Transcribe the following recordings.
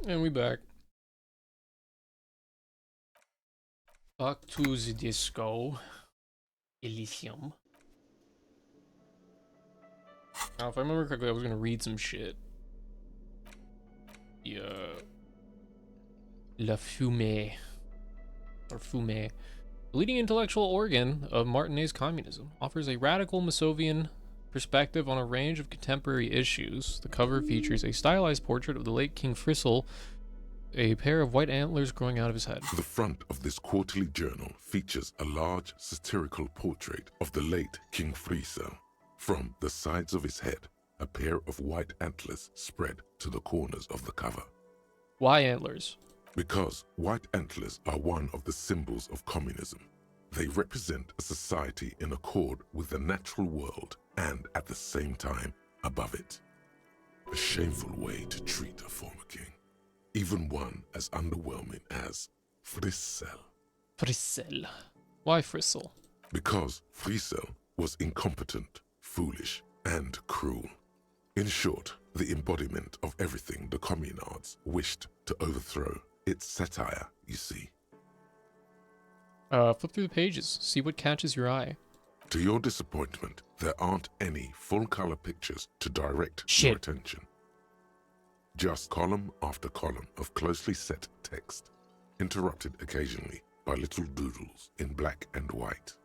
And we back. Back to the disco. Elysium. Now, if I remember correctly, I was gonna read some shit. The, La Fumée. Or Fumée. The leading intellectual organ of Martinet's communism offers a radical Masovian perspective on a range of contemporary issues. The cover features a stylized portrait of the late King Fritzl, a pair of white antlers growing out of his head. The front of this quarterly journal features a large satirical portrait of the late King Fritzl. From the sides of his head, a pair of white antlers spread to the corners of the cover. Why antlers? Because white antlers are one of the symbols of communism. They represent a society in accord with the natural world and at the same time above it. A shameful way to treat a former king. Even one as underwhelming as Fritzl. Fritzl. Why Fritzl? Because Fritzl was incompetent, foolish, and cruel. In short, the embodiment of everything the communards wished to overthrow. It's satire, you see. Flip through the pages. See what catches your eye. To your disappointment, there aren't any full-color pictures to direct your attention. Just column after column of closely set text, interrupted occasionally by little doodles in black and white.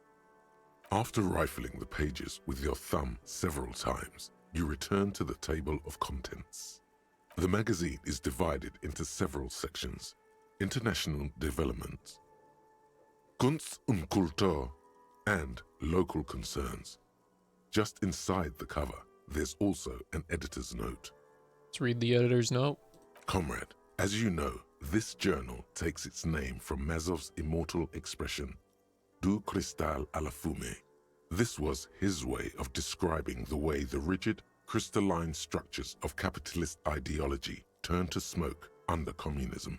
After rifling the pages with your thumb several times, you return to the table of contents. The magazine is divided into several sections: international developments, Kunst und Kultur, and local concerns. Just inside the cover, there's also an editor's note. Let's read the editor's note. Comrade, as you know, this journal takes its name from Mazov's immortal expression, Du cristal à la fumée. This was his way of describing the way the rigid, crystalline structures of capitalist ideology turn to smoke under communism.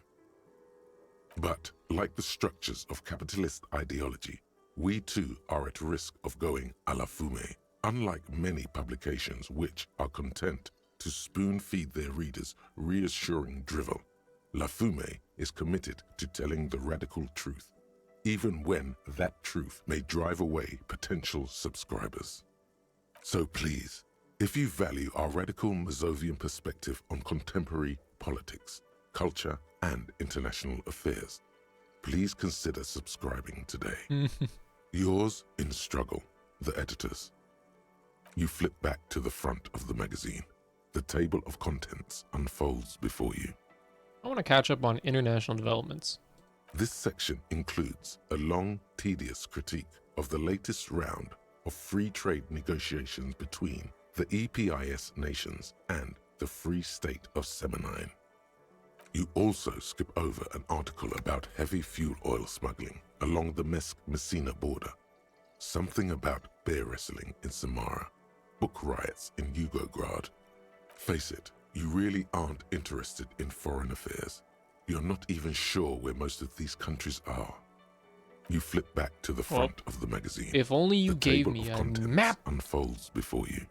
But, like the structures of capitalist ideology, we too are at risk of going à la fumée, unlike many publications which are content to spoon-feed their readers reassuring drivel. La Fumée is committed to telling the radical truth, even when that truth may drive away potential subscribers. So please, if you value our radical Mazovian perspective on contemporary politics, culture, and international affairs, please consider subscribing today. Yours in struggle, the editors. You flip back to the front of the magazine. The table of contents unfolds before you. I want to catch up on international developments. This section includes a long, tedious critique of the latest round of free trade negotiations between the EPIS nations and the Free State of Semenine. You also skip over an article about heavy fuel oil smuggling along the Messina border, something about bear wrestling in Samara, book riots in Yugograd. Face it, you really aren't interested in foreign affairs. You're not even sure where most of these countries are. You flip back to the front of the magazine. If only you gave me a map. Unfolds before you.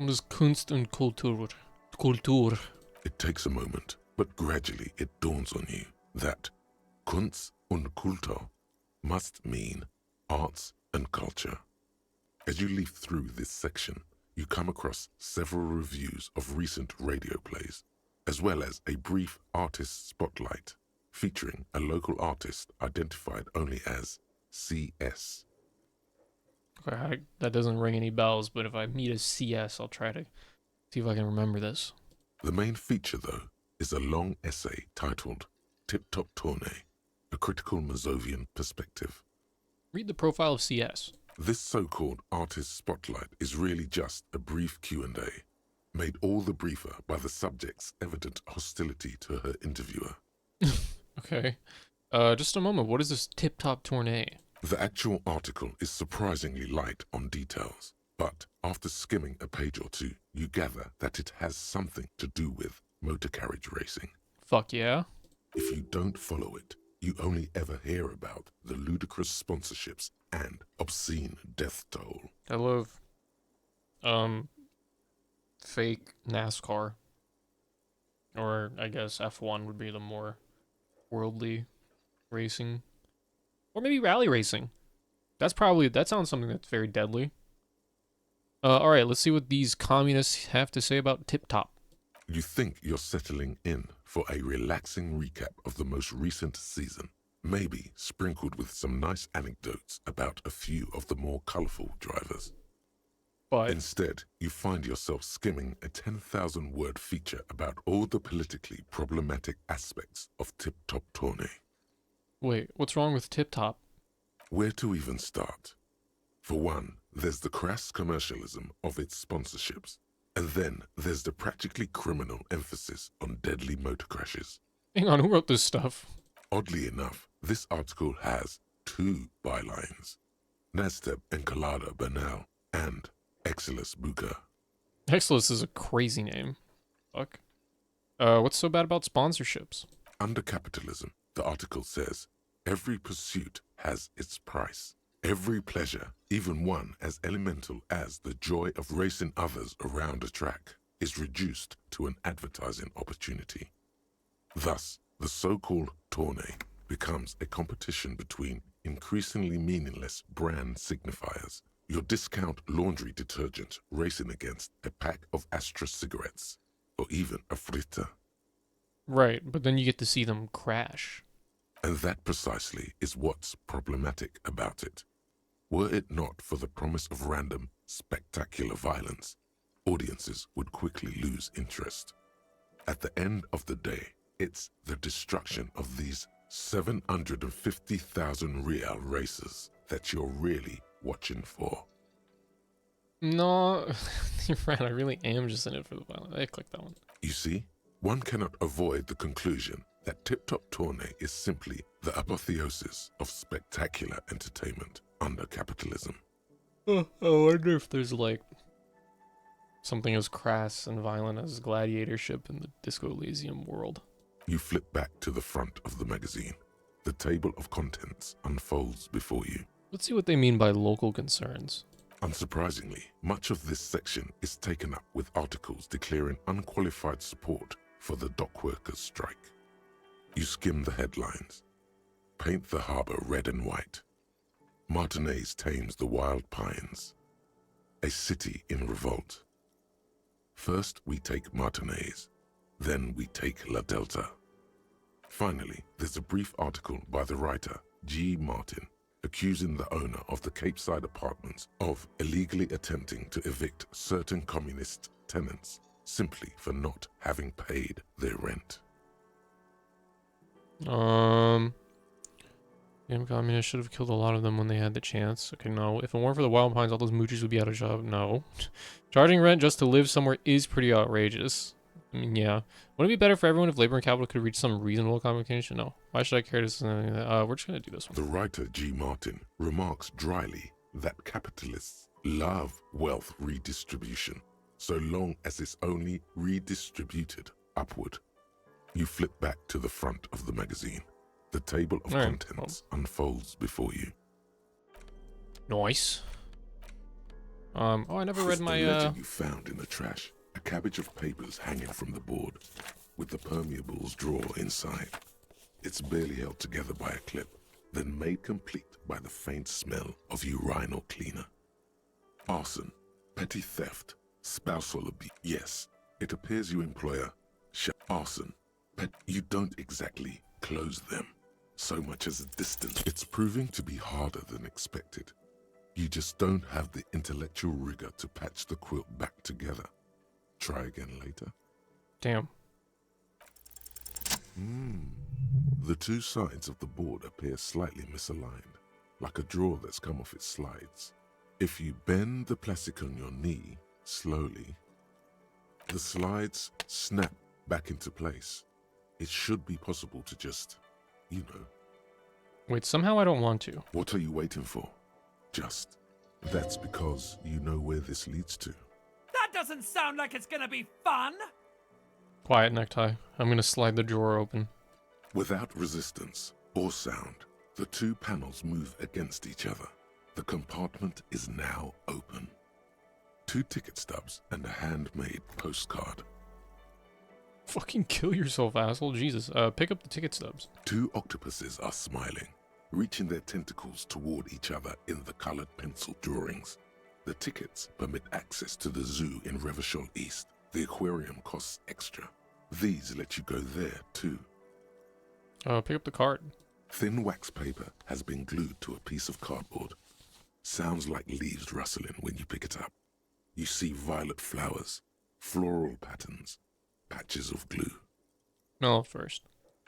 Das Kunst und Kultur. It takes a moment, but gradually it dawns on you that Kunst und Kultur must mean arts and culture. As you leaf through this section, you come across several reviews of recent radio plays, as well as a brief artist spotlight featuring a local artist identified only as CS. Okay, that doesn't ring any bells, but if I meet a CS, I'll try to see if I can remember this. The main feature, though, is a long essay titled Tip Top Tournée, a critical Mazovian perspective. Read the profile of CS. This so-called artist spotlight is really just a brief Q&A, made all the briefer by the subject's evident hostility to her interviewer. Okay. Just a moment. What is this tip-top tournée? The actual article is surprisingly light on details, but after skimming a page or two, you gather that it has something to do with motor carriage racing. Fuck yeah. If you don't follow it, you only ever hear about the ludicrous sponsorships and obscene death toll. I love, fake NASCAR. Or I guess F1 would be the more worldly racing. Or maybe rally racing. That sounds something that's very deadly. Alright, let's see what these communists have to say about Tip Top. You think you're settling in for a relaxing recap of the most recent season, maybe sprinkled with some nice anecdotes about a few of the more colorful drivers. But Instead, you find yourself skimming a 10,000-word feature about all the politically problematic aspects of Tip Top Tourney. wait, what's wrong with Tip Top? Where to even start? For one, there's the crass commercialism of its sponsorships, and then there's the practically criminal emphasis on deadly motor crashes. Hang on, who wrote this stuff? Oddly enough, this article has 2 bylines: Nasteb Encolada Bernal and Exilus Buka. Hexless is a crazy name. Fuck. What's so bad about sponsorships? Under capitalism, the article says, every pursuit has its price. Every pleasure, even one as elemental as the joy of racing others around a track, is reduced to an advertising opportunity. Thus, the so-called tourney becomes a competition between increasingly meaningless brand signifiers. Your discount laundry detergent racing against a pack of Astra cigarettes, or even a Fritta. Right, but then you get to see them crash. And that precisely is what's problematic about it. Were it not for the promise of random, spectacular violence, audiences would quickly lose interest. At the end of the day, it's the destruction of these 750,000 real races that you're really watching for. No, you're right, I really am just in it for the violence. I clicked that one. You see, one cannot avoid the conclusion that Tip Top Tourney is simply the apotheosis of spectacular entertainment under capitalism. I wonder if there's like something as crass and violent as gladiatorship in the Disco Elysium world. You flip back to the front of the magazine. The table of contents unfolds before you. Let's see what they mean by local concerns. Unsurprisingly, much of this section is taken up with articles declaring unqualified support for the dockworkers' strike. You skim the headlines. Paint the harbor red and white. Martinez tames the wild pines. A city in revolt. First we take Martinez, then we take La Delta. Finally, there's a brief article by the writer G. Martin accusing the owner of the Capeside Apartments of illegally attempting to evict certain communist tenants simply for not having paid their rent. Damn communists should have killed a lot of them when they had the chance. Okay, no. If it weren't for the wild pines, all those moochers would be out of job. No. Charging rent just to live somewhere is pretty outrageous. I mean, yeah. Wouldn't it be better for everyone if labor and capital could reach some reasonable communication? No. Why should I care to... we're just gonna do this one. The writer G. Martin remarks dryly that capitalists love wealth redistribution, so long as it's only redistributed upward. You flip back to the front of the magazine. The table of contents unfolds before you. Nice. I never read my, The legend you found in the trash. A cabbage of papers hanging from the board, with the permeables drawer inside. It's barely held together by a clip, then made complete by the faint smell of urinal cleaner. Arson, petty theft, spousal abuse. Yes, it appears you employ a arson, but you don't exactly close them so much as a distance. It's proving to be harder than expected. You just don't have the intellectual rigor to patch the quilt back together. Try again later. Damn. The two sides of the board appear slightly misaligned, like a drawer that's come off its slides. If you bend the plastic on your knee slowly, the slides snap back into place. It should be possible to just, you know. Wait, somehow I don't want to. What are you waiting for? Just. That's because you know where this leads to. That doesn't sound like it's gonna be fun! Quiet, necktie. I'm gonna slide the drawer open. Without resistance or sound, the two panels move against each other. The compartment is now open. 2 ticket stubs and a handmade postcard. Fucking kill yourself, asshole. Jesus. Pick up the ticket stubs. 2 octopuses are smiling, reaching their tentacles toward each other in the colored pencil drawings. The tickets permit access to the zoo in Revachol East. The aquarium costs extra. These let you go there too. Pick up the card. Thin wax paper has been glued to a piece of cardboard. Sounds like leaves rustling when you pick it up. You see violet flowers, floral patterns, patches of glue. Smell it first.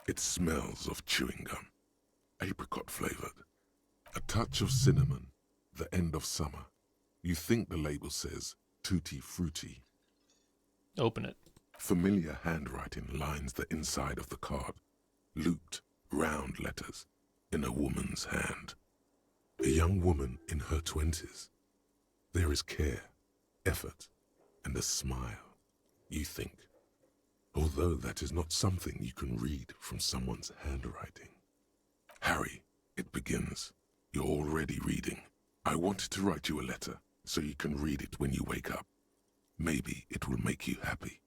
It smells of chewing gum, apricot flavored. A touch of cinnamon, the end of summer. You think the label says tutti frutti. Open it. Familiar handwriting lines the inside of the card. Looped, round letters in a woman's hand. A young woman in her 20s. There is care, effort, and a smile, you think. Although that is not something you can read from someone's handwriting. Harry, it begins. You're already reading. I wanted to write you a letter so you can read it when you wake up. Maybe it will make you happy.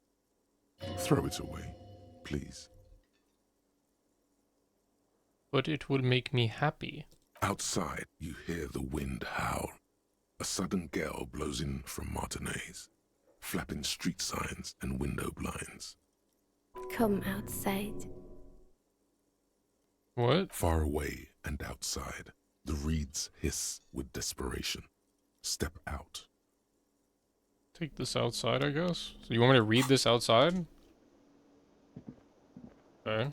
Throw it away, please. But it will make me happy. Outside, you hear the wind howl. A sudden gale blows in from Martinez, flapping street signs and window blinds. Come outside. What? Far away and outside, the reeds hiss with desperation. Step out. Take this outside, I guess? So you want me to read this outside? Okay.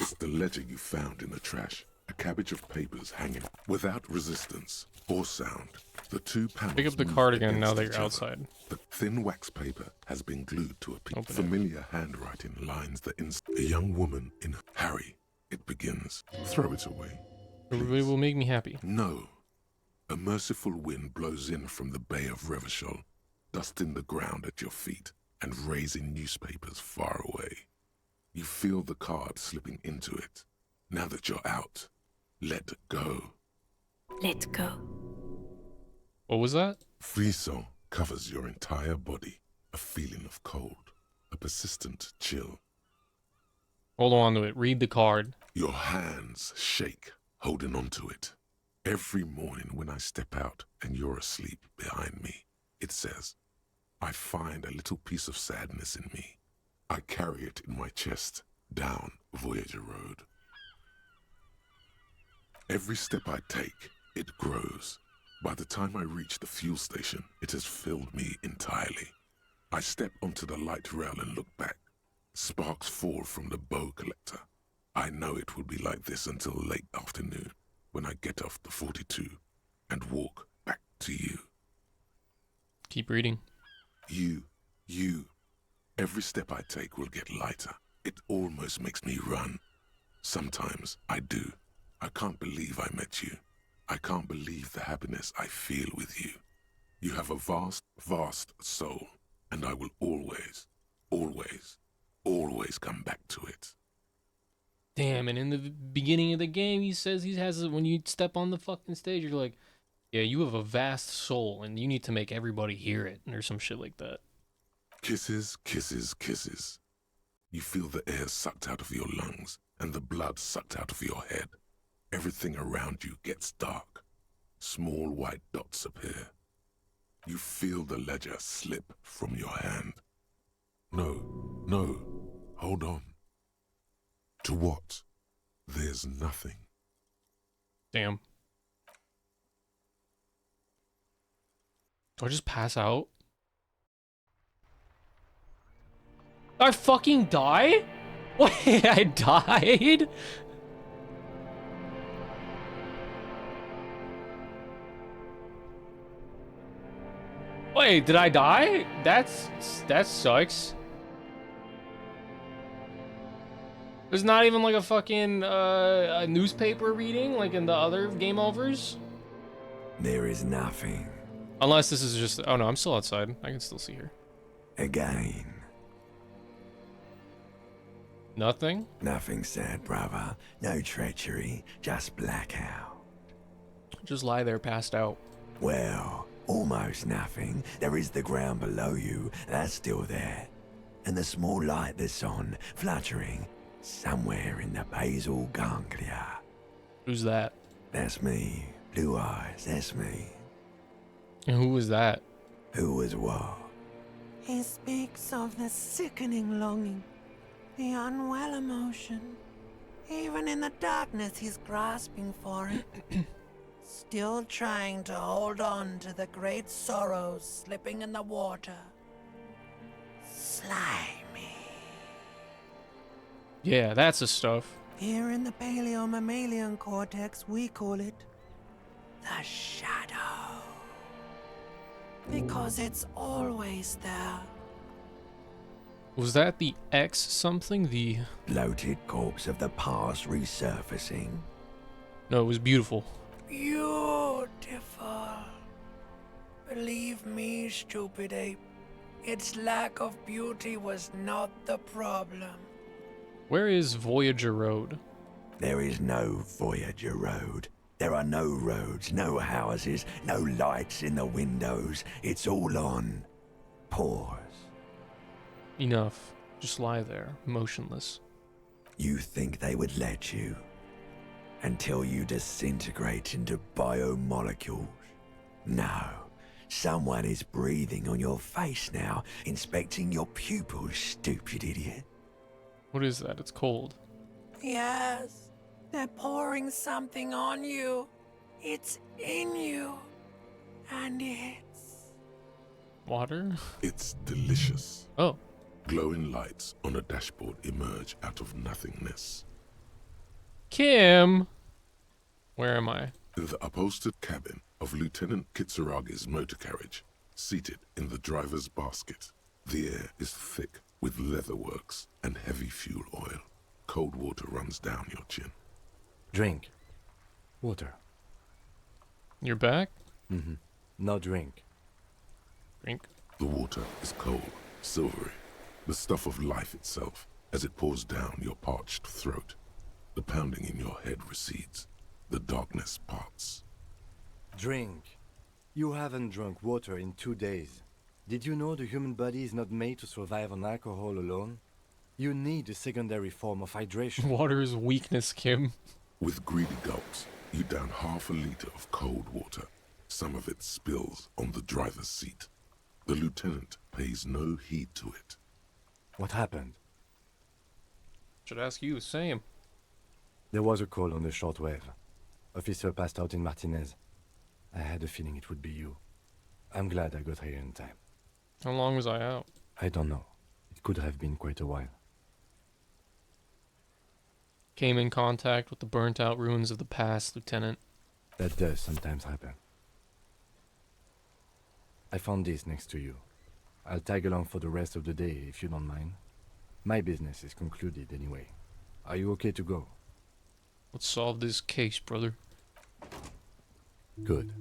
It's the ledger you found in the trash. A cabbage of papers hanging without resistance or sound. The 2 panels Pick up the move card again now against that each you're other. outside. The thin wax paper has been glued to a piece. Open it. Familiar handwriting lines the A young woman in Harry. It begins. Throw it away. It will make me happy. No. A merciful wind blows in from the Bay of Revachol, dusting the ground at your feet and raising newspapers far away. You feel the card slipping into it. Now that you're out, let go. Let go. What was that? Frisson covers your entire body. A feeling of cold, a persistent chill. Hold on to it. Read the card. Your hands shake, holding onto it. Every morning when I step out and you're asleep behind me, it says, I find a little piece of sadness in me. I carry it in my chest, down Voyager Road. Every step I take, it grows. By the time I reach the fuel station, it has filled me entirely. I step onto the light rail and look back. Sparks fall from the bow collector. I know it will be like this until late afternoon, when I get off the 42 and walk back to you. Keep reading. You. Every step I take will get lighter. It almost makes me run. Sometimes I do. I can't believe I met you. I can't believe the happiness I feel with you. You have a vast, vast soul, and I will always, always, always come back to it. Damn, and in the beginning of the game, he says he has it when you step on the fucking stage, you're like, yeah, you have a vast soul, and you need to make everybody hear it, or some shit like that. Kisses, kisses, kisses. You feel the air sucked out of your lungs and the blood sucked out of your head. Everything around you gets dark. Small white dots appear. You feel the ledger slip from your hand. No, hold on. To what? There's nothing. Damn. Do I just pass out? I fucking die? Wait, I died? Wait, did I die? That sucks. There's not even like a fucking a newspaper reading like in the other game overs? There is nothing. Unless this is just, oh no, I'm still outside. I can still see her. Again. Nothing? Nothing sad, brother. No treachery, just blackout. Just lie there passed out. Well, almost nothing. There is the ground below you, that's still there. And the small light that's on, fluttering, somewhere in the basal ganglia. Who's that? That's me. Blue eyes, that's me. And who was that? Who was what? He speaks of the sickening longing, the unwell emotion. Even in the darkness, he's grasping for it. Still trying to hold on to the great sorrows slipping in the water. Slimy. Yeah, that's the stuff. Here in the paleo-mammalian cortex, we call it the shadow. Because it's always there. Was that the X something? The... Bloated corpse of the past resurfacing. No, it was beautiful. Beautiful. Believe me, stupid ape. Its lack of beauty was not the problem. Where is Voyager Road? There is no Voyager Road. There are no roads, no houses, no lights in the windows. It's all on pause. Enough. Just lie there, motionless. You think they would let you? Until you disintegrate into biomolecules? No. Someone is breathing on your face now, inspecting your pupils, stupid idiot. What is that? It's cold. Yes, they're pouring something on you. It's in you. And it's... Water? It's delicious. Oh. Glowing lights on a dashboard emerge out of nothingness. Kim! Where am I? In the upholstered cabin of Lieutenant Kitsuragi's motor carriage, seated in the driver's basket. The air is thick with leatherworks and heavy fuel oil. Cold water runs down your chin. Drink. Water. You're back? Mm-hmm. No drink. Drink. The water is cold, silvery, the stuff of life itself as it pours down your parched throat. The pounding in your head recedes. The darkness parts. Drink. You haven't drunk water in 2 days. Did you know the human body is not made to survive on alcohol alone? You need a secondary form of hydration. Water is weakness, Kim. With greedy gulps, you down half a liter of cold water. Some of it spills on the driver's seat. The lieutenant pays no heed to it. What happened? Should ask you the same. There was a call on the shortwave. Officer passed out in Martinez. I had a feeling it would be you. I'm glad I got here in time. How long was I out? I don't know. It could have been quite a while. Came in contact with the burnt-out ruins of the past, Lieutenant. That does sometimes happen. I found this next to you. I'll tag along for the rest of the day if you don't mind. My business is concluded anyway. Are you okay to go? Let's solve this case, brother. Good.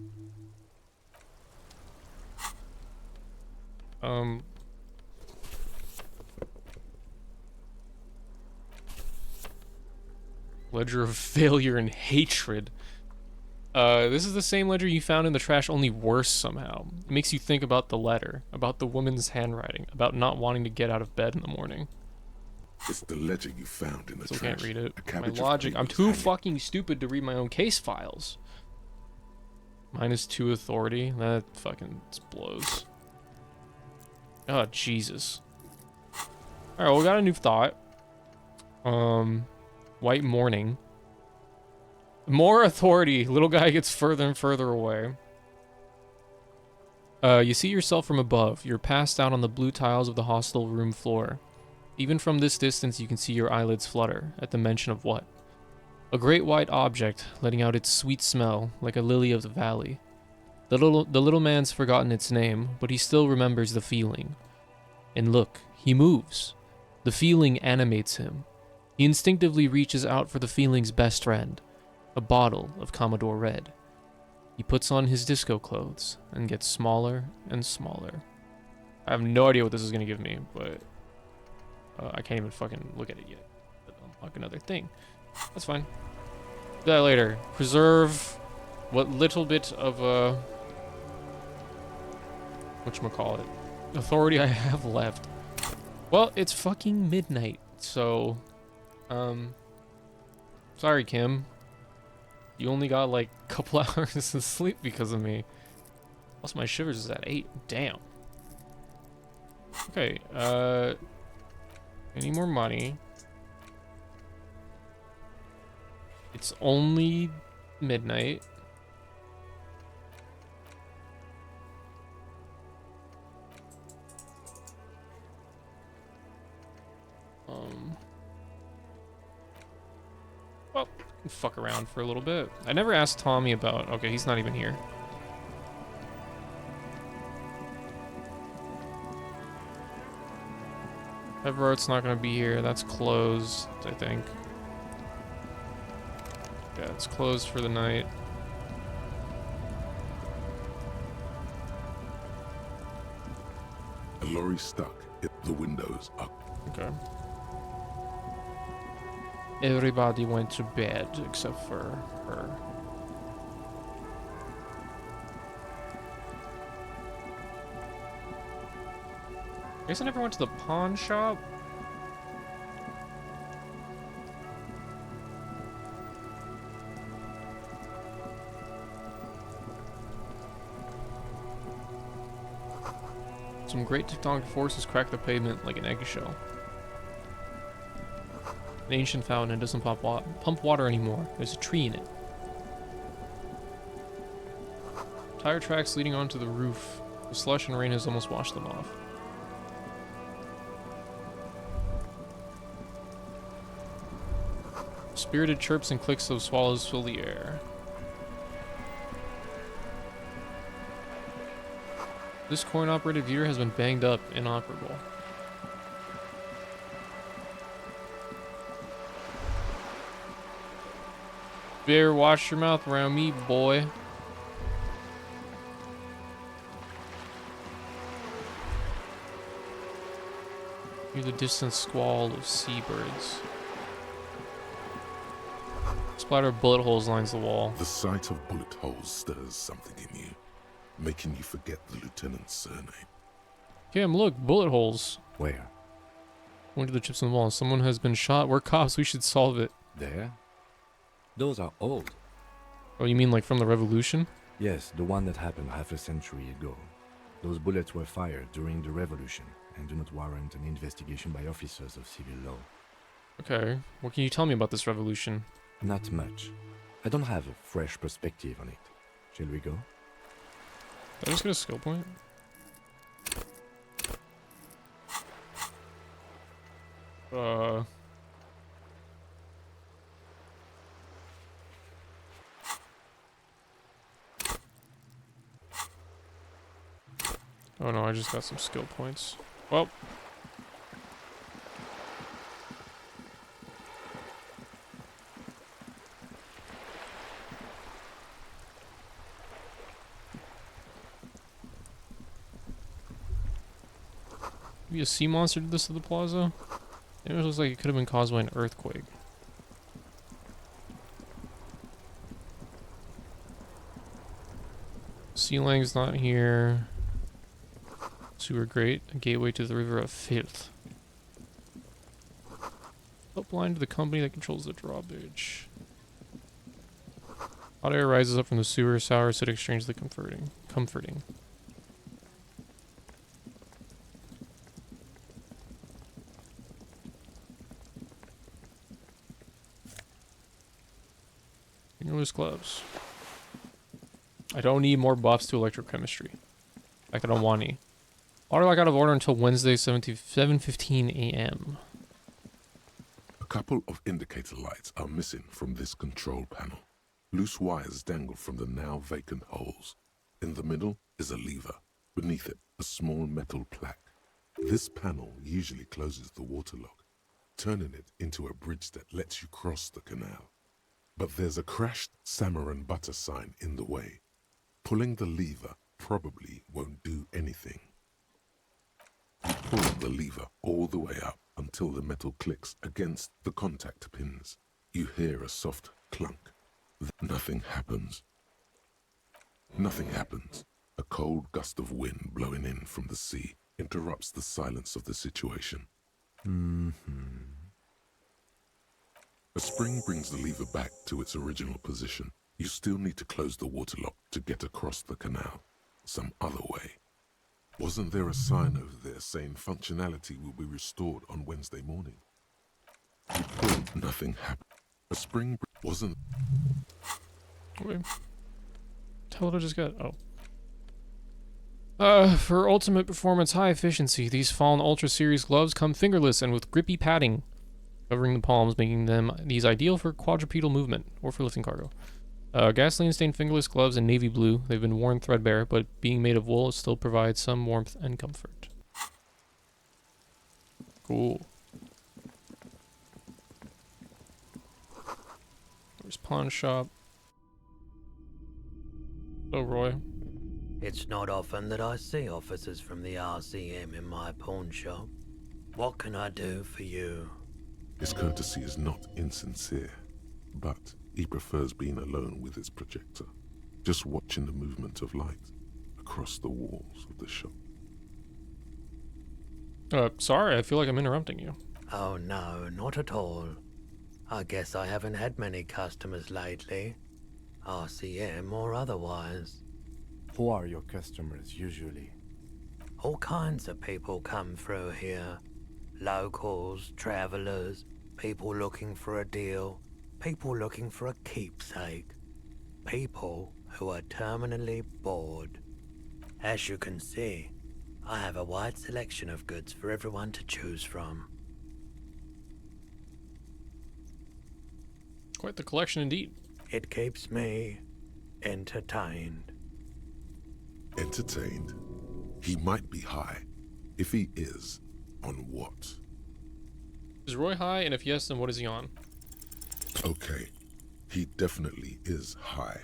Ledger of failure and hatred. This is the same ledger you found in the trash, only worse somehow. It makes you think about the letter, about the woman's handwriting, about not wanting to get out of bed in the morning. It's the ledger you found in the Still trash. can't read it. A My cabbage of logic. I'm papers too hanging. fucking stupid to read my own case files. -2 authority. That fucking blows. Oh, Jesus. Alright, well, we got a new thought. White morning. More authority. Little guy gets further and further away. You see yourself from above. You're passed out on the blue tiles of the hostel room floor. Even from this distance, you can see your eyelids flutter at the mention of what? A great white object, letting out its sweet smell, like a lily of the valley. The little man's forgotten its name, but he still remembers the feeling. And look, he moves. The feeling animates him. He instinctively reaches out for the feeling's best friend, a bottle of Commodore Red. He puts on his disco clothes and gets smaller and smaller. I have no idea what this is going to give me, but I can't even fucking look at it yet. Like another thing. That's fine. Do that later. Preserve what little bit of whatchamacallit, authority I have left. Well, it's fucking midnight, so sorry, Kim. You only got like a couple hours of sleep because of me. Plus my shivers is at 8. Damn. Okay, I need more money. It's only midnight. Well, fuck around for a little bit. I never asked Tommy about... Okay, he's not even here. Everart's not gonna be here. That's closed, I think. Yeah, it's closed for the night. A lorry stuck. The windows are... Okay. Everybody went to bed except for her. I guess I never went to the pawn shop. Some great tectonic forces crack the pavement like an eggshell. An ancient fountain doesn't pump water anymore. There's a tree in it. Tire tracks leading onto the roof. The slush and rain has almost washed them off. Spirited chirps and clicks of swallows fill the air. This coin-operated veer has been banged up, inoperable. Better wash your mouth around me, boy. Hear the distant squall of seabirds. Splatter of bullet holes lines the wall. The sight of bullet holes stirs something in you, making you forget the lieutenant's surname. Kim, look, bullet holes. Where? Went to the chips on the wall. Someone has been shot. We're cops. We should solve it. There? Those are old. Oh, you mean like from the revolution? Yes, the one that happened half a century ago. Those bullets were fired during the revolution and do not warrant an investigation by officers of civil law. Okay. What can you tell me about this revolution? Not much. I don't have a fresh perspective on it. Shall we go? Did I just get a skill point? Oh no, I just got some skill points. Well. Maybe a sea monster did this to the plaza? It looks like it could have been caused by an earthquake. Sea Lang's not here. Sewer grate, a gateway to the river of filth. Upline to the company that controls the drawbridge. Hot air rises up from the sewer, sour acidic strangely comforting. Fingerless gloves. I don't need more buffs to electrochemistry. In fact, I don't want any. Autolock out of order until Wednesday, 7:15 a.m. A couple of indicator lights are missing from this control panel. Loose wires dangle from the now vacant holes. In the middle is a lever. Beneath it, a small metal plaque. This panel usually closes the waterlock, turning it into a bridge that lets you cross the canal. But there's a crashed salmon and butter sign in the way. Pulling the lever probably won't do anything. You pull the lever all the way up until the metal clicks against the contact pins. You hear a soft clunk. Nothing happens. Nothing happens. A cold gust of wind blowing in from the sea interrupts the silence of the situation. A spring brings the lever back to its original position. You still need to close the water lock to get across the canal. Some other way. Wasn't there a sign over there saying functionality will be restored on Wednesday morning? You pulled, nothing happened. A spring wasn't... Wait. Tell what I just got. Oh. For ultimate performance high efficiency, these Fallen Ultra Series gloves come fingerless and with grippy padding covering the palms, making them these ideal for quadrupedal movement or for lifting cargo. Gasoline-stained fingerless gloves in navy blue. They've been worn threadbare, but being made of wool still provides some warmth and comfort. Cool. There's pawn shop. Oh, Roy. It's not often that I see officers from the RCM in my pawn shop. What can I do for you? His courtesy is not insincere, but he prefers being alone with his projector, just watching the movement of light across the walls of the shop. Sorry, I feel like I'm interrupting you. Oh no, not at all. I guess I haven't had many customers lately, RCM or otherwise. Who are your customers usually? All kinds of people come through here. Locals, travelers, people looking for a deal, people looking for a keepsake, people who are terminally bored. As you can see, I have a wide selection of goods for everyone to choose from. Quite the collection indeed. It keeps me entertained. Entertained? He might be high. If he is, on what? Is Roy high? And if yes, then what is he on? Okay, he definitely is high.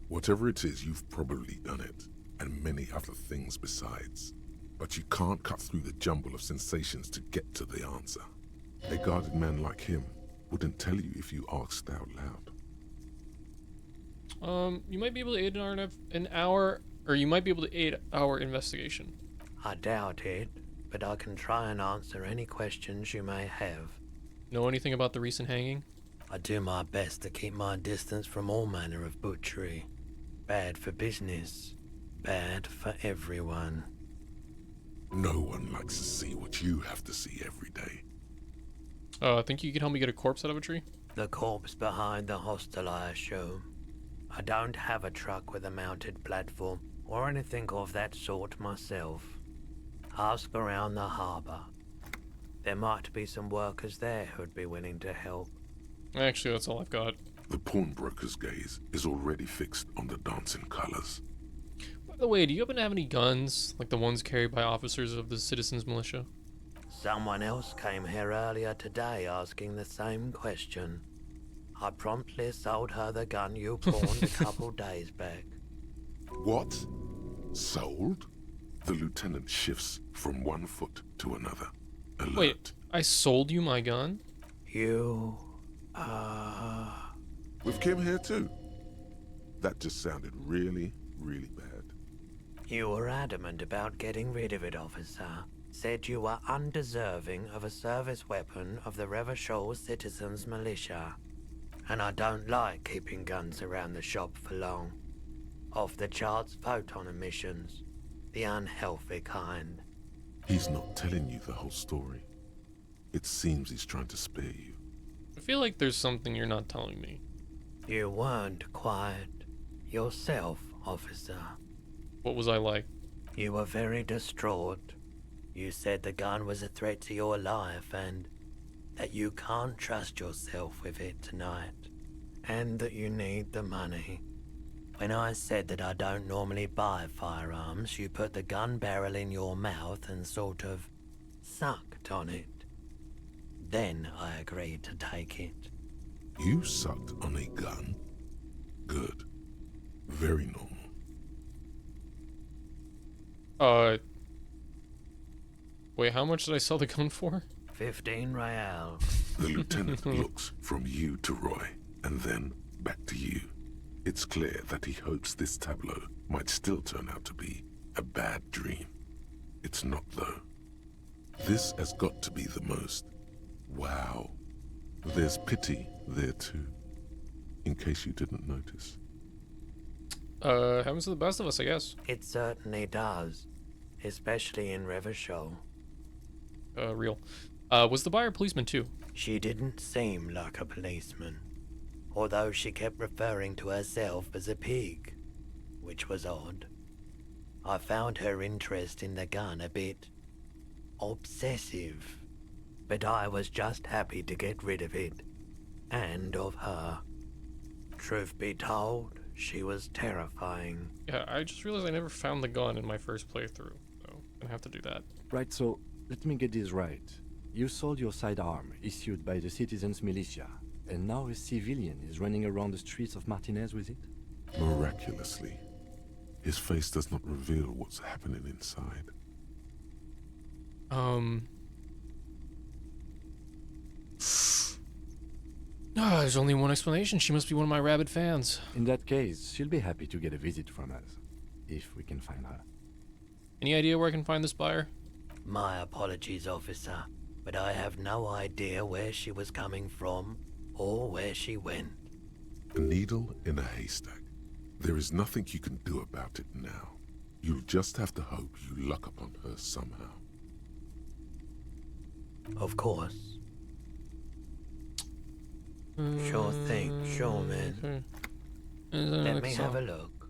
Whatever it is, you've probably done it, and many other things besides. But you can't cut through the jumble of sensations to get to the answer. A guarded man like him wouldn't tell you if you asked out loud. You might be able to aid you might be able to aid our investigation. I doubt it, but I can try and answer any questions you may have. Know anything about the recent hanging? I do my best to keep my distance from all manner of butchery. Bad for business, bad for everyone. No one likes to see what you have to see every day. Think you can help me get a corpse out of a tree? The corpse behind the hostel, I assume. I don't have a truck with a mounted platform or anything of that sort myself. Ask around the harbour. There might be some workers there who'd be willing to help. Actually, that's all I've got. The pawnbroker's gaze is already fixed on the dancing colors. By the way, do you happen to have any guns, like the ones carried by officers of the Citizens Militia? Someone else came here earlier today asking the same question. I promptly sold her the gun you pawned a couple days back. What? Sold? The lieutenant shifts from one foot to another. Alert. Wait, I sold you my gun? You, With Kim here too? That just sounded really, really bad. You were adamant about getting rid of it, officer. Said you were undeserving of a service weapon of the Revachol Citizens Militia. And I don't like keeping guns around the shop for long. Off the charts photon emissions. The unhealthy kind. He's not telling you the whole story. It seems he's trying to spare you. I feel like there's something you're not telling me. You weren't quite yourself, officer. What was I like? You were very distraught. You said the gun was a threat to your life and that you can't trust yourself with it tonight, and that you need the money. When I said that I don't normally buy firearms, you put the gun barrel in your mouth and sort of sucked on it. Then I agreed to take it. You sucked on a gun? Good. Very normal. Wait, how much did I sell the gun for? 15 real. The lieutenant looks from you to Roy, and then back to you. It's clear that he hopes this tableau might still turn out to be a bad dream. It's not, though. This has got to be the most. Wow. There's pity there, too. In case you didn't notice. Happens to the best of us, I guess. It certainly does, especially in Rivershoal. Real. Was the buyer a policeman, too? She didn't seem like a policeman, although she kept referring to herself as a pig, which was odd. I found her interest in the gun a bit obsessive, but I was just happy to get rid of it, and of her. Truth be told, she was terrifying. Yeah, I just realized I never found the gun in my first playthrough, so I'm gonna have to do that. Right, so let me get this right. You sold your sidearm, issued by the citizens' militia, and now a civilian is running around the streets of Martinez with it? Miraculously, his face does not reveal what's happening inside. There's only one explanation. She must be one of my rabid fans. In that case, she'll be happy to get a visit from us, if we can find her. Any idea where I can find this buyer? My apologies, officer, but I have no idea where she was coming from or where she went. A needle in a haystack. There is nothing you can do about it now. You'll just have to hope you luck upon her somehow. Of course. Sure thing, sure, man. Let me have a look.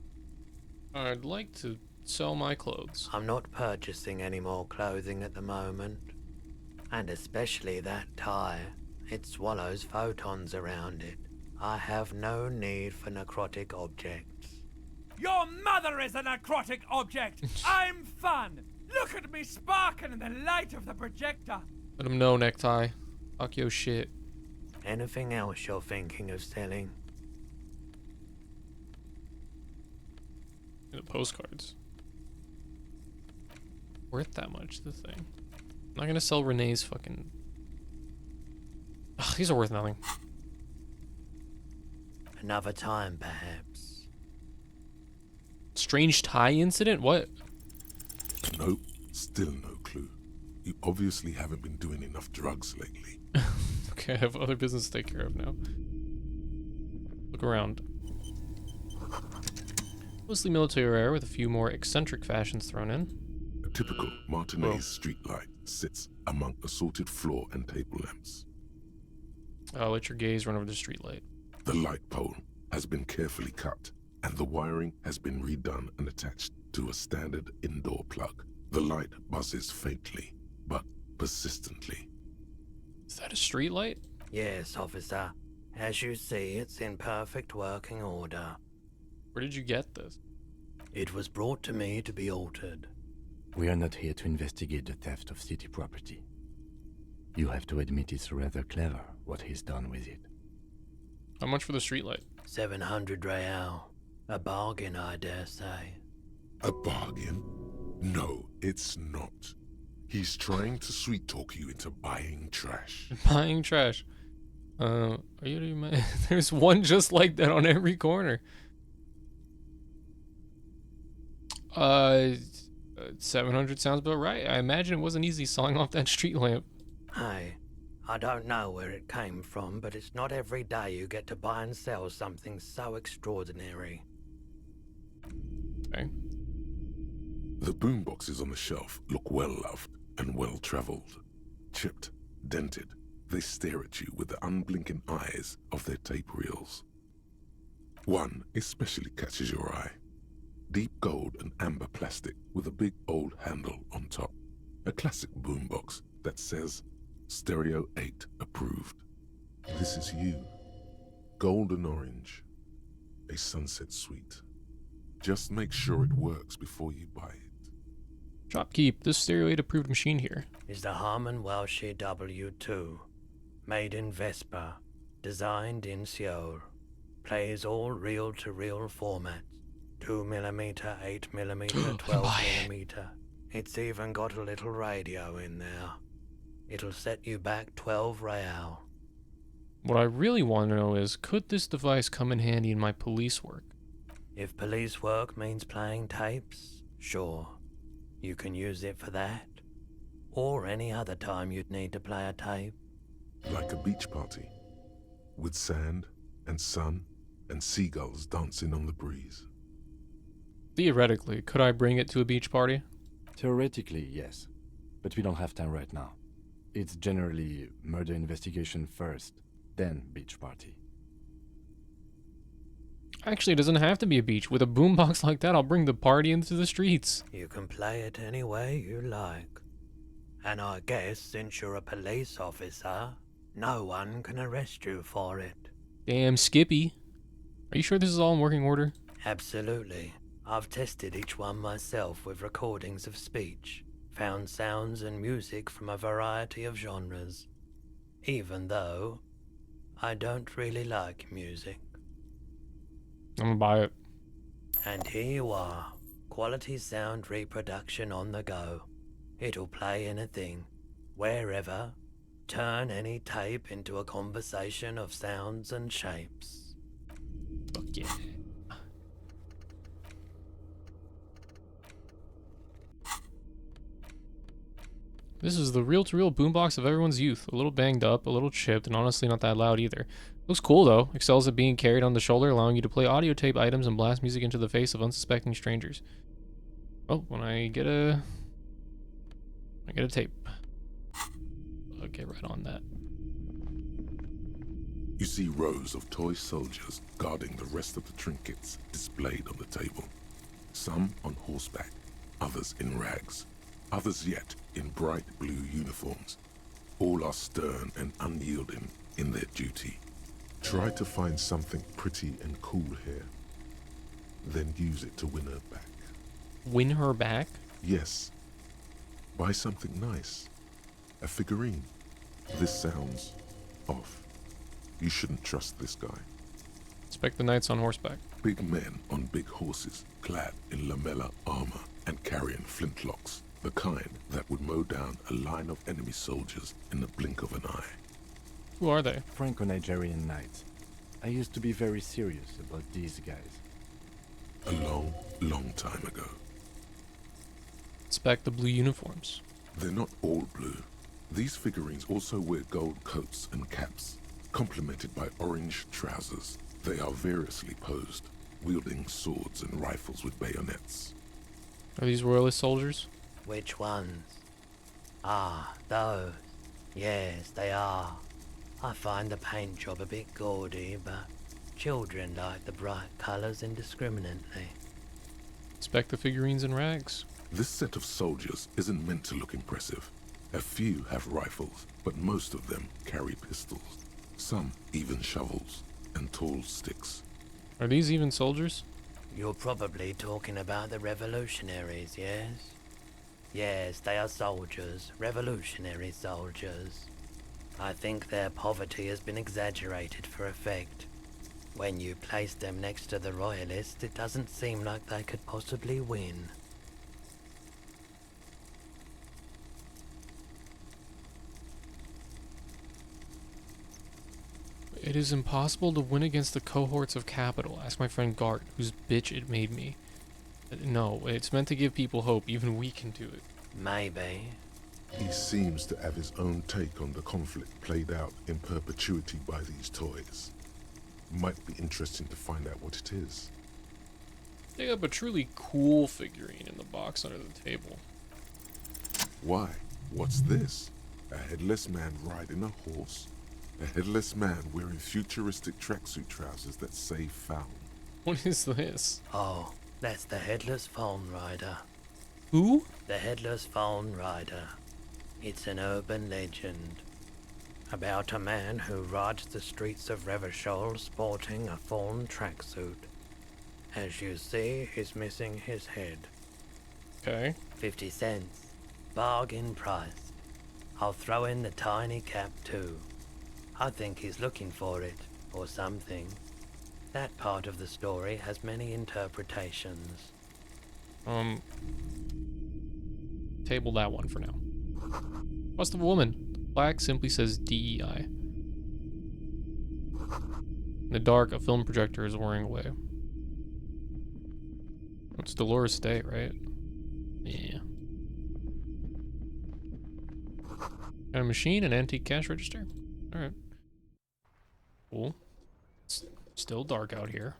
I'd like to sell my clothes. I'm not purchasing any more clothing at the moment. And especially that tie. It swallows photons around it. I have no need for necrotic objects. Your mother is a necrotic object! I'm fun! Look at me sparking in the light of the projector! Let him know, necktie. Fuck your shit. Anything else you're thinking of selling? The postcards. Worth that much, the thing. I'm not gonna sell Renee's fucking... Ugh, these are worth nothing. Another time, perhaps. Strange tie incident? What? Nope, still no clue. You obviously haven't been doing enough drugs lately. Okay, I have other business to take care of now. Look around. Mostly military wear with a few more eccentric fashions thrown in. A typical Martinez streetlight sits among assorted floor and table lamps. I'll let your gaze run over the streetlight. The light pole has been carefully cut, and the wiring has been redone and attached to a standard indoor plug. The light buzzes faintly, but persistently. Is that a streetlight? Yes, officer. As you see, it's in perfect working order. Where did you get this? It was brought to me to be altered. We are not here to investigate the theft of city property. You have to admit it's rather clever what he's done with it. How much for the streetlight? 700 real. A bargain, I dare say. A bargain? No, it's not. He's trying to sweet-talk you into buying trash. Buying trash. Are you there's one just like that on every corner. 700 sounds about right. I imagine it wasn't easy sawing off that street lamp. Hey, I don't know where it came from, but it's not every day you get to buy and sell something so extraordinary. Okay. The boomboxes on the shelf look well-loved and well-traveled. Chipped, dented, they stare at you with the unblinking eyes of their tape reels. One especially catches your eye. Deep gold and amber plastic with a big old handle on top. A classic boombox that says, Stereo 8 approved. This is you. Golden orange. A sunset suite. Just make sure it works before you buy it. Shopkeep, this Stereo 8 approved machine here. Is the Harman Welsh W2. Made in Vespa. Designed in Seoul. Plays all reel-to-reel formats. 2mm, 8mm, 12mm. It's even got a little radio in there. It'll set you back 12 real. What I really want to know is, could this device come in handy in my police work? If police work means playing tapes, sure. You can use it for that. Or any other time you'd need to play a tape. Like a beach party, with sand and sun and seagulls dancing on the breeze. Theoretically, could I bring it to a beach party? Theoretically, yes. But we don't have time right now. It's generally murder investigation first, then beach party. Actually, it doesn't have to be a beach. With a boombox like that, I'll bring the party into the streets. You can play it any way you like. And I guess since you're a police officer, no one can arrest you for it. Damn, Skippy. Are you sure this is all in working order? Absolutely. I've tested each one myself with recordings of speech, found sounds and music from a variety of genres. Even though I don't really like music. I'm gonna buy it. And here you are, quality sound reproduction on the go. It'll play anything, wherever, turn any tape into a conversation of sounds and shapes. Fuck yeah. This is the reel-to-reel boombox of everyone's youth. A little banged up, a little chipped, and honestly not that loud either. Looks cool though. Excels at being carried on the shoulder, allowing you to play audio tape items and blast music into the face of unsuspecting strangers. Oh, when I get a tape. I'll get right on that. You see rows of toy soldiers guarding the rest of the trinkets displayed on the table. Some on horseback, others in rags, others yet in bright blue uniforms. All are stern and unyielding in their duty. Try to find something pretty and cool here, then use it to win her back. Win her back? Yes. Buy something nice. A figurine. This sounds off. You shouldn't trust this guy. Inspect the knights on horseback. Big men on big horses, clad in lamella armor and carrying flintlocks, the kind that would mow down a line of enemy soldiers in the blink of an eye. Who are they? Franco-Nigerian knights. I used to be very serious about these guys. A long, long time ago. Inspect the blue uniforms. They're not all blue. These figurines also wear gold coats and caps, complemented by orange trousers. They are variously posed, wielding swords and rifles with bayonets. Are these royalist soldiers? Which ones? Ah, those. Yes, they are. I find the paint job a bit gaudy, but children like the bright colours indiscriminately. Inspect the figurines and rags. This set of soldiers isn't meant to look impressive. A few have rifles, but most of them carry pistols. Some even shovels and tall sticks. Are these even soldiers? You're probably talking about the revolutionaries, yes? Yes, they are soldiers, revolutionary soldiers. I think their poverty has been exaggerated for effect. When you place them next to the royalists, it doesn't seem like they could possibly win. It is impossible to win against the cohorts of capital. Ask my friend Gart, whose bitch it made me. No, it's meant to give people hope. Even we can do it. Maybe. He seems to have his own take on the conflict played out in perpetuity by these toys. Might be interesting to find out what it is. Dig up a truly cool figurine in the box under the table. Why? What's this? A headless man riding a horse? A headless man wearing futuristic tracksuit trousers that say found. What is this? Oh, that's the Headless Phone Rider. Who? The Headless Phone Rider. It's an urban legend about a man who rides the streets of Revachol sporting a fawn tracksuit. As you see, he's missing his head. Okay. 50 cents. Bargain price. I'll throw in the tiny cap too. I think he's looking for it, or something. That part of the story has many interpretations. Table that one for now. Bust of a woman. Plaque simply says DEI. In the dark, a film projector is whirring away. It's Dolores Day, right? Yeah. Got a machine, an antique cash register. Alright. Cool. It's still dark out here.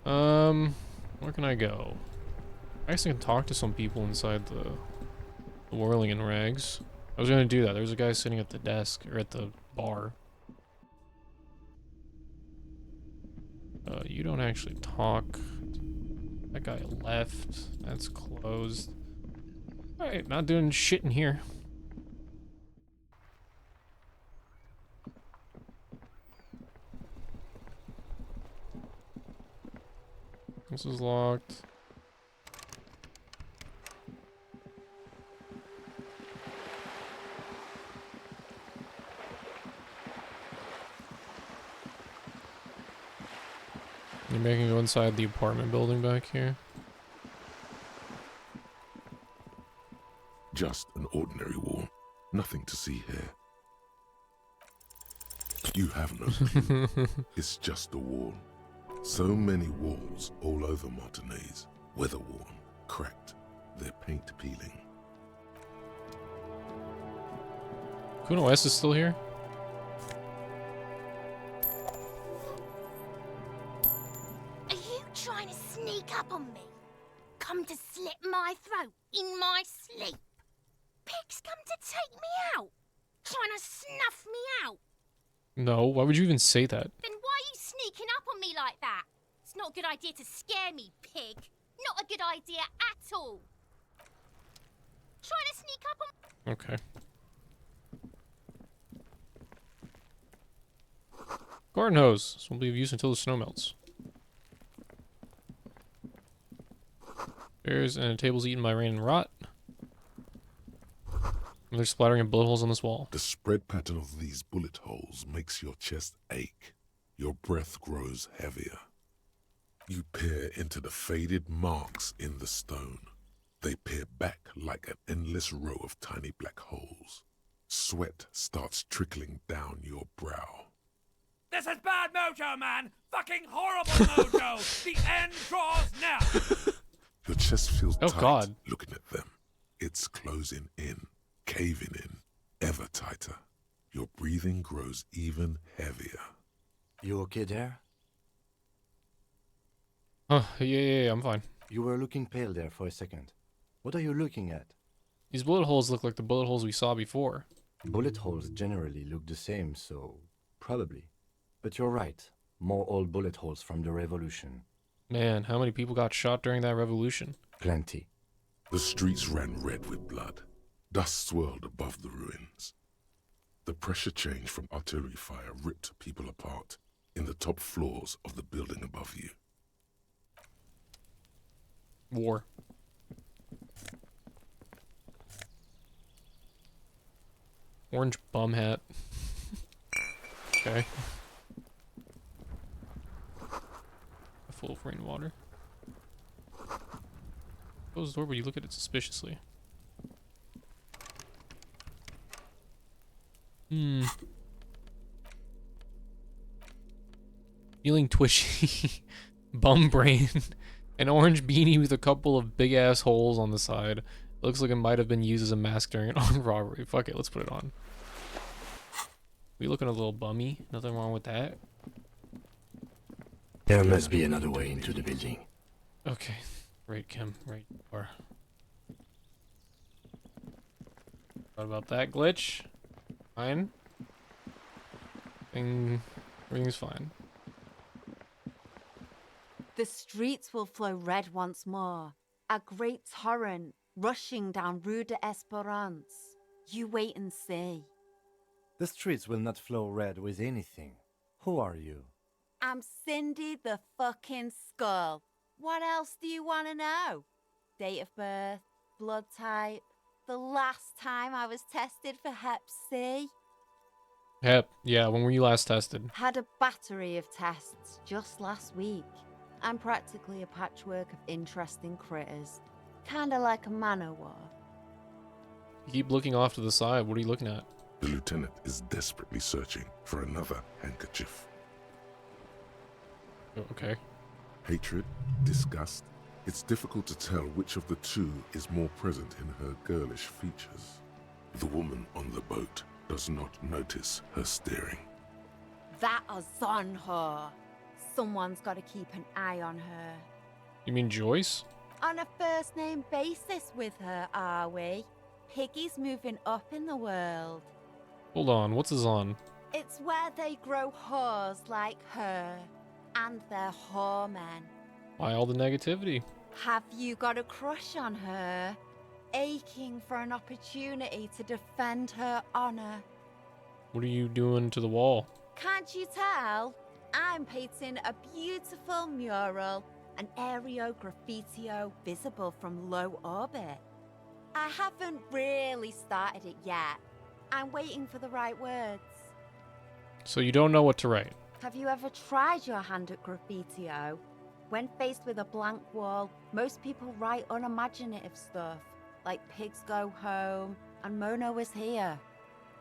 Where can I go? I guess I can talk to some people inside the Whirling in Rags. I was gonna do that. There's a guy sitting at the desk, or at the bar. You don't actually talk. That guy left. That's closed. Alright, not doing shit in here. This is locked. You're making go inside the apartment building back here? Just an ordinary wall. Nothing to see here. You have no clue. It's just a wall. So many walls all over Martinez. Weather-worn, cracked, their paint peeling. Kuno S is still here? Are you trying to sneak up on me? Come to slit my throat in my sleep? Pigs come to take me out? Trying to snuff me out? No, why would you even say that? Then why are you sneaking up on me like that? It's not a good idea to scare me, pig. Not a good idea at all. Trying to sneak up on... Okay. Garden hose. This will be of use until the snow melts. Chairs and a table's eaten by rain and rot. And there's splattering of bullet holes on this wall. The spread pattern of these bullet holes makes your chest ache. Your breath grows heavier. You peer into the faded marks in the stone. They peer back like an endless row of tiny black holes. Sweat starts trickling down your brow. This is bad mojo, man! Fucking horrible mojo! The end draws now! Your chest feels Oh, tight God. looking at them. It's closing in, caving in, ever tighter. Your breathing grows even heavier. You okay there? Yeah, I'm fine. You were looking pale there for a second. What are you looking at? These bullet holes look like the bullet holes we saw before. Bullet holes generally look the same, so probably. But you're right. More old bullet holes from the revolution. Man, how many people got shot during that revolution? Plenty. The streets ran red with blood. Dust swirled above the ruins. The pressure change from artillery fire ripped people apart in the top floors of the building above you. War. Orange bum hat. Okay. Full of rainwater. Close the door, but you look at it suspiciously. Feeling twitchy. Bum brain. An orange beanie with a couple of big ass holes on the side. Looks like it might have been used as a mask during an armed robbery. Fuck it, let's put it on. We looking a little bummy. Nothing wrong with that. There must be another way into the building. Okay. Right, Kim. Right. Or. What about that glitch? Fine. Everything's fine. The streets will flow red once more, a great torrent rushing down Rue de Esperance. You wait and see. The streets will not flow red with anything. Who are you? I'm Cindy the fucking Skull. What else do you want to know? Date of birth, blood type, the last time I was tested for Hep C. Hep, yeah, when were you last tested? Had a battery of tests just last week. I'm practically a patchwork of interesting critters. Kinda like a man o' war. You keep looking off to the side. What are you looking at? The lieutenant is desperately searching for another handkerchief. Oh, okay. Hatred, disgust. It's difficult to tell which of the two is more present in her girlish features. The woman on the boat does not notice her staring. That is on her. Someone's got to keep an eye on her. You mean Joyce? On a first name basis with her, are we? Piggy's moving up in the world. Hold on, what's his on? It's where they grow whores like her. And they're whoremen. Why all the negativity? Have you got a crush on her? Aching for an opportunity to defend her honor. What are you doing to the wall? Can't you tell? I'm painting a beautiful mural, an aereo graffitio visible from low orbit. I haven't really started it yet. I'm waiting for the right words. So you don't know what to write? Have you ever tried your hand at graffitio? When faced with a blank wall, most people write unimaginative stuff, like pigs go home and Mona was here.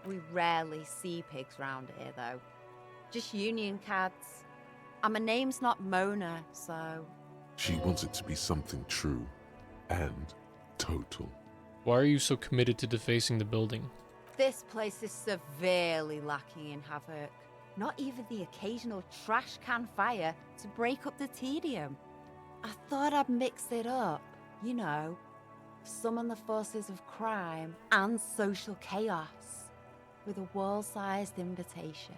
We rarely see pigs round here, though. Just union cads. And my name's not Mona, so... She wants it to be something true and total. Why are you so committed to defacing the building? This place is severely lacking in havoc. Not even the occasional trash can fire to break up the tedium. I thought I'd mix it up, you know, summon the forces of crime and social chaos with a wall-sized invitation.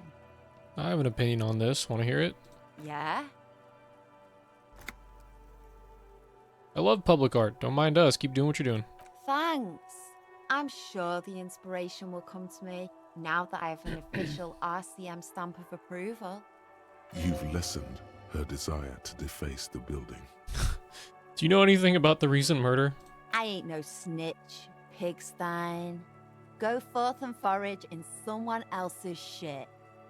I have an opinion on this. Want to hear it? Yeah? I love public art. Don't mind us. Keep doing what you're doing. Thanks. I'm sure the inspiration will come to me now that I have an official RCM stamp of approval. You've lessened her desire to deface the building. Do you know anything about the recent murder? I ain't no snitch, pigstein. Go forth and forage in someone else's shit.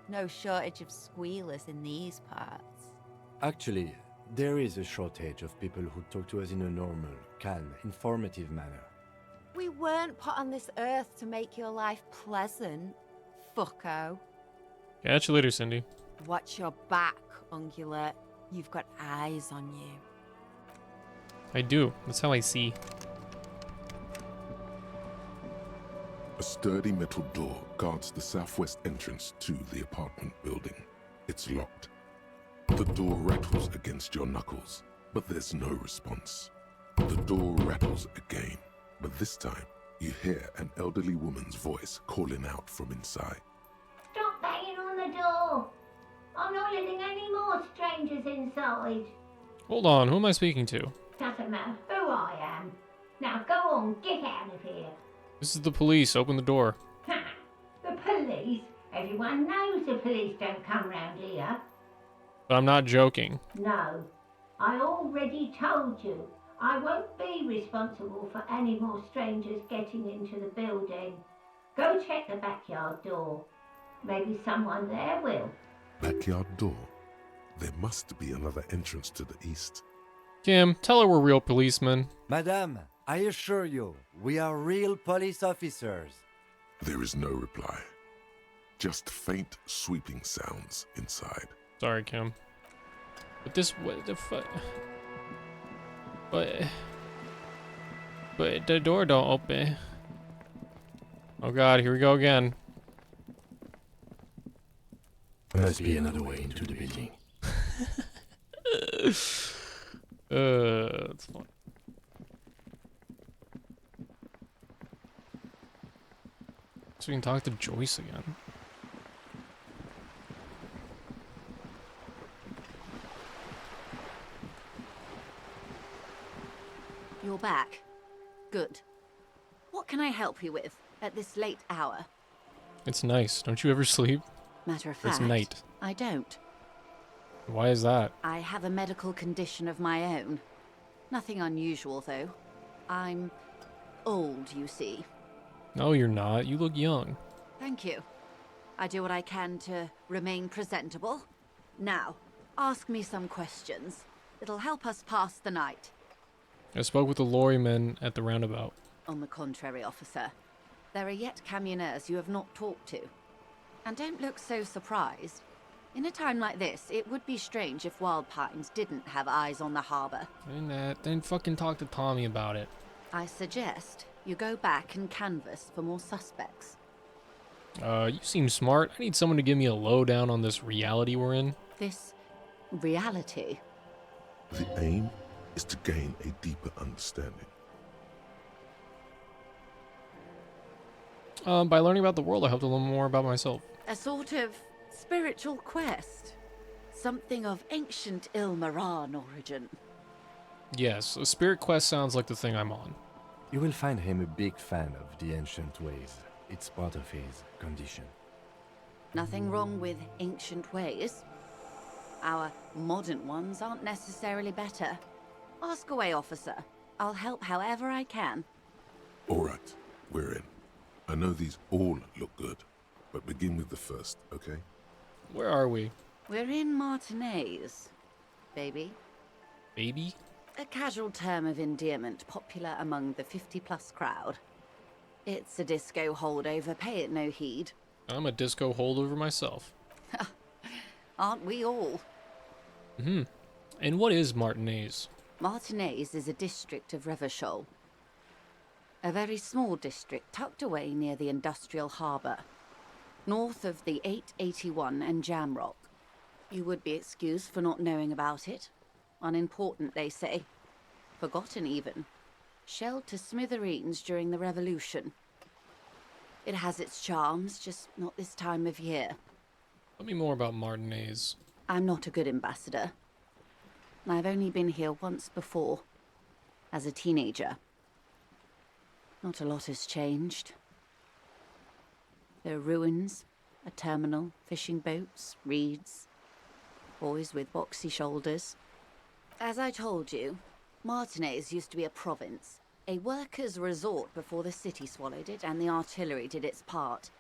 No shortage of squealers in these parts. Actually, there is a shortage of people who talk to us in a normal, calm, informative manner. We weren't put on this earth to make your life pleasant, fucko. Catch you later, Cindy. Watch your back, ungulate. You've got eyes on you. I do. That's how I see. A sturdy metal door guards the southwest entrance to the apartment building. It's locked. The door rattles against your knuckles, but there's no response. The door rattles again, but this time you hear an elderly woman's voice calling out from inside. Stop banging on the door. I'm not letting any more strangers inside. Hold on. Who am I speaking to? Doesn't matter who I am. Now go on, get out of here. This is the police. Open the door. Ha! The police? Everyone knows the police don't come round here. But I'm not joking. No, I already told you. I won't be responsible for any more strangers getting into the building. Go check the backyard door. Maybe someone there will. Backyard door? There must be another entrance to the east. Kim, tell her we're real policemen. Madame, I assure you, we are real police officers. There is no reply. Just faint sweeping sounds inside. Sorry, Kim. But this, what the fuck? But the door don't open. Oh god, here we go again. There must be another way into the building. That's fun. So we can talk to Joyce again. You're back. Good. What can I help you with at this late hour? It's nice. Don't you ever sleep? Matter of fact, It's night. I don't. Why is that? I have a medical condition of my own. Nothing unusual, though. I'm old, you see. No, you're not. You look young. Thank you. I do what I can to remain presentable. Now, ask me some questions. It'll help us pass the night. I spoke with the lorrymen at the roundabout. On the contrary, officer. There are yet camioners you have not talked to. And don't look so surprised. In a time like this, it would be strange if Wild Pines didn't have eyes on the harbour. Then fucking talk to Tommy about it. I suggest you go back and canvass for more suspects. You seem smart. I need someone to give me a lowdown on this reality we're in. This reality? The aim is to gain a deeper understanding. By learning about the world, I hope to learn more about myself. A sort of spiritual quest. Something of ancient Ilmaran origin. Yes, a spirit quest sounds like the thing I'm on. You will find him a big fan of the ancient ways. It's part of his condition. Nothing wrong with ancient ways. Our modern ones aren't necessarily better. Ask away, officer. I'll help however I can. All right, we're in. I know these all look good, but begin with the first, okay? Where are we? We're in Martinez, baby. Baby? A casual term of endearment popular among the 50-plus crowd. It's a disco holdover, pay it no heed. I'm a disco holdover myself. Aren't we all? And what is Martinez? Martinez is a district of Revachol. A very small district tucked away near the industrial harbour, north of the 881 and Jamrock. You would be excused for not knowing about it. Unimportant, they say. Forgotten, even. Shelled to smithereens during the Revolution. It has its charms, just not this time of year. Tell me more about Martinez. I'm not a good ambassador. I've only been here once before, as a teenager. Not a lot has changed. There are ruins, a terminal, fishing boats, reeds, boys with boxy shoulders. As I told you, Martinez used to be a province, a workers' resort before the city swallowed it and the artillery did its part.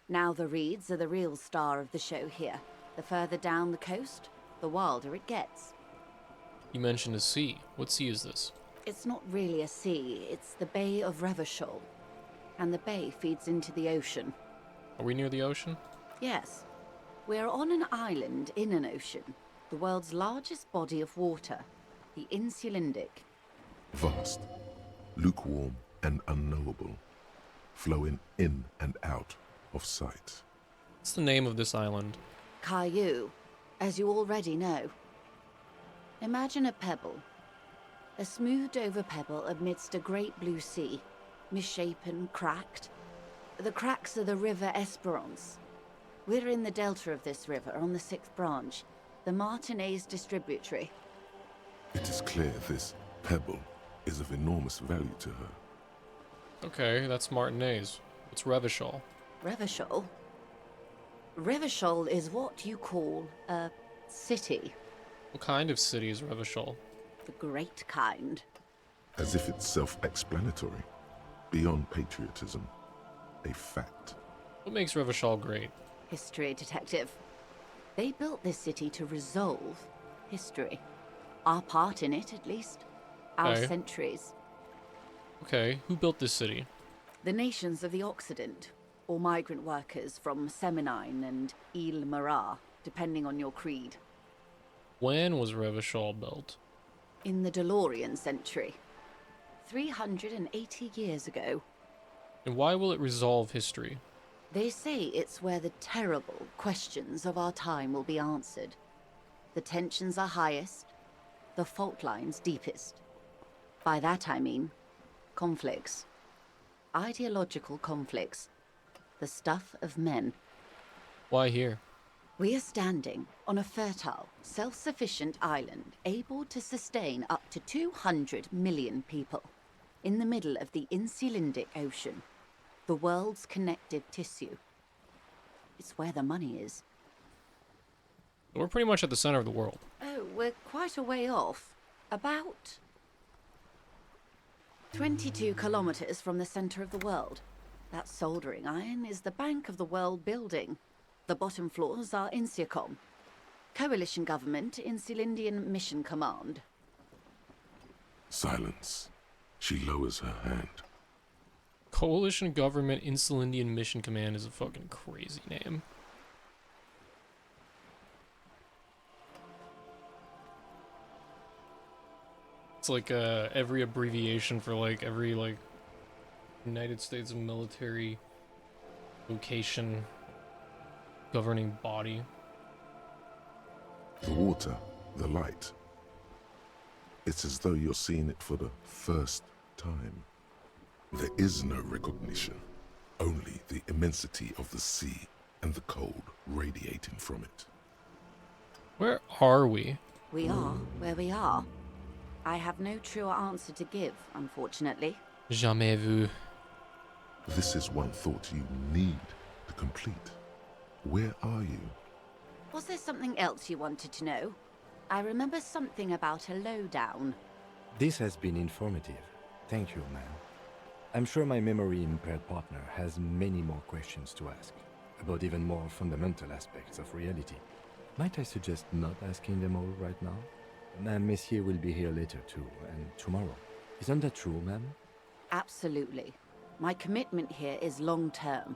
Now the reeds are the real star of the show here. The further down the coast, the wilder it gets. You mentioned a sea. What sea is this? It's not really a sea, it's the Bay of Revachol. And the bay feeds into the ocean. Are we near the ocean? Yes. We're on an island in an ocean. The world's largest body of water. The Insulindic. Vast, lukewarm and unknowable, flowing in and out of sight. What's the name of this island? Caillou, as you already know. Imagine a pebble. A smoothed-over pebble amidst a great blue sea, misshapen, cracked. The cracks are the River Esperance. We're in the delta of this river, on the 6th branch, the Martinez distributary. It is clear this pebble is of enormous value to her. Okay, that's Martinez. What's Revachol? Revachol? Revachol is what you call a city. What kind of city is Revachol? The great kind. As if it's self-explanatory, beyond patriotism, a fact. What makes Revachol great? History, detective. They built this city to resolve history. Our part in it, at least. Our Okay. centuries. Okay, who built this city? The nations of the Occident, or migrant workers from Seminine and Ile Marat, depending on your creed. When was Revachol built? In the DeLorean century. 380 years ago. And why will it resolve history? They say it's where the terrible questions of our time will be answered. The tensions are highest, the fault lines deepest. By that I mean conflicts. Ideological conflicts. The stuff of men. Why here? We are standing on a fertile, self-sufficient island able to sustain up to 200 million people in the middle of the Insulindic Ocean, the world's connective tissue. It's where the money is. We're pretty much at the center of the world. Oh, we're quite a way off. About 22 kilometers from the center of the world. That soldering iron is the bank of the world building. The bottom floors are Insiacom, coalition government, Insulindian Mission Command. Silence. She lowers her hand. Coalition Government Insulindian Mission Command is a fucking crazy name. It's like every abbreviation for like every like United States military location governing body. The water, the light. It's as though you're seeing it for the first time. There is no recognition, only the immensity of the sea and the cold radiating from it. Where are we? We are where we are. I have no truer answer to give, unfortunately. Jamais vu. This is one thought you need to complete. Where are you? Was there something else you wanted to know? I remember something about a lowdown. This has been informative. Thank you, ma'am. I'm sure my memory-impaired partner has many more questions to ask, about even more fundamental aspects of reality. Might I suggest not asking them all right now? Messier will be here later too, and tomorrow. Isn't that true, ma'am? Absolutely. My commitment here is long-term.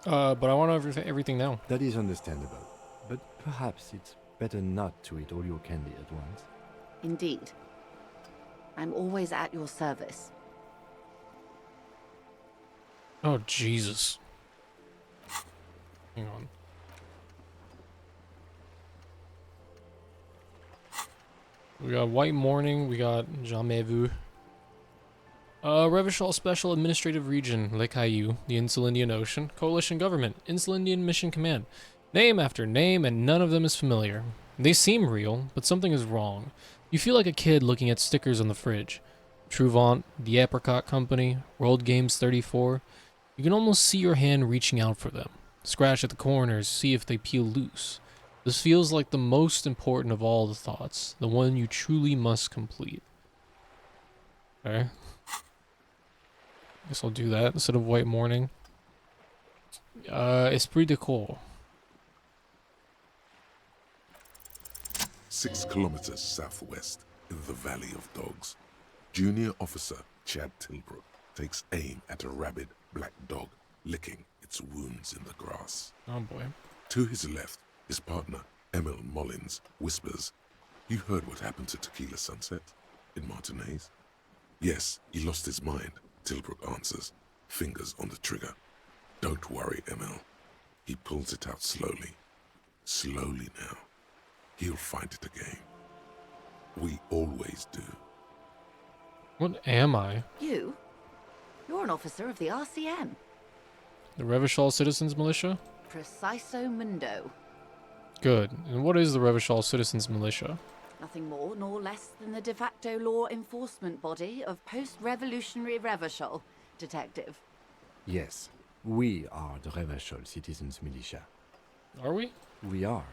But I want everything now. That is understandable, but perhaps it's better not to eat all your candy at once. Indeed. I'm always at your service. Oh, Jesus. Hang on. We got White Morning, we got Jamais Vu. Revachol Special Administrative Region, Le Caillou, the Insulindian Ocean, Coalition Government, Insulindian Mission Command. Name after name, and none of them is familiar. They seem real, but something is wrong. You feel like a kid looking at stickers on the fridge. Trouvant, the Apricot Company, World Games 34. You can almost see your hand reaching out for them. Scratch at the corners, see if they peel loose. This feels like the most important of all the thoughts, the one you truly must complete. Okay. Guess I'll do that instead of White Morning. Esprit de Corps. 6 kilometers southwest in the Valley of Dogs, Junior Officer Chad Tilbrook takes aim at a rabid black dog licking its wounds in the grass. Oh boy. To his left, his partner, Emil Mullins, whispers, "You heard what happened to Tequila Sunset in Martinez?" "Yes, he lost his mind," Tilbrook answers, fingers on the trigger. "Don't worry, Emil." He pulls it out slowly. Slowly now. He'll find it again. We always do. What am I? You? You're an officer of the RCM. The Revachol Citizens Militia? Preciso mundo. Good. And what is the Revachol Citizens Militia? Nothing more nor less than the de facto law enforcement body of post-revolutionary Revachol, Detective. Yes, we are the Revachol Citizens Militia. Are we? We are.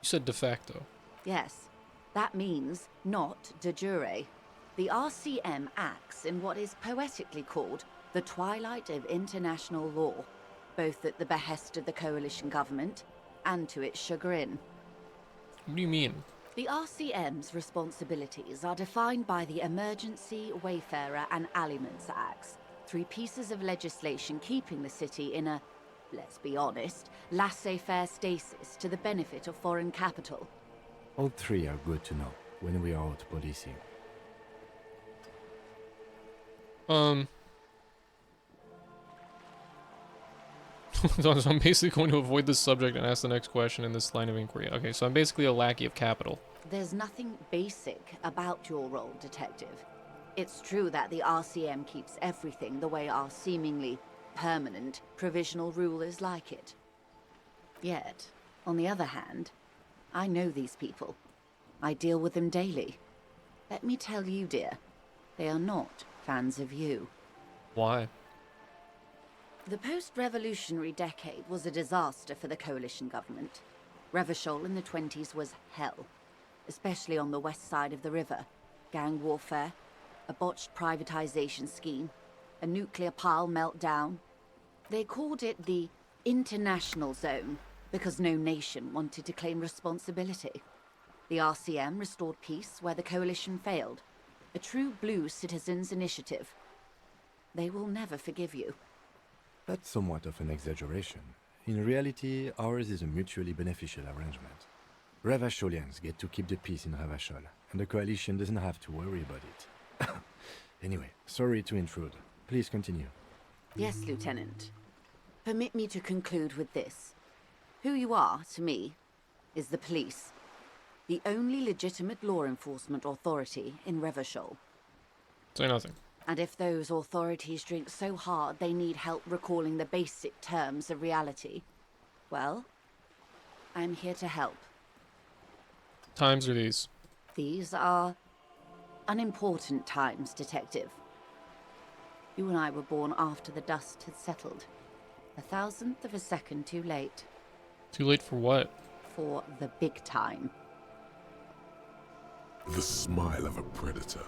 You said de facto. Yes, that means not de jure. The RCM acts in what is poetically called the twilight of international law, both at the behest of the coalition government and to its chagrin. What do you mean? The RCM's responsibilities are defined by the Emergency, Wayfarer and Aliments Acts, 3 pieces of legislation keeping the city in a, let's be honest, laissez-faire stasis to the benefit of foreign capital. All 3 are good to know when we are out policing. So I'm basically going to avoid this subject and ask the next question in this line of inquiry. Okay, so I'm basically a lackey of capital. There's nothing basic about your role, Detective. It's true that the RCM keeps everything the way our seemingly permanent, provisional rulers like it. Yet, on the other hand, I know these people. I deal with them daily. Let me tell you, dear, they are not fans of you. Why? The post-revolutionary decade was a disaster for the coalition government. Revachol in the 20s was hell, especially on the west side of the river. Gang warfare, a botched privatization scheme, a nuclear pile meltdown. They called it the international zone because no nation wanted to claim responsibility. The RCM restored peace where the Coalition failed. A true blue citizens' initiative. They will never forgive you. That's somewhat of an exaggeration. In reality, ours is a mutually beneficial arrangement. Ravacholians get to keep the peace in Ravachol, and the Coalition doesn't have to worry about it. Anyway, sorry to intrude. Please continue. Yes, Lieutenant. Permit me to conclude with this. Who you are, to me, is the police. The only legitimate law enforcement authority in Revachol. Say nothing. And if those authorities drink so hard they need help recalling the basic terms of reality, well, I'm here to help. Times are these? These are unimportant times, Detective. You and I were born after the dust had settled. 1,000th of a second too late. Too late for what? For the big time. The smile of a predator.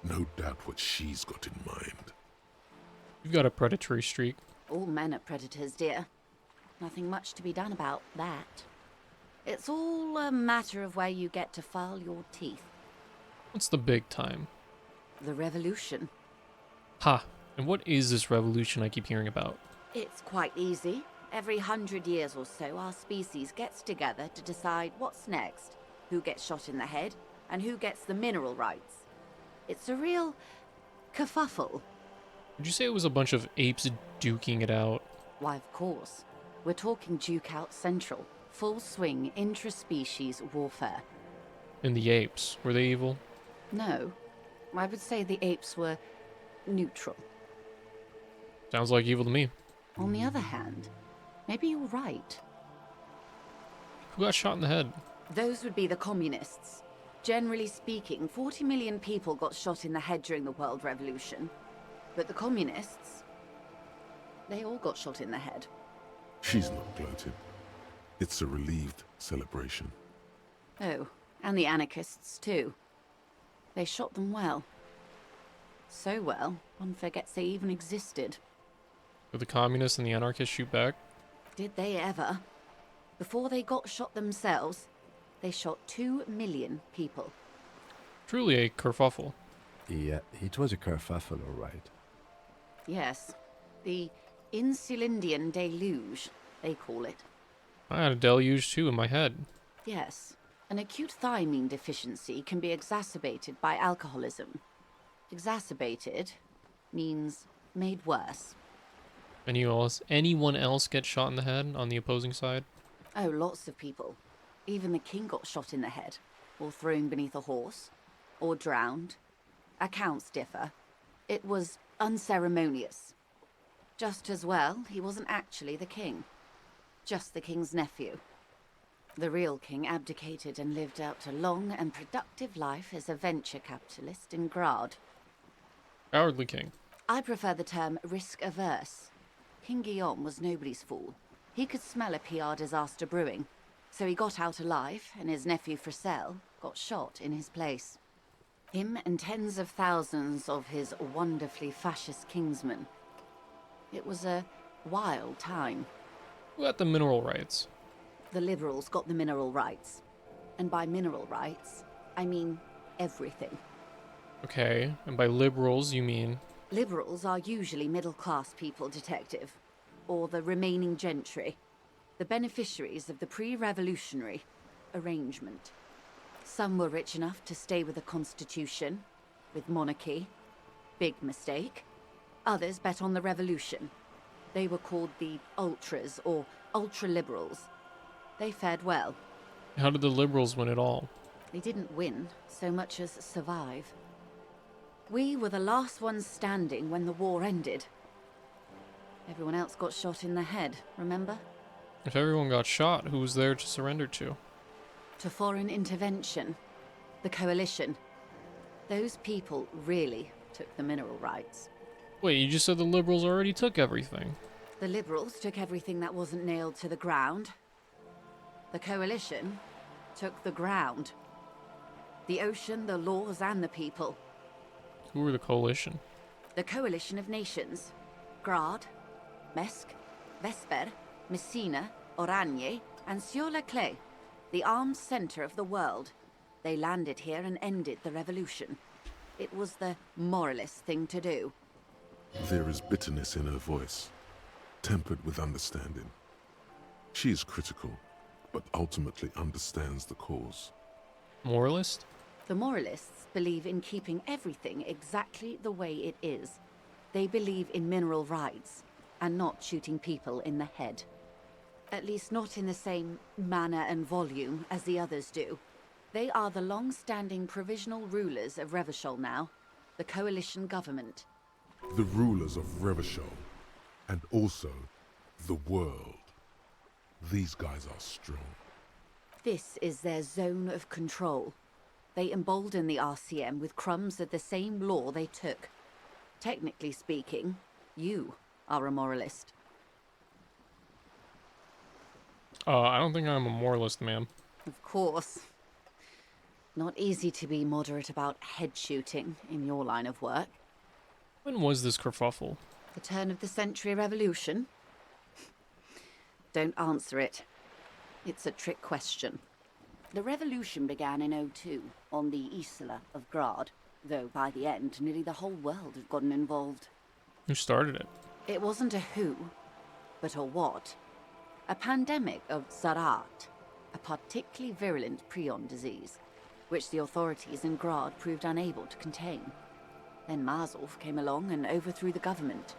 No doubt what she's got in mind. You've got a predatory streak. All men are predators, dear. Nothing much to be done about that. It's all a matter of where you get to file your teeth. What's the big time? The revolution. Ha! And what is this revolution I keep hearing about? It's quite easy. Every 100 years or so, our species gets together to decide what's next, who gets shot in the head, and who gets the mineral rights. It's a real kerfuffle. Would you say it was a bunch of apes duking it out? Why, of course. We're talking Duke Out Central. Full swing intraspecies warfare. And the apes, were they evil? No. I would say the apes were neutral. Sounds like evil to me. On the other hand, maybe you're right. Who got shot in the head? Those would be the communists. Generally speaking, 40 million people got shot in the head during the World Revolution. But the communists, they all got shot in the head. She's not gloating. It's a relieved celebration. Oh, and the anarchists too. They shot them well. So well, one forgets they even existed. Did the communists and the anarchists shoot back? Did they ever? Before they got shot themselves, they shot 2 million people. Truly a kerfuffle. Yeah, it was a kerfuffle, all right. Yes, the Insulindian deluge, they call it. I had a deluge too in my head. Yes, an acute thiamine deficiency can be exacerbated by alcoholism. Exacerbated means made worse. Anyone else get shot in the head on the opposing side? Oh, lots of people. Even the king got shot in the head, or thrown beneath a horse, or drowned. Accounts differ. It was unceremonious. Just as well, he wasn't actually the king. Just the king's nephew. The real king abdicated and lived out a long and productive life as a venture capitalist in Grad. Cowardly king. I prefer the term risk-averse. King Guillaume was nobody's fool. He could smell a PR disaster brewing, so he got out alive, and his nephew Fricelle got shot in his place. Him and tens of thousands of his wonderfully fascist kingsmen. It was a wild time. Who got the mineral rights? The liberals got the mineral rights. And by mineral rights, I mean everything. Okay, and by liberals you mean? Liberals are usually middle-class people, Detective. Or the remaining gentry. The beneficiaries of the pre-revolutionary arrangement. Some were rich enough to stay with the Constitution, with monarchy. Big mistake. Others bet on the revolution. They were called the ultras, or ultra-liberals. They fared well. How did the liberals win it all? They didn't win so much as survive. We were the last ones standing when the war ended. Everyone else got shot in the head, remember? If everyone got shot, who was there to surrender to? To foreign intervention. The Coalition. Those people really took the mineral rights. Wait, you just said the liberals already took everything. The liberals took everything that wasn't nailed to the ground. The Coalition took the ground. The ocean, the laws, and the people. Who were the coalition? The Coalition of Nations. Grad, Mesk, Vesper, Messina, Oranje, and Sur-la-Clay. the armed center of the world. They landed here and ended the revolution. It was the moralist thing to do. There is bitterness in her voice, tempered with understanding. She is critical, but ultimately understands the cause. Moralist? The moralists believe in keeping everything exactly the way it is. They believe in mineral rights, and not shooting people in the head. At least not in the same manner and volume as the others do. They are the long-standing provisional rulers of Revachol now, the coalition government. The rulers of Revachol, and also the world. These guys are strong. This is their zone of control. They embolden the RCM with crumbs of the same law they took. Technically speaking, you are a moralist. I don't think I'm a moralist, ma'am. Of course. Not easy to be moderate about head shooting in your line of work. When was this kerfuffle? The turn of the century revolution? Don't answer it. It's a trick question. The revolution began in '02 on the Isla of Grad, though by the end, nearly the whole world had gotten involved. Who started it? It wasn't a who, but a what. A pandemic of Zarat, a particularly virulent prion disease, which the authorities in Grad proved unable to contain. Then Mazov came along and overthrew the government.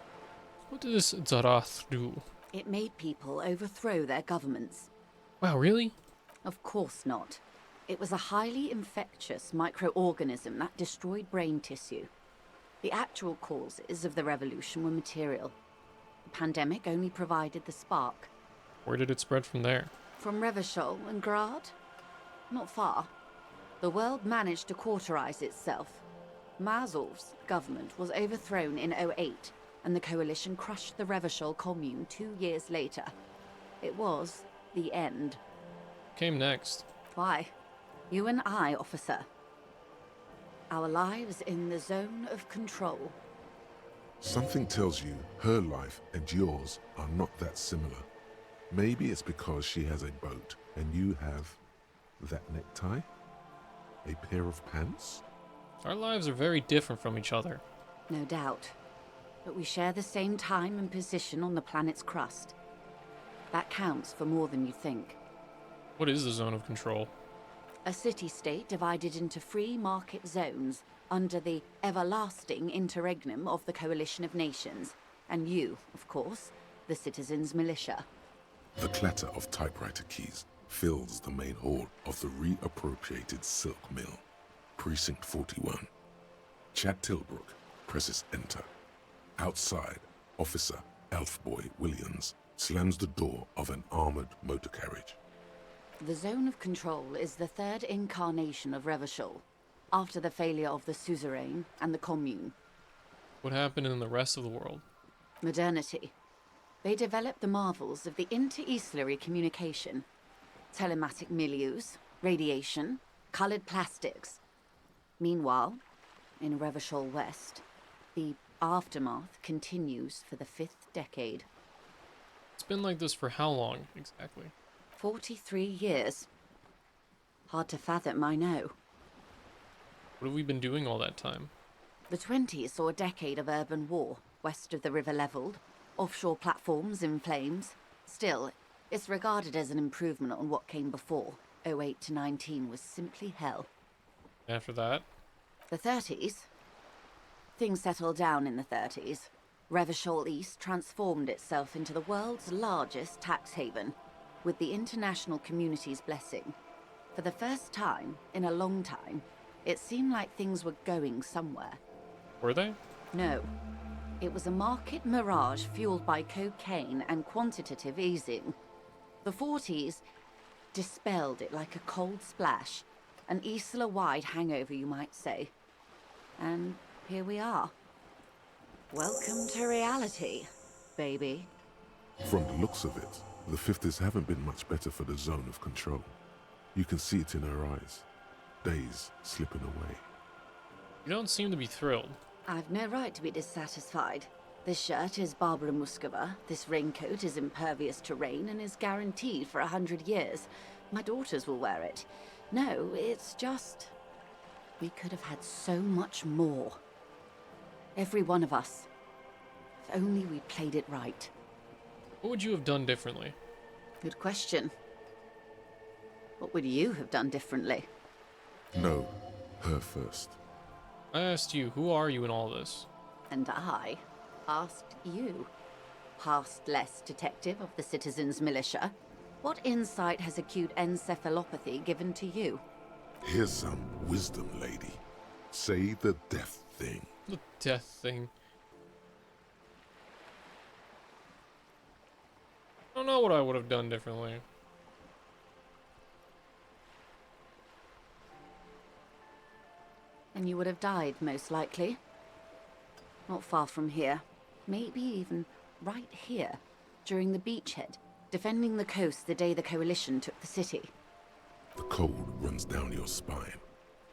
What did this Zarath do? It made people overthrow their governments. Wow, really? Of course not. It was a highly infectious microorganism that destroyed brain tissue. The actual causes of the revolution were material. The pandemic only provided the spark. Where did it spread from there? From Revachol and Grad? Not far. The world managed to cauterize itself. Mazov's government was overthrown in '08, and the coalition crushed the Revachol commune 2 years later. It was the end. Came next. Why? You and I, officer. Our lives in the zone of control. Something tells you her life and yours are not that similar. Maybe it's because she has a boat and you have that necktie? A pair of pants? Our lives are very different from each other. No doubt. But we share the same time and position on the planet's crust. That counts for more than you think. What is the zone of control? A city-state divided into free market zones under the everlasting interregnum of the Coalition of Nations, and you, of course, the citizens' militia. The clatter of typewriter keys fills the main hall of the reappropriated silk mill. Precinct 41. Chad Tilbrook presses enter. Outside, Officer Elfboy Williams slams the door of an armored motor carriage. The zone of control is the third incarnation of Revachol, after the failure of the suzerain and the commune. What happened in the rest of the world? Modernity. They developed the marvels of the inter-easlary communication. Telematic milieus, radiation, colored plastics. Meanwhile, in Revachol West, the aftermath continues for the 5th decade. It's been like this for how long, exactly? 43 years. Hard to fathom, I know. What have we been doing all that time? The 20s saw a decade of urban war, west of the river leveled, offshore platforms in flames. Still, it's regarded as an improvement on what came before. '08 to '19 was simply hell. After that? The 30s? Things settled down in the 30s. Revachol East transformed itself into the world's largest tax haven, with the international community's blessing. For the first time in a long time, it seemed like things were going somewhere. Were they? No. It was a market mirage fueled by cocaine and quantitative easing. The 40s dispelled it like a cold splash, an Isla-wide hangover, you might say. And here we are. Welcome to reality, baby. From the looks of it, the 50s haven't been much better for the zone of control. You can see it in her eyes. Days slipping away. You don't seem to be thrilled. I've no right to be dissatisfied. This shirt is Barbara Muscova. This raincoat is impervious to rain and is guaranteed for 100 years. My daughters will wear it. No, it's just... we could have had so much more. Every one of us. If only we played it right. What would you have done differently? Good question. What would you have done differently? No, her first. I asked you, who are you in all this? And I asked you, past-less detective of the Citizens Militia, what insight has acute encephalopathy given to you? Here's some wisdom, lady. Say the death thing. The death thing. I don't know what I would have done differently. And you would have died, most likely. Not far from here. Maybe even right here, during the beachhead, defending the coast the day the Coalition took the city. The cold runs down your spine.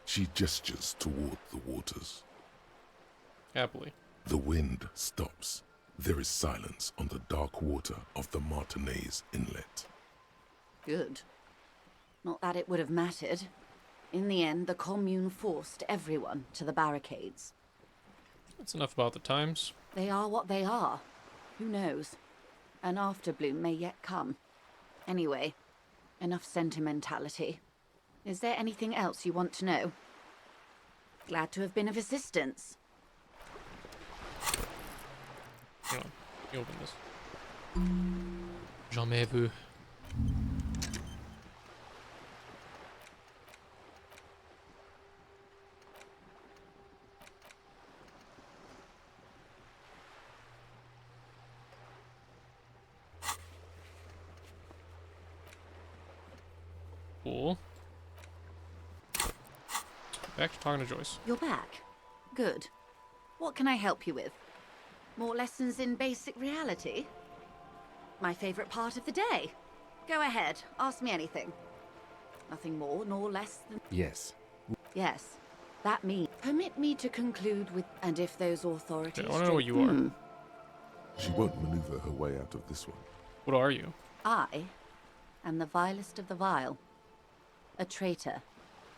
She gestures toward the waters. Happily. The wind stops. There is silence on the dark water of the Martinez Inlet. Good. Not that it would have mattered. In the end, the commune forced everyone to the barricades. That's enough about the times. They are what they are. Who knows? An afterbloom may yet come. Anyway, enough sentimentality. Is there anything else you want to know? Glad to have been of assistance. Hang on. Let me open this. Jamais vu. Cool. Back to talking to Joyce. You're back. Good. What can I help you with? More lessons in basic reality? My favorite part of the day. Go ahead, ask me anything. Nothing more nor less than... Yes. Yes. That means... Permit me to conclude with... And if those authorities... Okay, I want to know what you are. She won't maneuver her way out of this one. What are you? I am the vilest of the vile. A traitor.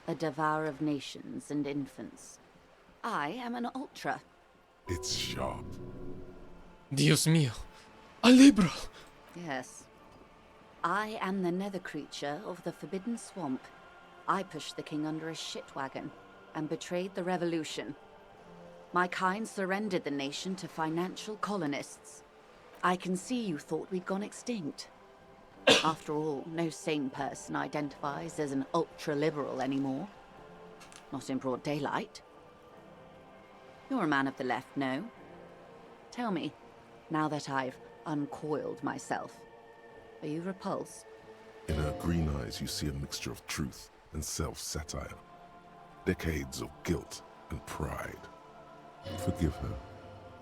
A devourer of nations and infants. I am an ultra. It's sharp. Dios mío. A libro. Yes. I am the nether creature of the Forbidden Swamp. I pushed the king under a shit wagon and betrayed the revolution. My kind surrendered the nation to financial colonists. I can see you thought we'd gone extinct. After all, no sane person identifies as an ultra-liberal anymore. Not in broad daylight. You're a man of the left, no? Tell me, now that I've uncoiled myself, are you repulsed? In her green eyes, you see a mixture of truth and self-satire. Decades of guilt and pride. Forgive her,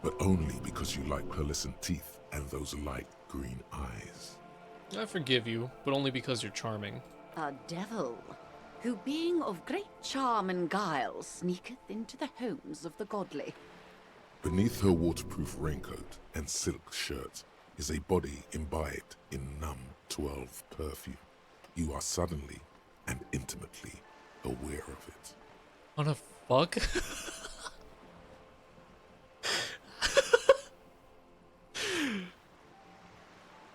but only because you like pearlescent teeth and those light green eyes. I forgive you, but only because you're charming. A devil, who being of great charm and guile, sneaketh into the homes of the godly. Beneath her waterproof raincoat and silk shirt is a body imbibed in numb 12 perfume. You are suddenly and intimately aware of it. What the fuck?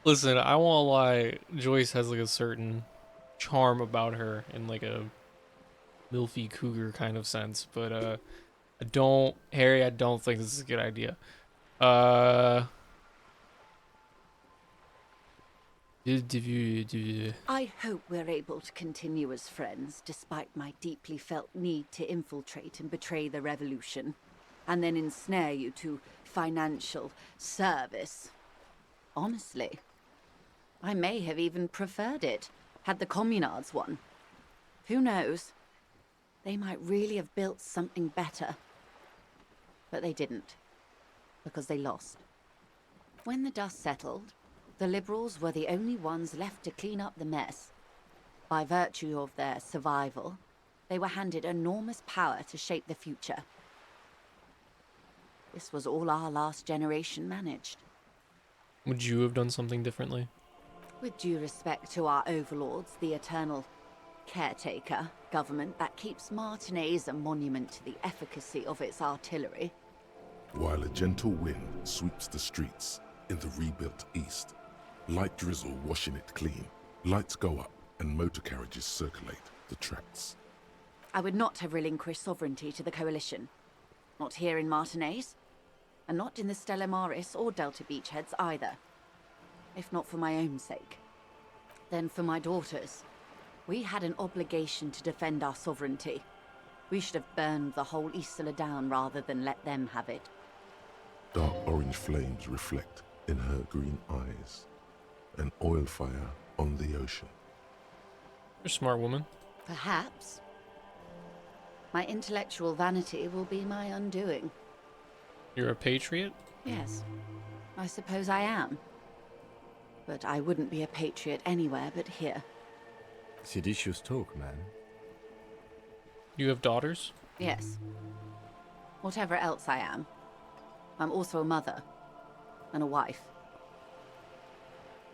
Listen, I won't lie, Joyce has like a certain charm about her in like a milfy cougar kind of sense, but Harry, I don't think this is a good idea. I hope we're able to continue as friends, despite my deeply felt need to infiltrate and betray the revolution, and then ensnare you to financial service. Honestly, I may have even preferred it, had the communards won. Who knows? They might really have built something better. But they didn't, because they lost. When the dust settled, the Liberals were the only ones left to clean up the mess. By virtue of their survival, they were handed enormous power to shape the future. This was all our last generation managed. Would you have done something differently? With due respect to our overlords, the eternal caretaker government that keeps Martinez a monument to the efficacy of its artillery. While a gentle wind sweeps the streets in the rebuilt east, light drizzle washing it clean, lights go up and motor carriages circulate the tracks. I would not have relinquished sovereignty to the Coalition. Not here in Martinez, and not in the Stella Maris or Delta Beachheads either. If not for my own sake, then for my daughters. We had an obligation to defend our sovereignty. We should have burned the whole Isola down rather than let them have it. Dark orange flames reflect in her green eyes. An oil fire on the ocean. You're a smart woman. Perhaps. My intellectual vanity will be my undoing. You're a patriot? Yes, I suppose I am. But I wouldn't be a patriot anywhere but here. Seditious talk, man. You have daughters? Yes. Whatever else I am, I'm also a mother and a wife.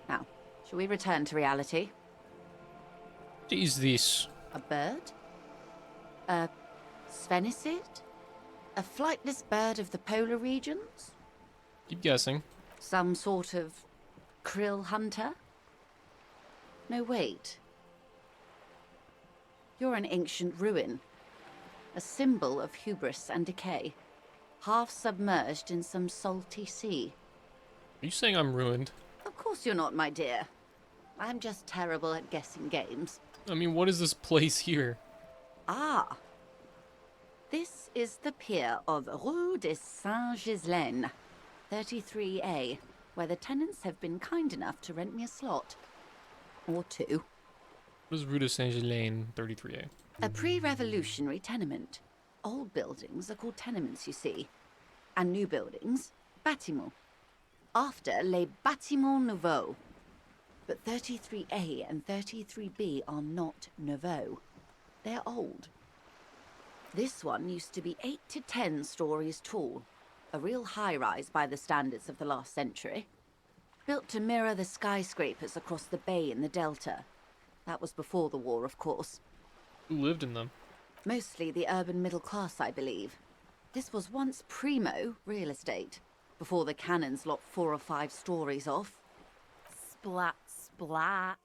Now, shall we return to reality? What is this? A bird? A sphenicid? A flightless bird of the polar regions? Keep guessing. Some sort of krill hunter? No, wait. You're an ancient ruin. A symbol of hubris and decay. Half submerged in some salty sea. Are you saying I'm ruined? Of course you're not, my dear. I'm just terrible at guessing games. I mean, what is this place here? Ah. This is the pier of Rue de Saint-Ghislaine, 33A, where the tenants have been kind enough to rent me a slot. Or two. What is Rue de Saint-Ghislaine 33A? A pre-revolutionary tenement. Old buildings are called tenements, you see. And new buildings, bâtiments. After les bâtiments nouveaux. But 33A and 33B are not nouveaux. They're old. This one used to be 8 to 10 stories tall. A real high-rise by the standards of the last century. Built to mirror the skyscrapers across the bay in the Delta. That was before the war, of course. Who lived in them? Mostly the urban middle class, I believe. This was once primo real estate, before the cannons lopped 4 or 5 stories off. Splat, splat.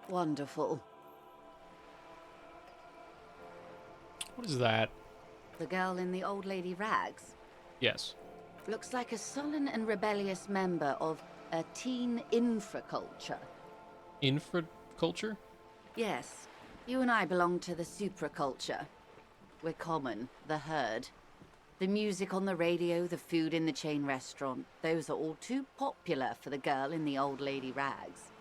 Wonderful. What is that? The girl in the old lady rags. Yes. Looks like a sullen and rebellious member of a teen infraculture. Infraculture? Yes. You and I belong to the supraculture. We're common, the herd. The music on the radio, the food in the chain restaurant, those are all too popular for the girl in the old lady rags.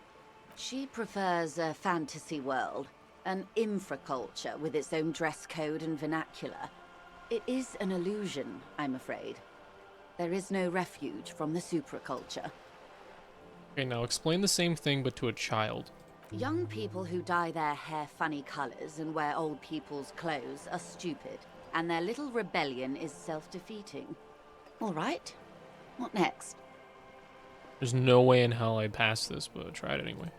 She prefers a fantasy world, an infraculture with its own dress code and vernacular. It is an illusion, I'm afraid. There is no refuge from the supraculture. Okay, now explain the same thing but to a child. Young people who dye their hair funny colors and wear old people's clothes are stupid, and their little rebellion is self-defeating. All right, what next? There's no way in hell I'd pass this, but I tried anyway.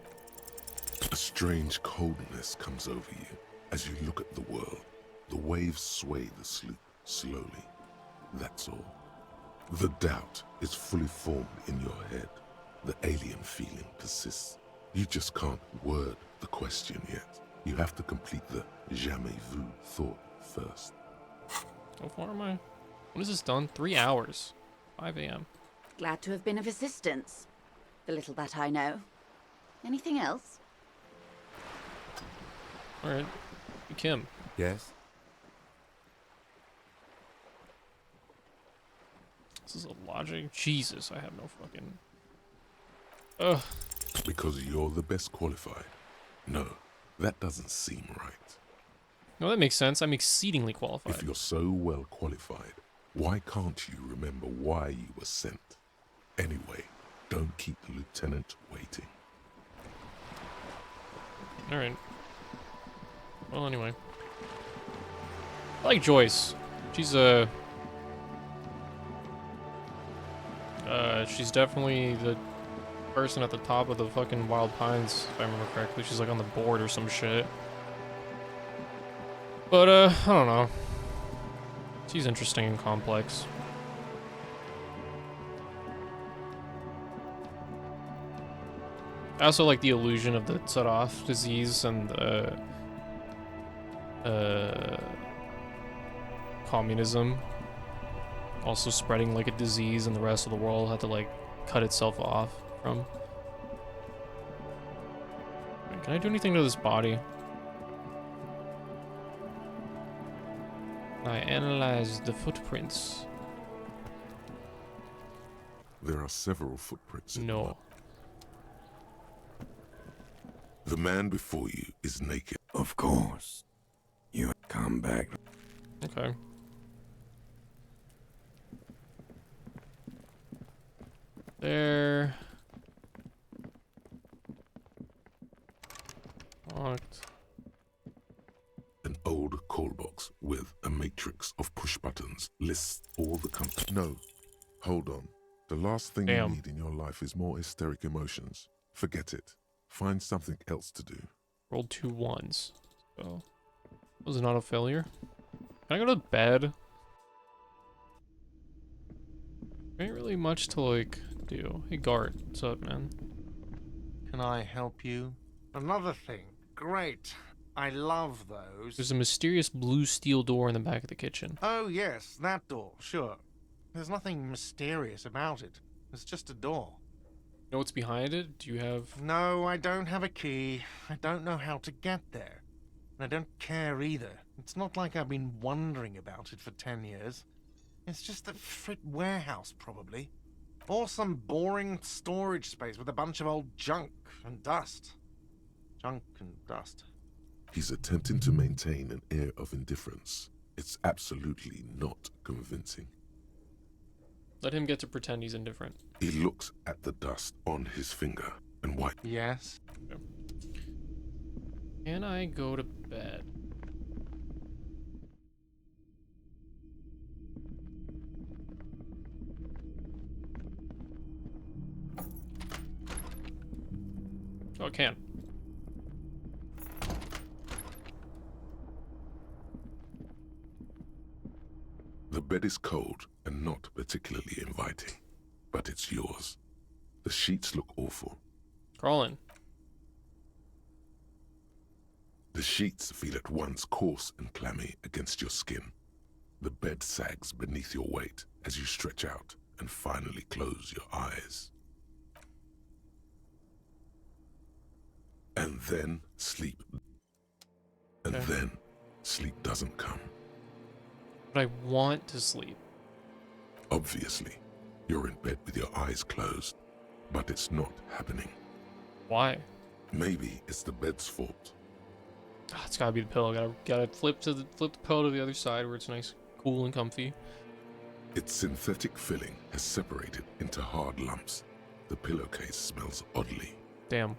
A strange coldness comes over you as you look at the world. The waves sway the sloop slowly. That's all. The doubt is fully formed in your head. The alien feeling persists. You just can't word the question yet. You have to complete the jamais vu thought first. How far am I? When is this done? 3 hours. 5 a.m. Glad to have been of assistance. The little that I know. Anything else? Alright. Kim. Yes? This is a logic. Jesus, I have no fucking... Ugh. Because you're the best qualified. No, that doesn't seem right. No, that makes sense. I'm exceedingly qualified. If you're so well qualified, why can't you remember why you were sent? Anyway, don't keep the lieutenant waiting. Alright. Well, anyway. I like Joyce. She's definitely the person at the top of the fucking Wild Pines, if I remember correctly. She's like on the board or some shit. But, I don't know. She's interesting and complex. I also like the illusion of the set-off disease and the, communism also spreading like a disease and the rest of the world had to like cut itself off from. Wait, can I do anything to this body? I analyzed the footprints. There are several footprints in the mud. No. The man before you is naked. Of course. You come back. Okay. There. Locked. An old call box with a matrix of push buttons lists all the company. No, hold on. The last thing Damn. you need in your life is more hysteric emotions. Forget it. Find something else to do. Rolled 2 1s. So, was not a failure. Can I go to bed? Ain't really much to like do. Hey Gart, what's up, man? Can I help you? Another thing. Great. I love those. There's a mysterious blue steel door in the back of the kitchen. Oh, yes, that door, sure. There's nothing mysterious about it. It's just a door. You know what's behind it? Do you have... No, I don't have a key. I don't know how to get there. And I don't care either. It's not like I've been wondering about it for 10 years. It's just a frit warehouse, probably. Or some boring storage space with a bunch of old junk and dust. Junk and dust. He's attempting to maintain an air of indifference. It's absolutely not convincing. Let him get to pretend he's indifferent. He looks at the dust on his finger and wipes. Yes? Okay. Can I go to bed? Oh, I can. The bed is cold and not particularly inviting, but it's yours. The sheets look awful. Crawl in. The sheets feel at once coarse and clammy against your skin. The bed sags beneath your weight as you stretch out and finally close your eyes. And then sleep. And Okay. then sleep doesn't come. But I want to sleep. Obviously, you're in bed with your eyes closed, but it's not happening. Why? Maybe it's the bed's fault. Ah, it's gotta be the pillow. Gotta flip the pillow to the other side where it's nice, cool, and comfy. Its synthetic filling has separated into hard lumps. The pillowcase smells oddly. Damn.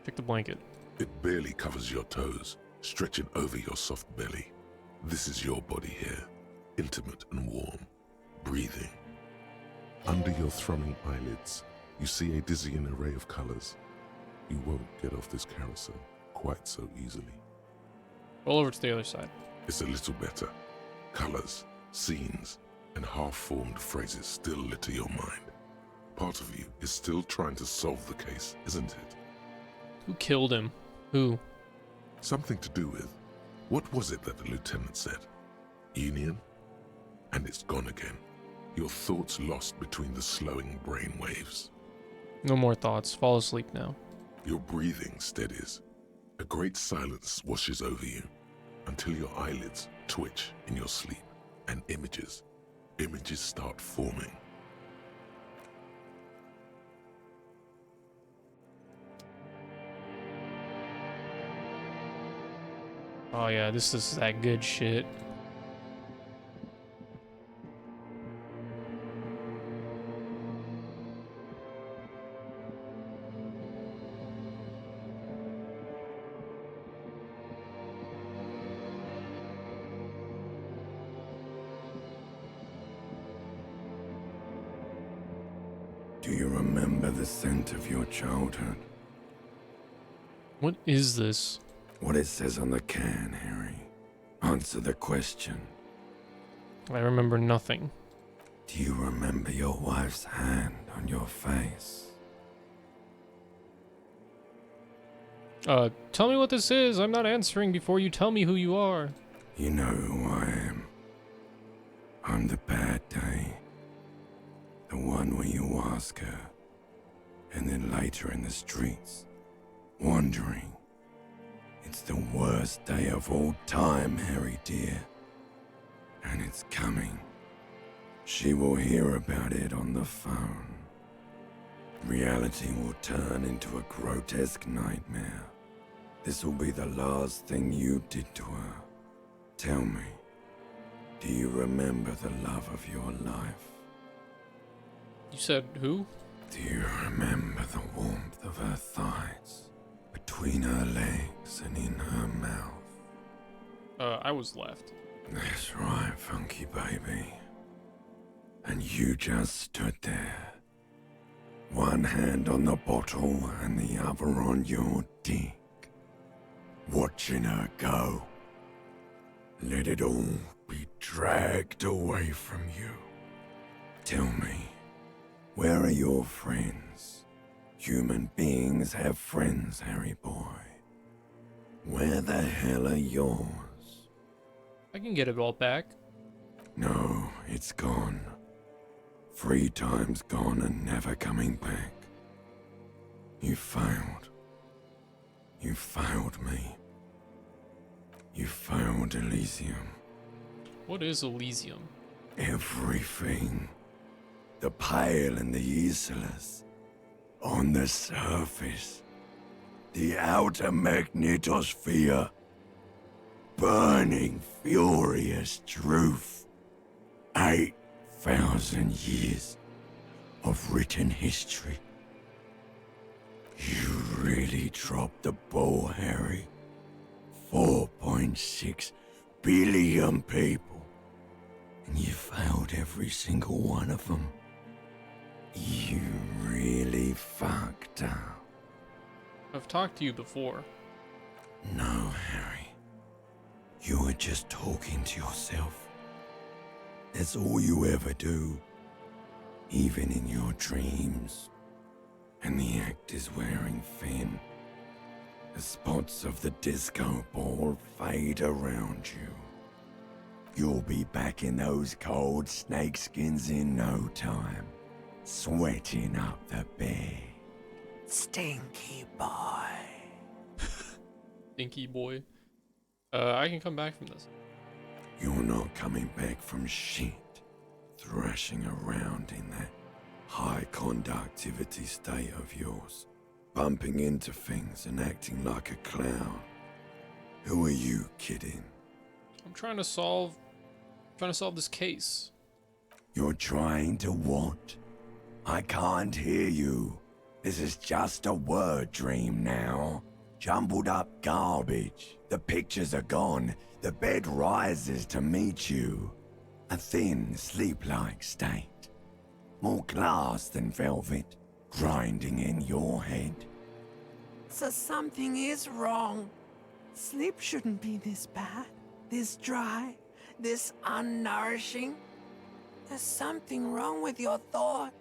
Check the blanket. It barely covers your toes, stretching over your soft belly. This is your body here, intimate and warm, breathing. Under your thrumming eyelids, you see a dizzying array of colors. You won't get off this carousel quite so easily. Roll over to the other side. It's a little better. Colors, scenes, and half-formed phrases still litter your mind. Part of you is still trying to solve the case, isn't it? Who killed him? Who? Something to do with, what was it that the lieutenant said? Union? And it's gone again. Your thoughts lost between the slowing brain waves. No more thoughts. Fall asleep now. Your breathing steadies. A great silence washes over you until your eyelids twitch in your sleep and images start forming. Oh yeah, this is that good shit. Do you remember the scent of your childhood? What is this? What it says on the can, Harry. Answer the question. I remember nothing. Do you remember your wife's hand on your face? Tell me what this is. I'm not answering before you tell me who you are. You know who I am. I'm the bad day. The one where you ask her, and then later in the streets, wandering. It's the worst day of all time, Harry dear. And it's coming. She will hear about it on the phone. Reality will turn into a grotesque nightmare. This will be the last thing you did to her. Tell me, do you remember the love of your life? You said who? Do you remember the warmth of her thighs, between her legs and in her mouth? I was left. That's right, funky baby. And you just stood there. One hand on the bottle and the other on your dick. Watching her go. Let it all be dragged away from you. Tell me, where are your friends? Human beings have friends, Harry boy. Where the hell are yours? I can get it all back. No, it's gone. 3 times gone and never coming back. You failed. You failed me. You failed Elysium. What is Elysium? Everything. The Pale and the Islas. On the surface. The outer magnetosphere. Burning, furious truth. 8,000 years of written history. You really dropped the ball, Harry. 4.6 billion people. And you failed every single one of them. You really fucked up. I've talked to you before. No, Harry. You were just talking to yourself. That's all you ever do. Even in your dreams. And the act is wearing thin. The spots of the disco ball fade around you. You'll be back in those cold snakeskins in no time. Sweating up the bed. Stinky boy. Stinky boy. I can come back from this. You're not coming back from shit. Thrashing around in that high conductivity state of yours. Bumping into things and acting like a clown. Who are you kidding? I'm trying to solve this case. You're trying to what? I can't hear you. This is just a word dream now. Jumbled up garbage. The pictures are gone. The bed rises to meet you. A thin, sleep-like state. More glass than velvet. Grinding in your head. So something is wrong. Sleep shouldn't be this bad, this dry, this unnourishing. There's something wrong with your thoughts.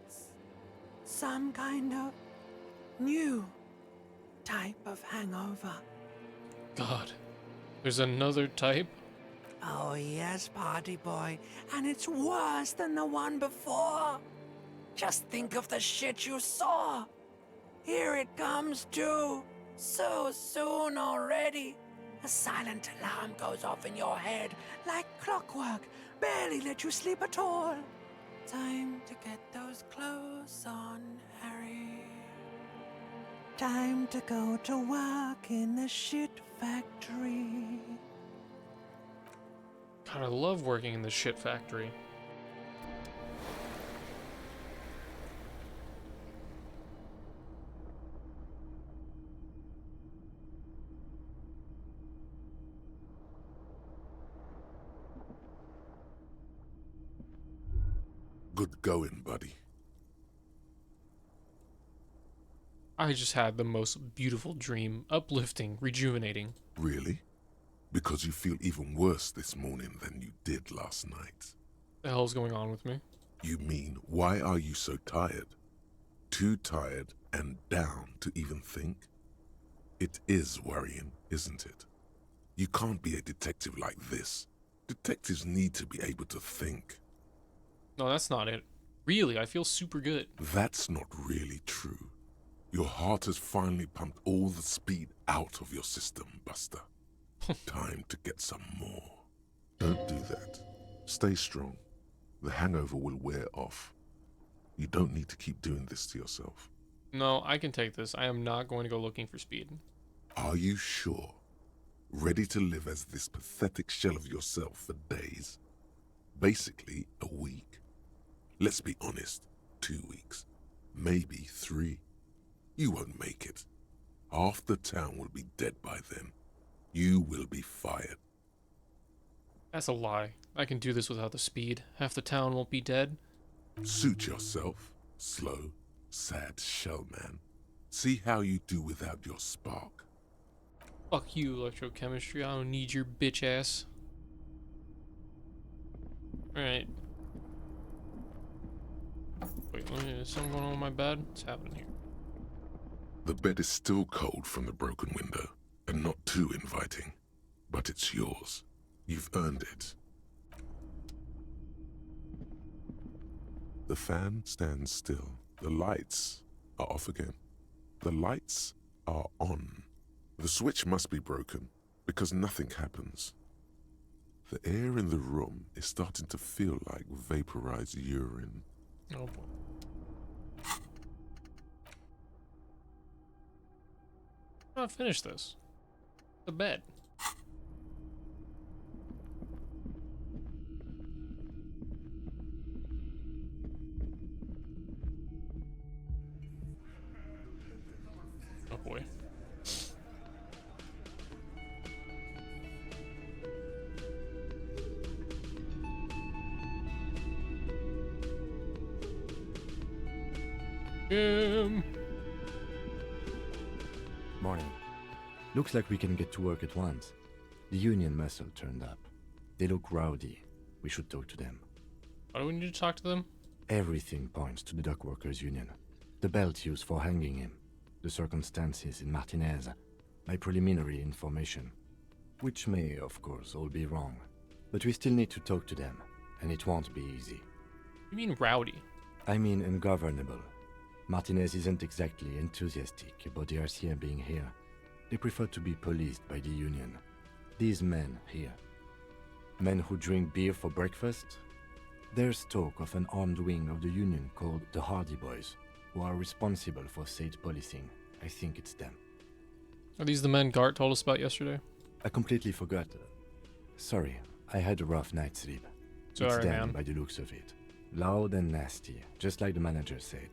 Some kind of new type of hangover. God, there's another type? Oh yes, party boy, and it's worse than the one before. Just think of the shit you saw. Here it comes too. So soon already. A silent alarm goes off in your head like clockwork. Barely let you sleep at all. Time to get those clothes on, Harry. Time to go to work in the shit factory. God, I love working in the shit factory. Good going, buddy. I just had the most beautiful dream, uplifting, rejuvenating. Really? Because you feel even worse this morning than you did last night. The hell's going on with me? You mean, why are you so tired? Too tired and down to even think? It is worrying, isn't it? You can't be a detective like this. Detectives need to be able to think. No, that's not it. Really, I feel super good. That's not really true. Your heart has finally pumped all the speed out of your system, Buster. Time to get some more. Don't do that. Stay strong. The hangover will wear off. You don't need to keep doing this to yourself. No, I can take this. I am not going to go looking for speed. Are you sure? Ready to live as this pathetic shell of yourself for days? Basically, a week. Let's be honest, 2 weeks. Maybe 3. You won't make it. Half the town will be dead by then. You will be fired. That's a lie. I can do this without the speed. Half the town won't be dead. Suit yourself, slow, sad shell man. See how you do without your spark. Fuck you, electrochemistry. I don't need your bitch ass. Alright. Wait, is something going on with my bed? What's happening here? The bed is still cold from the broken window, and not too inviting. But it's yours. You've earned it. The fan stands still. The lights are off again. The lights are on. The switch must be broken, because nothing happens. The air in the room is starting to feel like vaporized urine. Oh boy. I'll finish this. The bed. Oh boy. Morning. Looks like we can get to work at once. The Union muscle turned up. They look rowdy. We should talk to them. Why do we need to talk to them? Everything points to the Dock Workers Union. The belt used for hanging him. The circumstances in Martinez. My preliminary information. Which may, of course, all be wrong. But we still need to talk to them, and it won't be easy. You mean rowdy? I mean ungovernable. Martinez isn't exactly enthusiastic about the RCM being here. They prefer to be policed by the Union. These men here. Men who drink beer for breakfast? There's talk of an armed wing of the Union called the Hardy Boys, who are responsible for state policing. I think it's them. Are these the men Gart told us about yesterday? I completely forgot. Sorry, I had a rough night's sleep. Sorry, it's them man. by the looks of it. Loud and nasty, just like the manager said.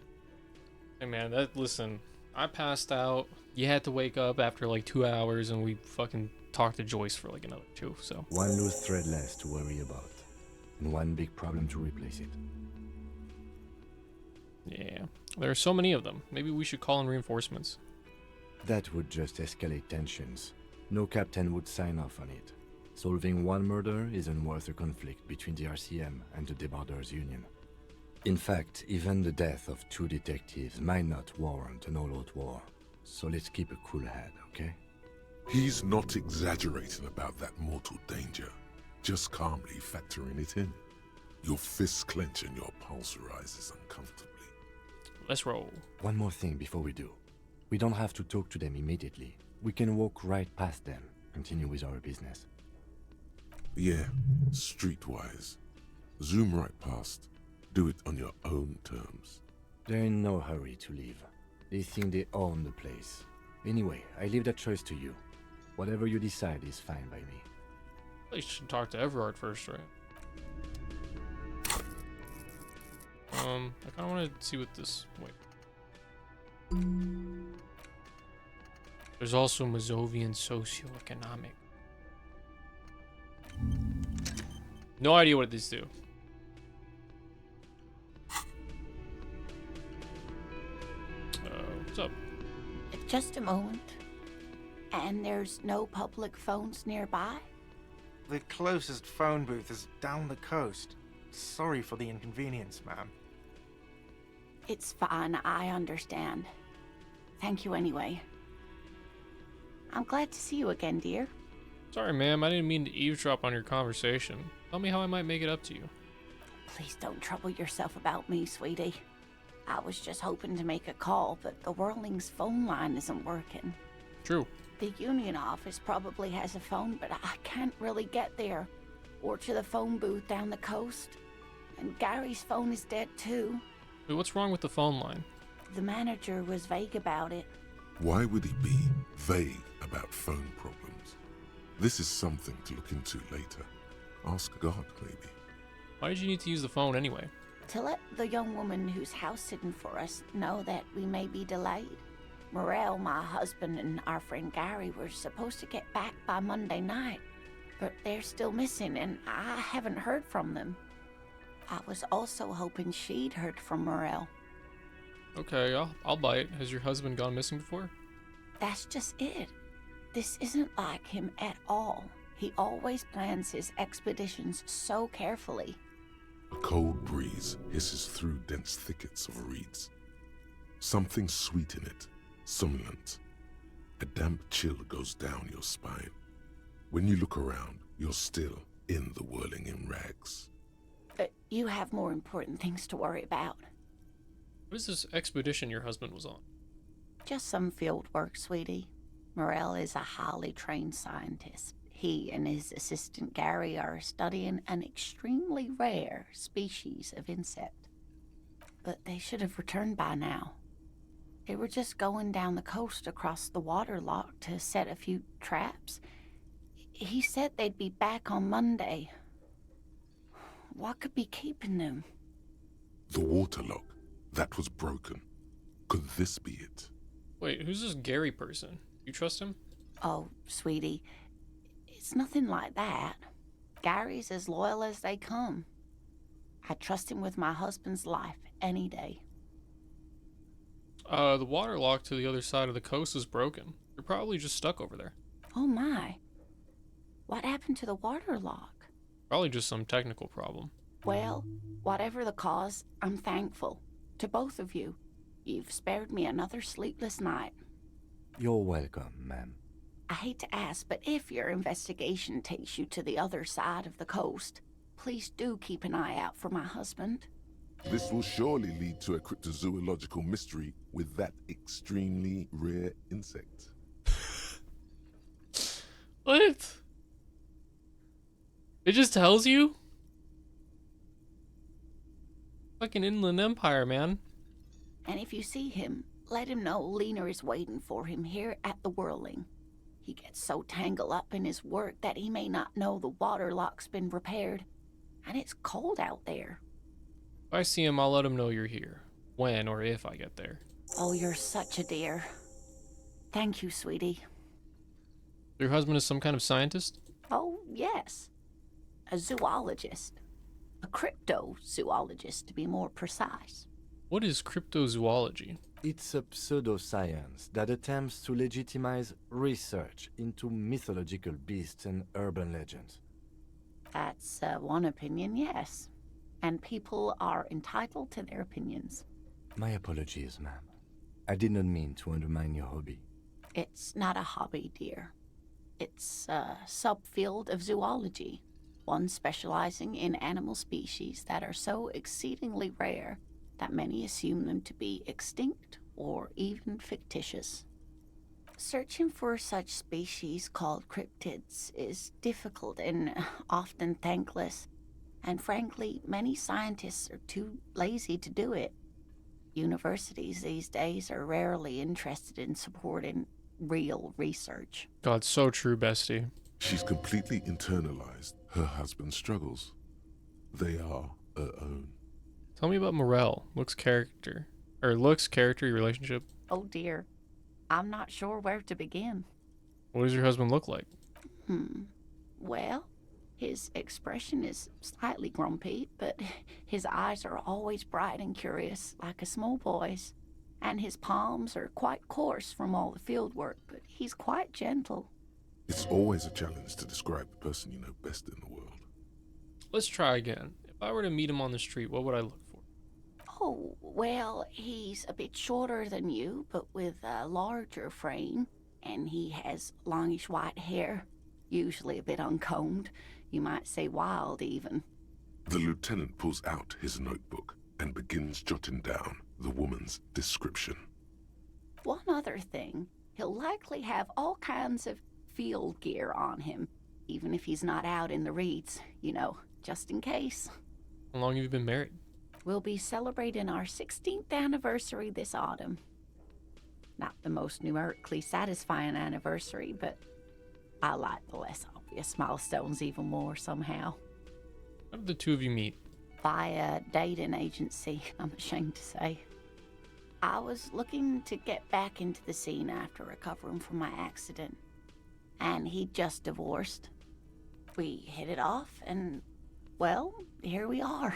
Hey man, listen, I passed out. You had to wake up after like 2 hours, and we fucking talked to Joyce for like another 2, so. One loose thread less to worry about, and one big problem to replace it. Yeah, there are so many of them. Maybe we should call in reinforcements. That would just escalate tensions. No captain would sign off on it. Solving one murder isn't worth a conflict between the RCM and the Debarders Union. In fact, even the death of 2 detectives might not warrant an all-out war. So let's keep a cool head, okay? He's not exaggerating about that mortal danger, just calmly factoring it in. Your fists clench and your pulse rises uncomfortably. Let's roll. One more thing before we do. We don't have to talk to them immediately. We can walk right past them, continue with our business. Yeah, streetwise. Zoom right past. Do it on your own terms. They're in no hurry to leave. They think they own the place. Anyway, I leave that choice to you. Whatever you decide is fine by me. I should talk to Everard first, right? I kind of want to see what this... Wait. There's also Mazovian socioeconomic. No idea what these do. What's up? Just a moment. And there's no public phones nearby? The closest phone booth is down the coast. Sorry for the inconvenience, ma'am. It's fine, I understand. Thank you anyway. I'm glad to see you again, dear. Sorry, ma'am, I didn't mean to eavesdrop on your conversation. Tell me how I might make it up to you. Please don't trouble yourself about me, sweetie. I was just hoping to make a call, but the Whirling's phone line isn't working. True. The Union office probably has a phone, but I can't really get there. Or to the phone booth down the coast. And Gary's phone is dead too. Wait, what's wrong with the phone line? The manager was vague about it. Why would he be vague about phone problems? This is something to look into later. Ask God, maybe. Why did you need to use the phone anyway? To let the young woman who's house-sitting for us know that we may be delayed. Morel, my husband, and our friend Gary were supposed to get back by Monday night, but they're still missing, and I haven't heard from them. I was also hoping she'd heard from Morel. Okay, I'll bite. Has your husband gone missing before? That's just it. This isn't like him at all. He always plans his expeditions so carefully. A cold breeze hisses through dense thickets of reeds. Something sweet in it, somnolent. A damp chill goes down your spine. When you look around, you're still in the whirling in rags. But you have more important things to worry about. What is this expedition your husband was on? Just some field work, sweetie. Morel is a highly trained scientist. He and his assistant Gary are studying an extremely rare species of insect. But they should have returned by now. They were just going down the coast across the water lock to set a few traps. He said they'd be back on Monday. What could be keeping them? The water lock. That was broken. Could this be it? Wait, who's this Gary person? You trust him? Oh, sweetie, it's nothing like that. Gary's as loyal as they come. I trust him with my husband's life any day. The water lock to the other side of the coast is broken. You're probably just stuck over there. Oh my. What happened to the water lock? Probably just some technical problem. Well, whatever the cause, I'm thankful. To both of you. You've spared me another sleepless night. You're welcome, ma'am. I hate to ask, but if your investigation takes you to the other side of the coast, please do keep an eye out for my husband. This will surely lead to a cryptozoological mystery with that extremely rare insect. What? It just tells you? Fucking Inland Empire, man. And if you see him, let him know Lena is waiting for him here at the Whirling. He gets so tangled up in his work that he may not know the water lock's been repaired. And it's cold out there. If I see him, I'll let him know you're here. When or if I get there. Oh, you're such a dear. Thank you, sweetie. Your husband is some kind of scientist? Oh, yes. A zoologist. A cryptozoologist, to be more precise. What is cryptozoology? It's a pseudoscience that attempts to legitimize research into mythological beasts and urban legends. That's one opinion, yes. And people are entitled to their opinions. My apologies, ma'am. I did not mean to undermine your hobby. It's not a hobby, dear. It's a subfield of zoology, one specializing in animal species that are so exceedingly rare that many assume them to be extinct or even fictitious. Searching for such species called cryptids is difficult and often thankless, and frankly, many scientists are too lazy to do it. Universities these days are rarely interested in supporting real research. God, so true, bestie. She's completely internalized her husband's struggles. They are her own. Tell me about Morel, Luke's character relationship. Oh dear, I'm not sure where to begin. What does your husband look like? Well, his expression is slightly grumpy, but his eyes are always bright and curious, like a small boy's. and his palms are quite coarse from all the field work, but he's quite gentle. It's always a challenge to describe the person you know best in the world. Let's try again. If I were to meet him on the street, what would I look for? Oh, well, he's a bit shorter than you, but with a larger frame, and he has longish white hair, usually a bit uncombed. You might say wild, even. The lieutenant pulls out his notebook and begins jotting down the woman's description. One other thing, he'll likely have all kinds of field gear on him, even if he's not out in the reeds, you know, just in case. How long have you been married? We'll be celebrating our 16th anniversary this autumn. Not the most numerically satisfying anniversary, but I like the less obvious milestones even more somehow. How did the two of you meet? Via dating agency, I'm ashamed to say. I was looking to get back into the scene after recovering from my accident, and he'd just divorced. We hit it off, and, well, here we are.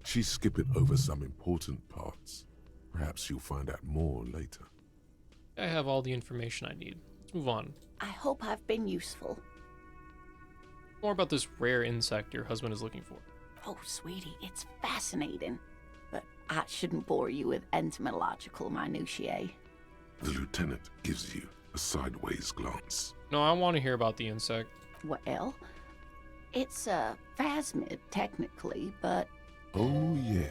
She's skipping over some important parts. Perhaps you'll find out more later. I have all the information I need. Let's move on. I hope I've been useful. More about this rare insect your husband is looking for. Oh, sweetie, it's fascinating. But I shouldn't bore you with entomological minutiae. The lieutenant gives you a sideways glance. No, I want to hear about the insect. Well, it's a phasmid, technically, but... Oh, yeah.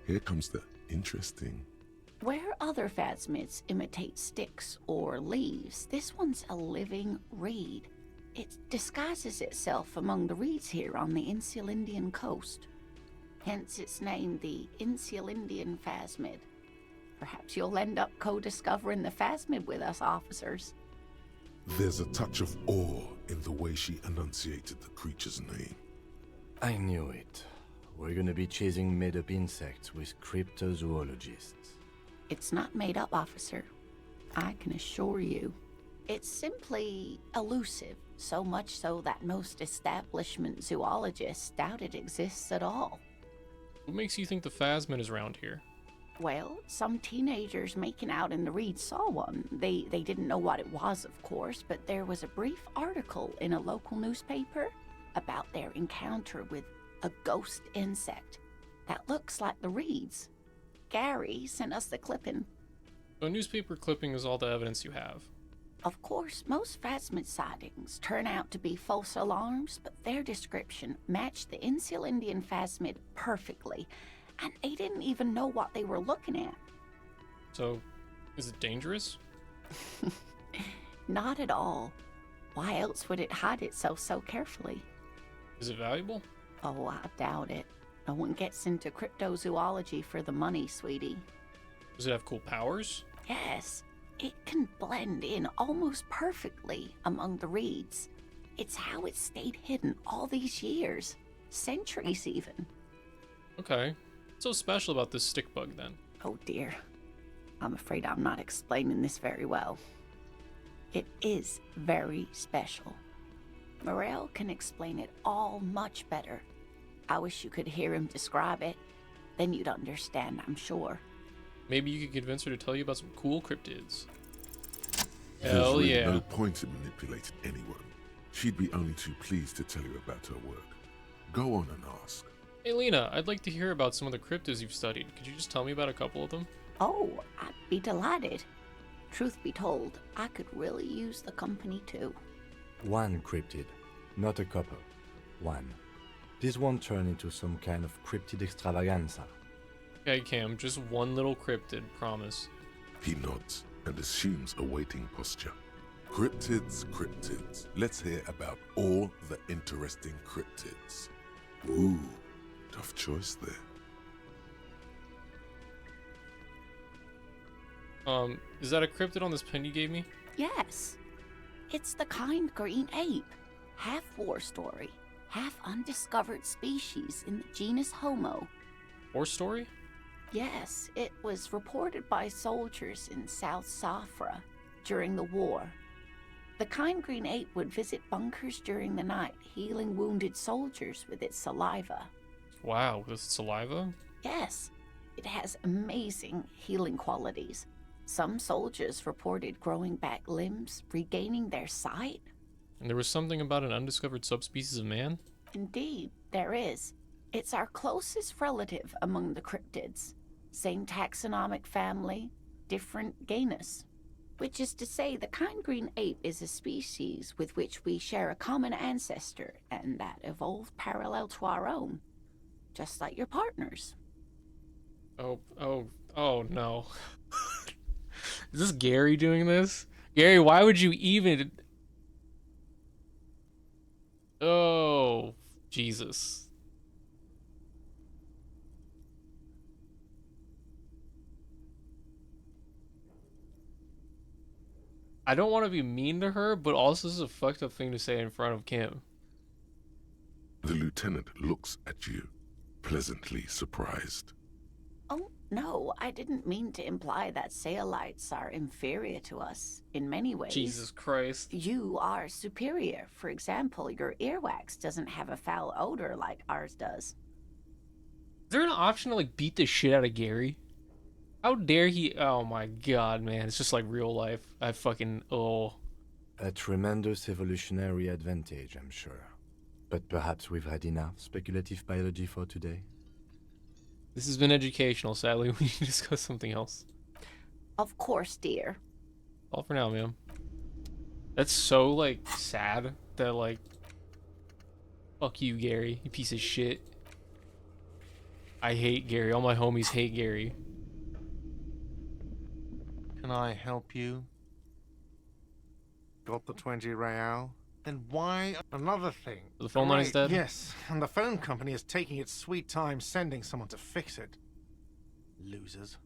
Here comes the interesting. Where other phasmids imitate sticks or leaves, this one's a living reed. It disguises itself among the reeds here on the Insulindian coast. Hence its name, the Insulindian phasmid. Perhaps you'll end up co-discovering the phasmid with us, officers. There's a touch of awe in the way she enunciated the creature's name. I knew it. We're gonna be chasing made-up insects with cryptozoologists. It's not made up, officer. I can assure you. It's simply elusive, so much so that most establishment zoologists doubt it exists at all. What makes you think the phasmid is around here? Well, some teenagers making out in the reeds saw one. They didn't know what it was, of course, but there was a brief article in a local newspaper about their encounter with a ghost insect that looks like the reeds. Gary sent us the clipping. So a newspaper clipping is all the evidence you have. Of course, most phasmid sightings turn out to be false alarms, but their description matched the Insulindian phasmid perfectly, and they didn't even know what they were looking at. So, is it dangerous? Not at all. Why else would it hide itself so carefully? Is it valuable? Oh, I doubt it. No one gets into cryptozoology for the money, sweetie. Does it have cool powers? Yes. It can blend in almost perfectly among the reeds. It's how it stayed hidden all these years. Centuries, even. Okay. What's so special about this stick bug, then? Oh, dear. I'm afraid I'm not explaining this very well. It is very special. Morel can explain it all much better. I wish you could hear him describe it. Then you'd understand, I'm sure. Maybe you could convince her to tell you about some cool cryptids. There's Hell really yeah. no point in manipulating anyone. She'd be only too pleased to tell you about her work. Go on and ask. Hey Lena, I'd like to hear about some of the cryptids you've studied. Could you just tell me about a couple of them? Oh, I'd be delighted. Truth be told, I could really use the company too. One cryptid, not a couple. One. This won't turn into some kind of cryptid extravaganza. Okay, Cam, just one little cryptid, promise. He nods and assumes a waiting posture. Cryptids, cryptids. Let's hear about all the interesting cryptids. Ooh, tough choice there. Is that a cryptid on this pen you gave me? Yes. It's the kind green ape. Half war story, half undiscovered species in the genus Homo. War story? Yes, it was reported by soldiers in South Safra during the war. The kind green ape would visit bunkers during the night, healing wounded soldiers with its saliva. Wow, with saliva? Yes, It has amazing healing qualities. Some soldiers reported growing back limbs, regaining their sight. And there was something about an undiscovered subspecies of man? Indeed, there is. It's our closest relative among the cryptids. Same taxonomic family, different genus. Which is to say, the kind green ape is a species with which we share a common ancestor, and that evolved parallel to our own. Just like your partners. Oh no. Is this Gary doing this? Gary, why would you even... Oh, Jesus. I don't want to be mean to her, but also this is a fucked up thing to say in front of Kim. The lieutenant looks at you, pleasantly surprised. Oh, no, I didn't mean to imply that Saolites are inferior to us in many ways. Jesus Christ. You are superior. For example, your earwax doesn't have a foul odor like ours does. Is there an option to, like, beat the shit out of Gary? How dare he? Oh my god, man. It's just like real life. I fucking... Oh. A tremendous evolutionary advantage, I'm sure. But perhaps we've had enough speculative biology for today? This has been educational, sadly. We need to discuss something else. Of course, dear. All for now, ma'am. That's so, like, sad that, like... Fuck you, Gary. You piece of shit. I hate Gary. All my homies hate Gary. Can I help you? Got the 20 real? Then why another thing? The phone line is dead? Yes, and the phone company is taking its sweet time sending someone to fix it. Losers.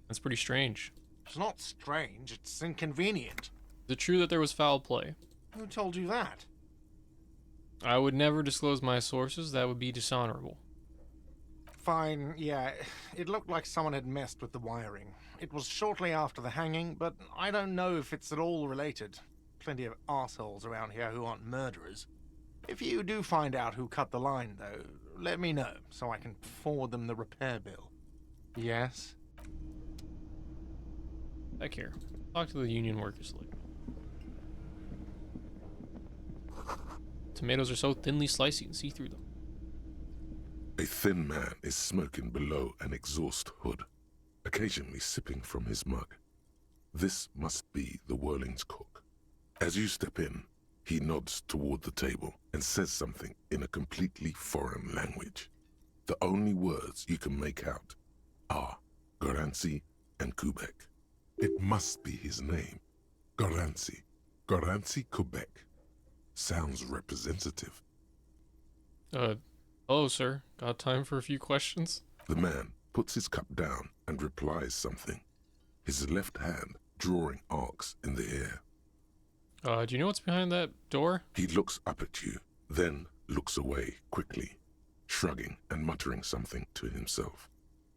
That's pretty strange. It's not strange, it's inconvenient. Is it true that there was foul play? Who told you that? I would never disclose my sources. That would be dishonorable. Fine, yeah. It looked like someone had messed with the wiring. It was shortly after the hanging, but I don't know if it's at all related. Plenty of assholes around here who aren't murderers. If you do find out who cut the line, though, let me know, so I can forward them the repair bill. Yes? Back here. Talk to the union workers later. Tomatoes are so thinly sliced you can see through them. A thin man is smoking below an exhaust hood, occasionally sipping from his mug. This must be the Whirling's cook. As you step in, he nods toward the table and says something in a completely foreign language. The only words you can make out are Garancy and Quebec. It must be his name. Garancy. Garancy Quebec. Sounds representative. Hello, sir. Got time for a few questions? The man puts his cup down and replies something, his left hand drawing arcs in the air. Do you know what's behind that door? He looks up at you, then looks away quickly, shrugging and muttering something to himself.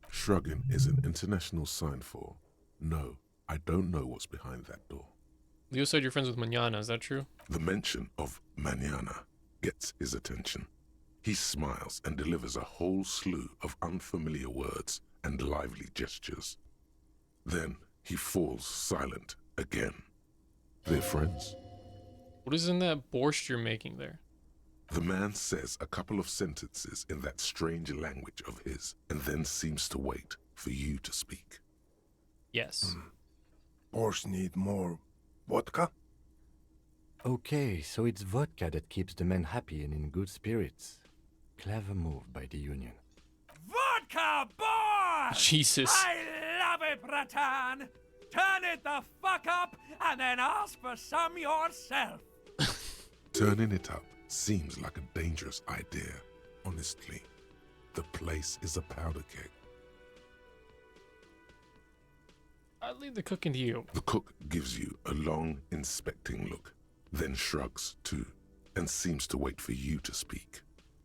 Shrugging is an international sign for, no, I don't know what's behind that door. Leo said you're friends with Manana, is that true? The mention of Manana gets his attention. He smiles and delivers a whole slew of unfamiliar words and lively gestures. Then he falls silent again. They're friends? What is in that borscht you're making there? The man says a couple of sentences in that strange language of his, and then seems to wait for you to speak. Yes. Borscht need more vodka? Okay, so it's vodka that keeps the men happy and in good spirits. Clever move by the Union. Vodka, boss! Jesus. I love it, Bratan! Turn it the fuck up and then ask for some yourself. Turning it up seems like a dangerous idea, honestly. The place is a powder keg. I'd leave the cooking to you. The cook gives you a long, inspecting look, then shrugs too, and seems to wait for you to speak.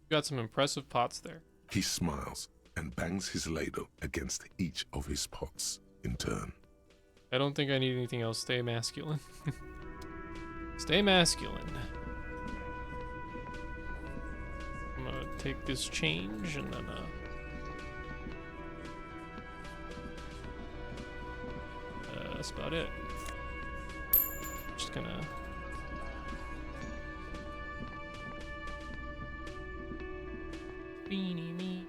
You got some impressive pots there. He smiles and bangs his ladle against each of his pots in turn. I don't think I need anything else. Stay masculine. Stay masculine. I'm gonna take this change and then that's about it. Just gonna... Beanie me.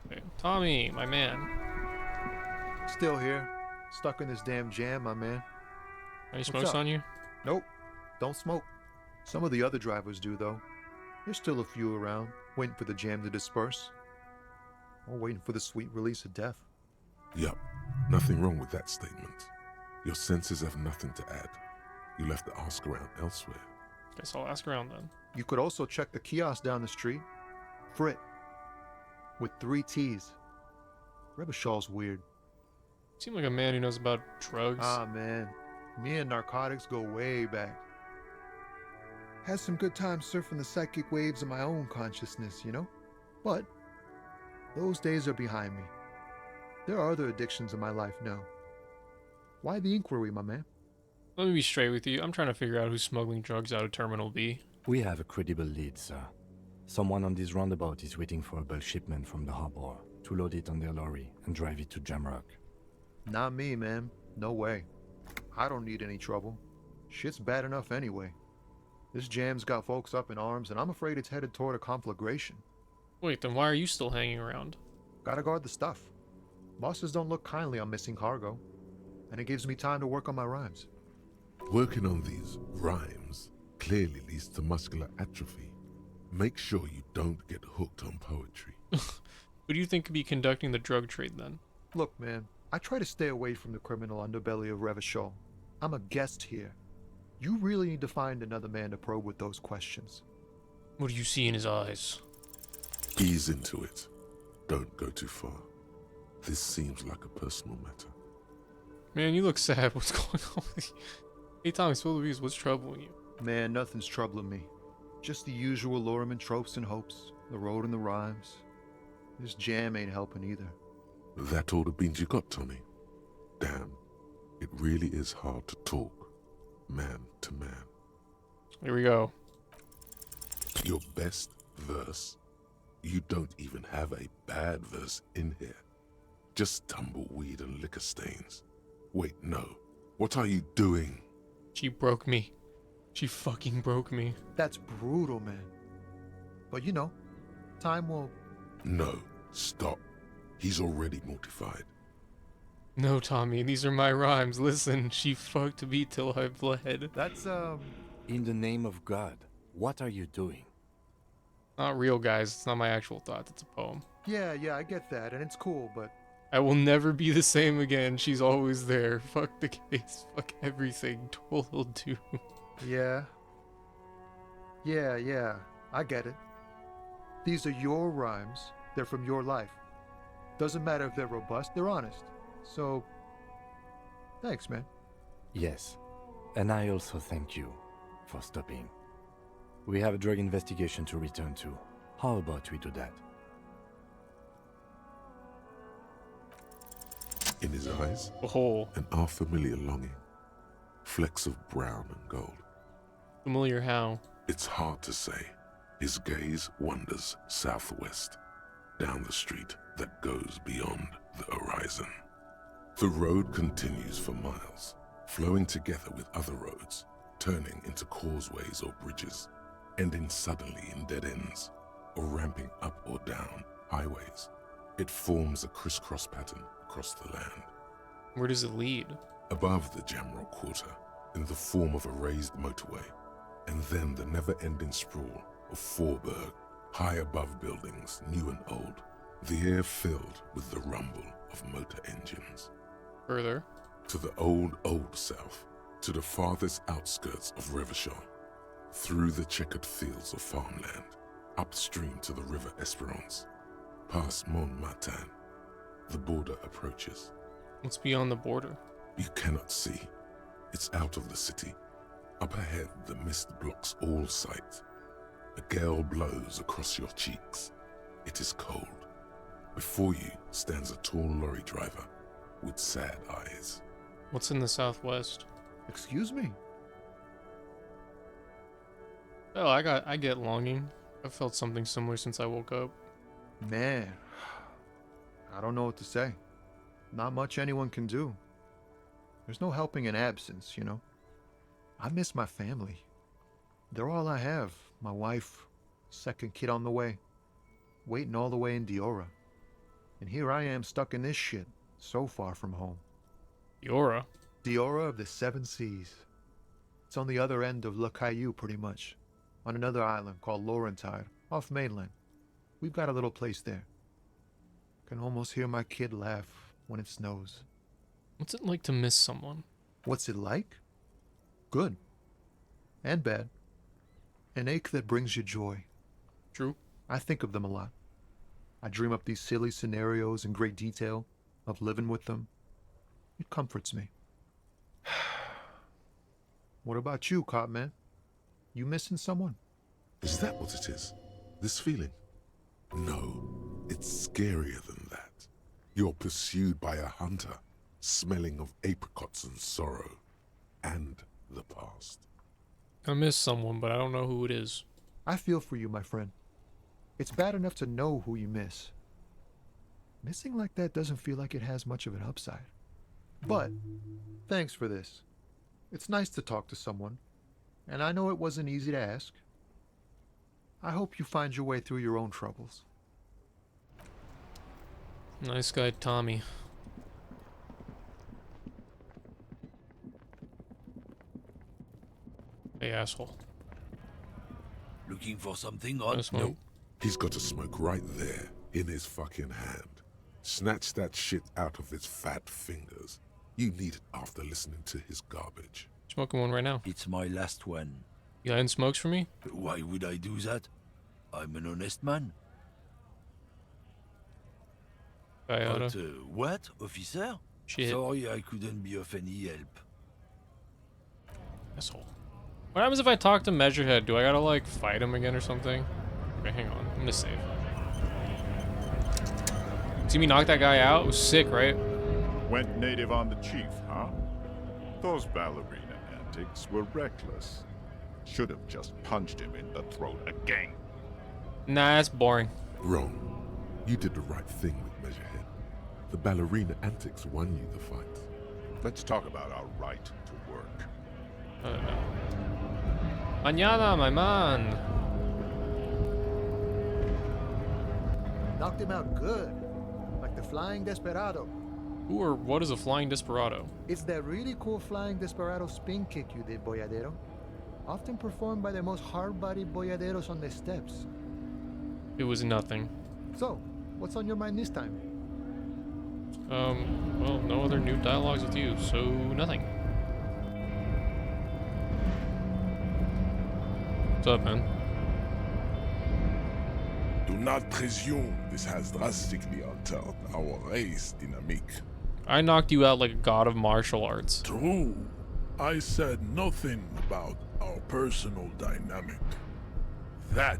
Okay, Tommy, my man. Still here. Stuck in this damn jam, my man. Any What's smokes up? on you? Nope. Don't smoke. Some of the other drivers do, though. There's still a few around, waiting for the jam to disperse. Or waiting for the sweet release of death. Yup, nothing wrong with that statement. Your senses have nothing to add. You left the ask around elsewhere. Guess I'll ask around then. You could also check the kiosk down the street. Frit. With 3 T's. Rebishaw's weird. Seem like a man who knows about drugs. Ah, man. Me and narcotics go way back. Had some good times surfing the psychic waves of my own consciousness, you know? But those days are behind me. There are other addictions in my life now. Why the inquiry, my man? Let me be straight with you. I'm trying to figure out who's smuggling drugs out of Terminal B. We have a credible lead, sir. Someone on this roundabout is waiting for a bulk shipment from the harbor to load it on their lorry and drive it to Jamrock. Not me, man. No way. I don't need any trouble. Shit's bad enough anyway. This jam's got folks up in arms, and I'm afraid it's headed toward a conflagration. Wait, then why are you still hanging around? Gotta guard the stuff. Bosses don't look kindly on missing cargo, and it gives me time to work on my rhymes. Working on these rhymes clearly leads to muscular atrophy. Make sure you don't get hooked on poetry. Who do you think could be conducting the drug trade then? Look, man, I try to stay away from the criminal underbelly of Revachol. I'm a guest here. You really need to find another man to probe with those questions. What do you see in his eyes? Ease into it. Don't go too far. This seems like a personal matter. Man, you look sad. What's going on with you? Hey, Tommy, spill the beans. What's troubling you? Man, nothing's troubling me. Just the usual Lorman tropes and hopes, the road and the rhymes. This jam ain't helping either. That all the beans you got, Tommy? Damn, it really is hard to talk, man to man. Here we go. Your best verse? You don't even have a bad verse in here. Just tumbleweed and liquor stains. Wait, no. What are you doing? She broke me. She fucking broke me. That's brutal, man. But you know, time will... No, stop. He's already mortified. No, Tommy, these are my rhymes. Listen, she fucked me till I bled. That's, In the name of God, what are you doing? Not real, guys. It's not my actual thoughts. It's a poem. Yeah, I get that, and it's cool, but... I will never be the same again. She's always there. Fuck the case. Fuck everything. Total doom. Yeah. I get it. These are your rhymes. They're from your life. Doesn't matter if they're robust, they're honest. So, thanks, man. Yes, and I also thank you for stopping. We have a drug investigation to return to. How about we do that? In his eyes, A hole. an unfamiliar longing. Flecks of brown and gold. Familiar how? It's hard to say. His gaze wanders southwest, down the street that goes beyond the horizon. The road continues for miles, flowing together with other roads, turning into causeways or bridges, ending suddenly in dead ends, or ramping up or down highways. It forms a crisscross pattern across the land. Where does it lead? Above the Jamrock Quarter, in the form of a raised motorway, and then the never-ending sprawl of Forburg, high above buildings, new and old, the air filled with the rumble of motor engines. Further. To the old south, to the farthest outskirts of Revachol, through the checkered fields of farmland, upstream to the river Esperance, past Montmartin, the border approaches. What's beyond the border? You cannot see. It's out of the city. Up ahead, the mist blocks all sight. A gale blows across your cheeks. It is cold. Before you stands a tall lorry driver with sad eyes. What's in the southwest? Excuse me? Oh, I get longing. I've felt something similar since I woke up. Man, I don't know what to say. not much anyone can do. There's no helping in absence, you know. I miss my family. They're all I have. My wife, second kid on the way, waiting all the way in Diora. And here I am stuck in this shit, so far from home. Diora? Diora of the Seven Seas. It's on the other end of Le Caillou, pretty much, on another island called Laurentide, off mainland. We've got a little place there. Can almost hear my kid laugh when it snows. What's it like to miss someone? What's it like? Good. And bad. An ache that brings you joy. True. I think of them a lot. I dream up these silly scenarios in great detail of living with them. It comforts me. What about you, Cop Man? You missing someone? Is that what it is? This feeling? No, it's scarier than that. You're pursued by a hunter, smelling of apricots and sorrow, and the past. I miss someone, but I don't know who it is. I feel for you, my friend. It's bad enough to know who you miss. Missing like that doesn't feel like it has much of an upside. But, thanks for this. It's nice to talk to someone, and I know it wasn't easy to ask. I hope you find your way through your own troubles. Nice guy, Tommy. Hey, asshole. Looking for something on? No smoke. No, he's got a smoke right there, in his fucking hand. Snatch that shit out of his fat fingers. You need it after listening to his garbage. Smoking one right now. It's my last one. You got any smokes for me? Why would I do that? I'm an honest man. But, what, officer? Shit. Sorry I couldn't be of any help. Asshole. What happens if I talk to Measurehead? Do I gotta, like, fight him again or something? Okay, hang on. I'm gonna save. See me knock that guy out? It was sick, right? Went native on the chief, huh? Those ballerina antics were reckless. Should have just punched him in the throat again. Nah, that's boring. Wrong. You did the right thing with Measurehead. The ballerina antics won you the fight. Let's talk about our right to work. I don't know. Mañana, my man. Knocked him out good. Like the Flying Desperado. Who or what is a Flying Desperado? It's that really cool Flying Desperado spin kick you did, Boyadero. Often performed by the most hard-bodied boyaderos on the steps. It was nothing. So, what's on your mind this time? Well, no other new dialogues with you, so nothing. What's up, man? Do not presume this has drastically altered our race dynamic. I knocked you out like a god of martial arts. True. I said nothing about our personal dynamic. That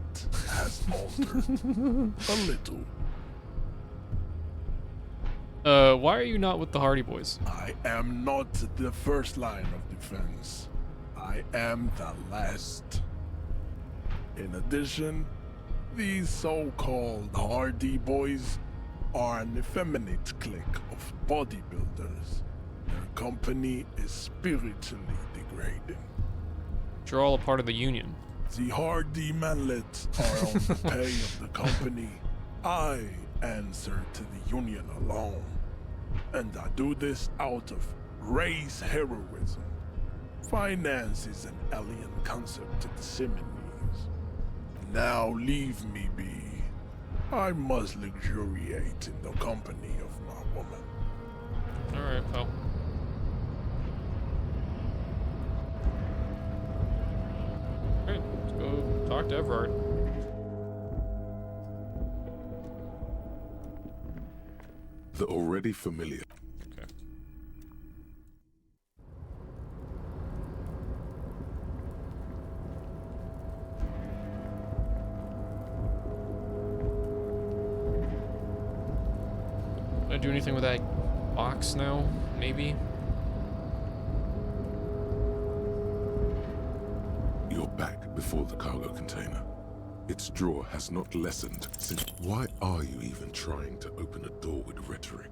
has altered a little. Why are you not with the Hardy Boys? I am not the first line of defense. I am the last. In addition, these so-called Hardy Boys are an effeminate clique of bodybuilders. Their company is spiritually degrading. You're all a part of the Union. The Hardy manlets are on the pay of the company. I answer to the Union alone. And I do this out of race heroism. Finance is an alien concept to the Simonese. Now leave me be. I must luxuriate in the company of my woman. Alright, pal. Alright, let's go talk to Everard. The already familiar. Okay. Can I do anything with that box now? Maybe? You're back before the cargo container. Its drawer has not lessened since. Why are you even trying to open a door with rhetoric?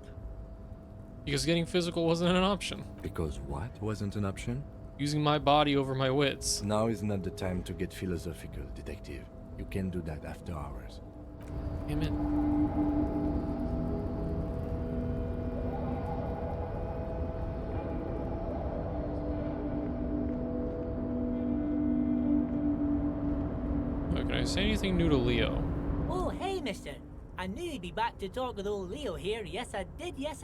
Because getting physical wasn't an option. Because what wasn't an option? Using my body over my wits. Now is not the time to get philosophical, detective. You can do that after hours. Damn it. Oh, can I say anything new to Leo? Oh, hey, mister. I knew you'd be back to talk with old Leo here. Yes, I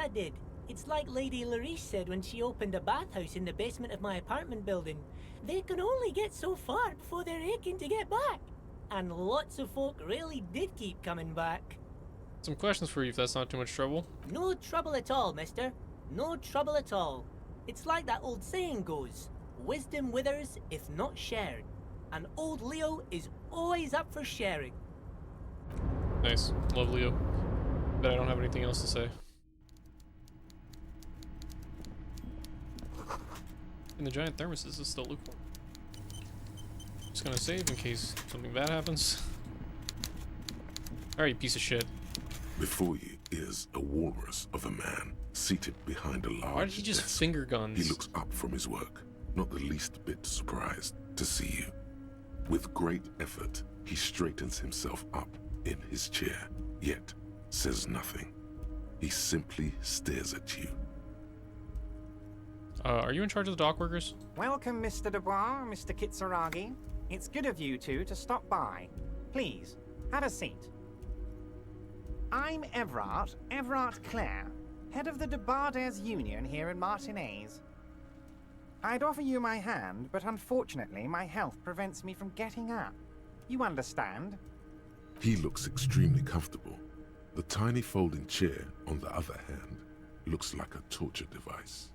did. It's like Lady Larice said when she opened a bathhouse in the basement of my apartment building. They can only get so far before they're aching to get back. And lots of folk really did keep coming back. Some questions for you if that's not too much trouble. No trouble at all, mister. No trouble at all. It's like that old saying goes, wisdom withers if not shared. And old Leo is always up for sharing. Nice. Love Leo. But I don't have anything else to say. And the giant thermoses is still lukewarm. Just gonna save in case something bad happens. Alright, you piece of shit. Before you is a walrus of a man seated behind a large Why did he just desk. finger guns? He looks up from his work, not the least bit surprised to see you. With great effort, he straightens himself up in his chair, yet says nothing. He simply stares at you. Are you in charge of the dock workers? Welcome, Mr. Dubois, Mr. Kitsuragi. It's good of you two to stop by. Please, have a seat. I'm Everard Clare, head of the Debarders Union here in Martinez. I'd offer you my hand, but unfortunately my health prevents me from getting up. You understand? He looks extremely comfortable. The tiny folding chair, on the other hand, looks like a torture device.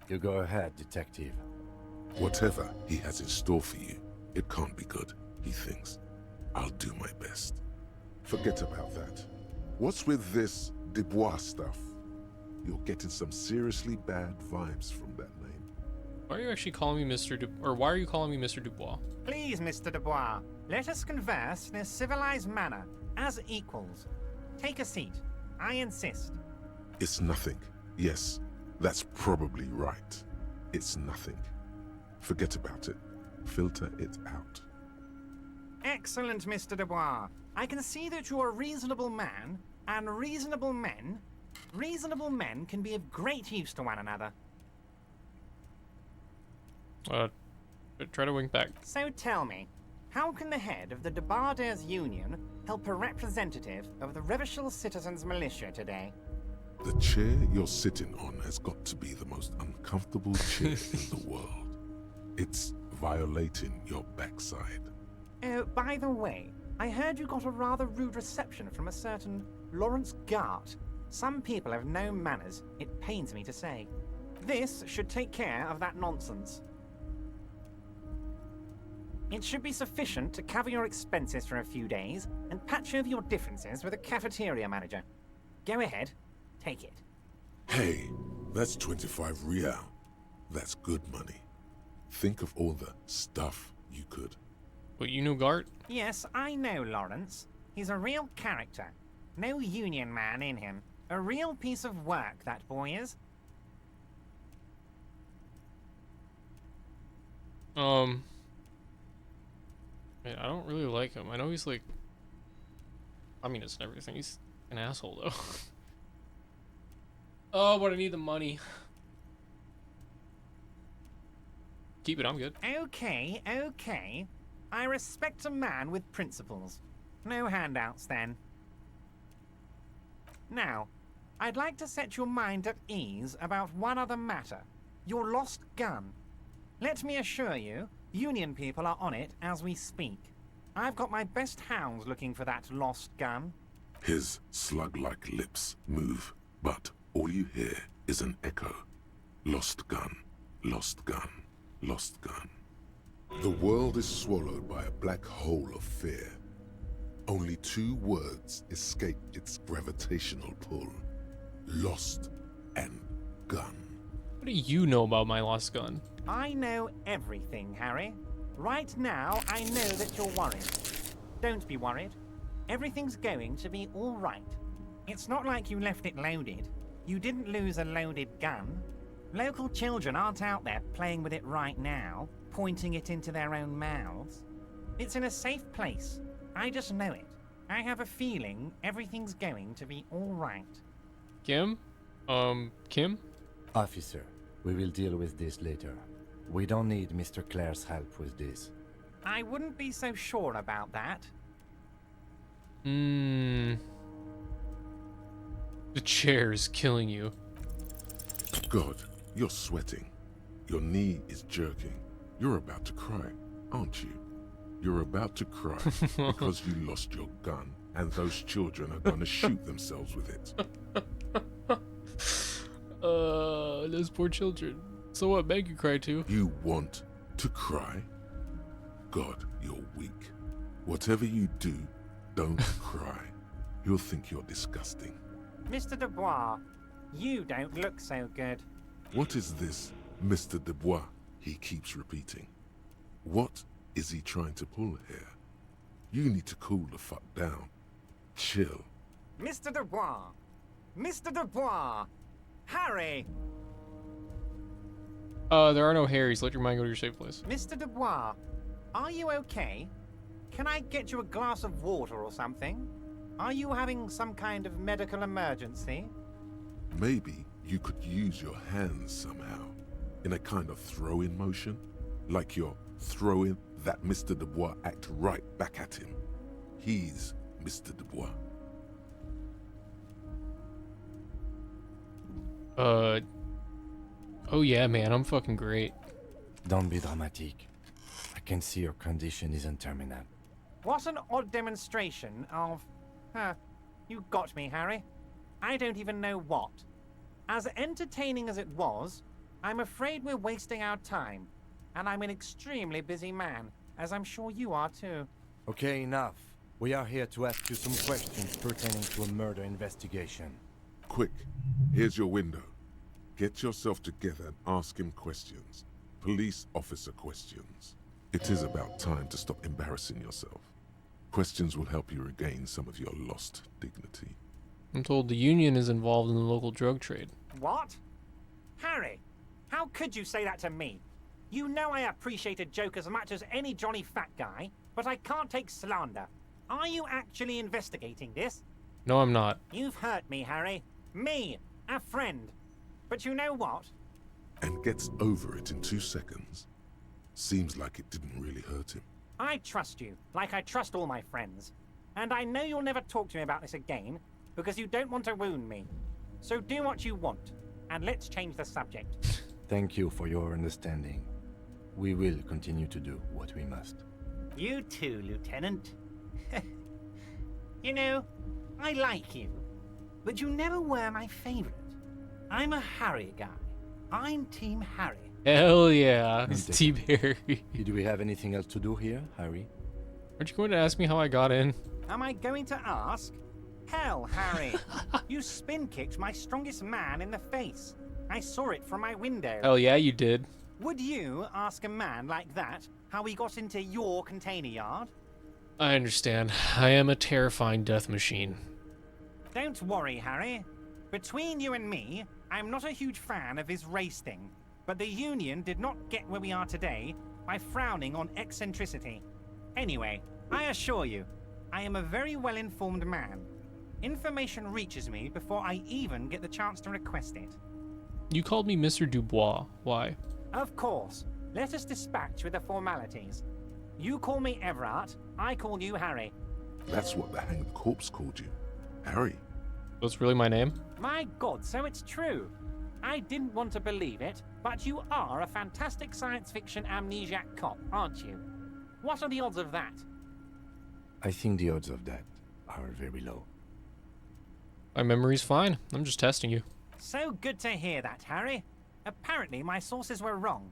You go ahead, detective. Whatever he has in store for you, it can't be good, he thinks. I'll do my best. Forget about that. What's with this Dubois stuff? You're getting some seriously bad vibes from that name. Why are you actually calling me Mr. or why are you calling me Mr. Dubois? Please, Mr. Dubois, let us converse in a civilized manner, as equals. Take a seat. I insist. It's nothing. Yes, that's probably right. It's nothing. Forget about it. Filter it out. Excellent, Mr. Dubois. I can see that you're a reasonable man, and reasonable men can be of great use to one another. Try to wink back. So tell me, how can the head of the Debarders Union help a representative of the Revachol Citizens Militia today? The chair you're sitting on has got to be the most uncomfortable chair in the world. It's violating your backside. Oh, by the way, I heard you got a rather rude reception from a certain Lawrence Gart. Some people have no manners, it pains me to say. This should take care of that nonsense. It should be sufficient to cover your expenses for a few days and patch over your differences with a cafeteria manager. Go ahead, take it. Hey, that's 25 real. That's good money. Think of all the stuff you could. But you know Gart? Yes, I know Lawrence. He's a real character. No union man in him. A real piece of work, that boy is. Man, I don't really like him. I know he's like communist and everything. He's an asshole though. Oh, but I need the money. Keep it, I'm good. Okay. I respect a man with principles. No handouts, then. Now, I'd like to set your mind at ease about one other matter. Your lost gun. Let me assure you, Union people are on it as we speak. I've got my best hounds looking for that lost gun. His slug-like lips move, but all you hear is an echo. Lost gun, lost gun, lost gun. The world is swallowed by a black hole of fear. Only two words escape its gravitational pull. Lost and gun. What do you know about my lost gun? I know everything, Harry. Right now, I know that you're worried. Don't be worried. Everything's going to be all right. It's not like you left it loaded. you didn't lose a loaded gun. Local children aren't out there playing with it right now, pointing it into their own mouths. It's in a safe place. I just know it. I have a feeling everything's going to be all right. Kim? Kim? Officer, we will deal with this later. We don't need Mr. Clare's help with this. I wouldn't be so sure about that. The chair is killing you. God, you're sweating. Your knee is jerking. You're about to cry, aren't you? You're about to cry because you lost your gun and those children are gonna shoot themselves with it. Those poor children. So what, make you cry too? You want to cry? God, you're weak. Whatever you do, don't cry. He'll think you're disgusting. Mr. Dubois, you don't look so good. What is this, Mr. Dubois? He keeps repeating. What is he trying to pull here? You need to cool the fuck down. Chill. Mr. Dubois! Mr. Dubois! Harry! There are no Harrys. Let your mind go to your safe place. Mr. Dubois, are you okay? Can I get you a glass of water or something? Are you having some kind of medical emergency? Maybe you could use your hands somehow, in a kind of throw-in motion, like you're throwing that Mr. Dubois act right back at him. He's Mr. Dubois. Oh yeah, man, I'm fucking great. Don't be dramatic. I can see your condition isn't terminal. What an odd demonstration of... you got me, Harry. I don't even know what. As entertaining as it was, I'm afraid we're wasting our time. And I'm an extremely busy man, as I'm sure you are too. Okay, enough. We are here to ask you some questions pertaining to a murder investigation. Quick, here's your window. Get yourself together and ask him questions. Police officer questions. It is about time to stop embarrassing yourself. Questions will help you regain some of your lost dignity. I'm told the union is involved in the local drug trade. What? Harry, how could you say that to me? You know I appreciate a joke as much as any Johnny Fat Guy, but I can't take slander. Are you actually investigating this? No, I'm not. You've hurt me, Harry. Me, a friend. But you know what? And gets over it in 2 seconds. Seems like it didn't really hurt him. I trust you, like I trust all my friends. And I know you'll never talk to me about this again, because you don't want to wound me. So do what you want, and let's change the subject. Thank you for your understanding. We will continue to do what we must. You too, Lieutenant. You know, I like you, but you never were my favorite. I'm a Harry guy. I'm Team Harry. Hell yeah, it's Team Harry. Did we have anything else to do here, Harry? Aren't you going to ask me how I got in? Am I going to ask? Hell, Harry. You spin-kicked my strongest man in the face. I saw it from my window. Hell yeah, you did. Would you ask a man like that how he got into your container yard? I understand. I am a terrifying death machine. Don't worry, Harry. Between you and me, I'm not a huge fan of his race thing. But the Union did not get where we are today by frowning on eccentricity. Anyway, I assure you, I am a very well-informed man. Information reaches me before I even get the chance to request it. You called me Mr. Dubois. Why? Of course. Let us dispatch with the formalities. You call me Everard, I call you Harry. That's what the hanged corpse called you. Harry. That's really my name? My God, so it's true. I didn't want to believe it, but you are a fantastic science fiction amnesiac cop, aren't you? What are the odds of that? I think the odds of that are very low. My memory's fine. I'm just testing you. So good to hear that, Harry. Apparently my sources were wrong.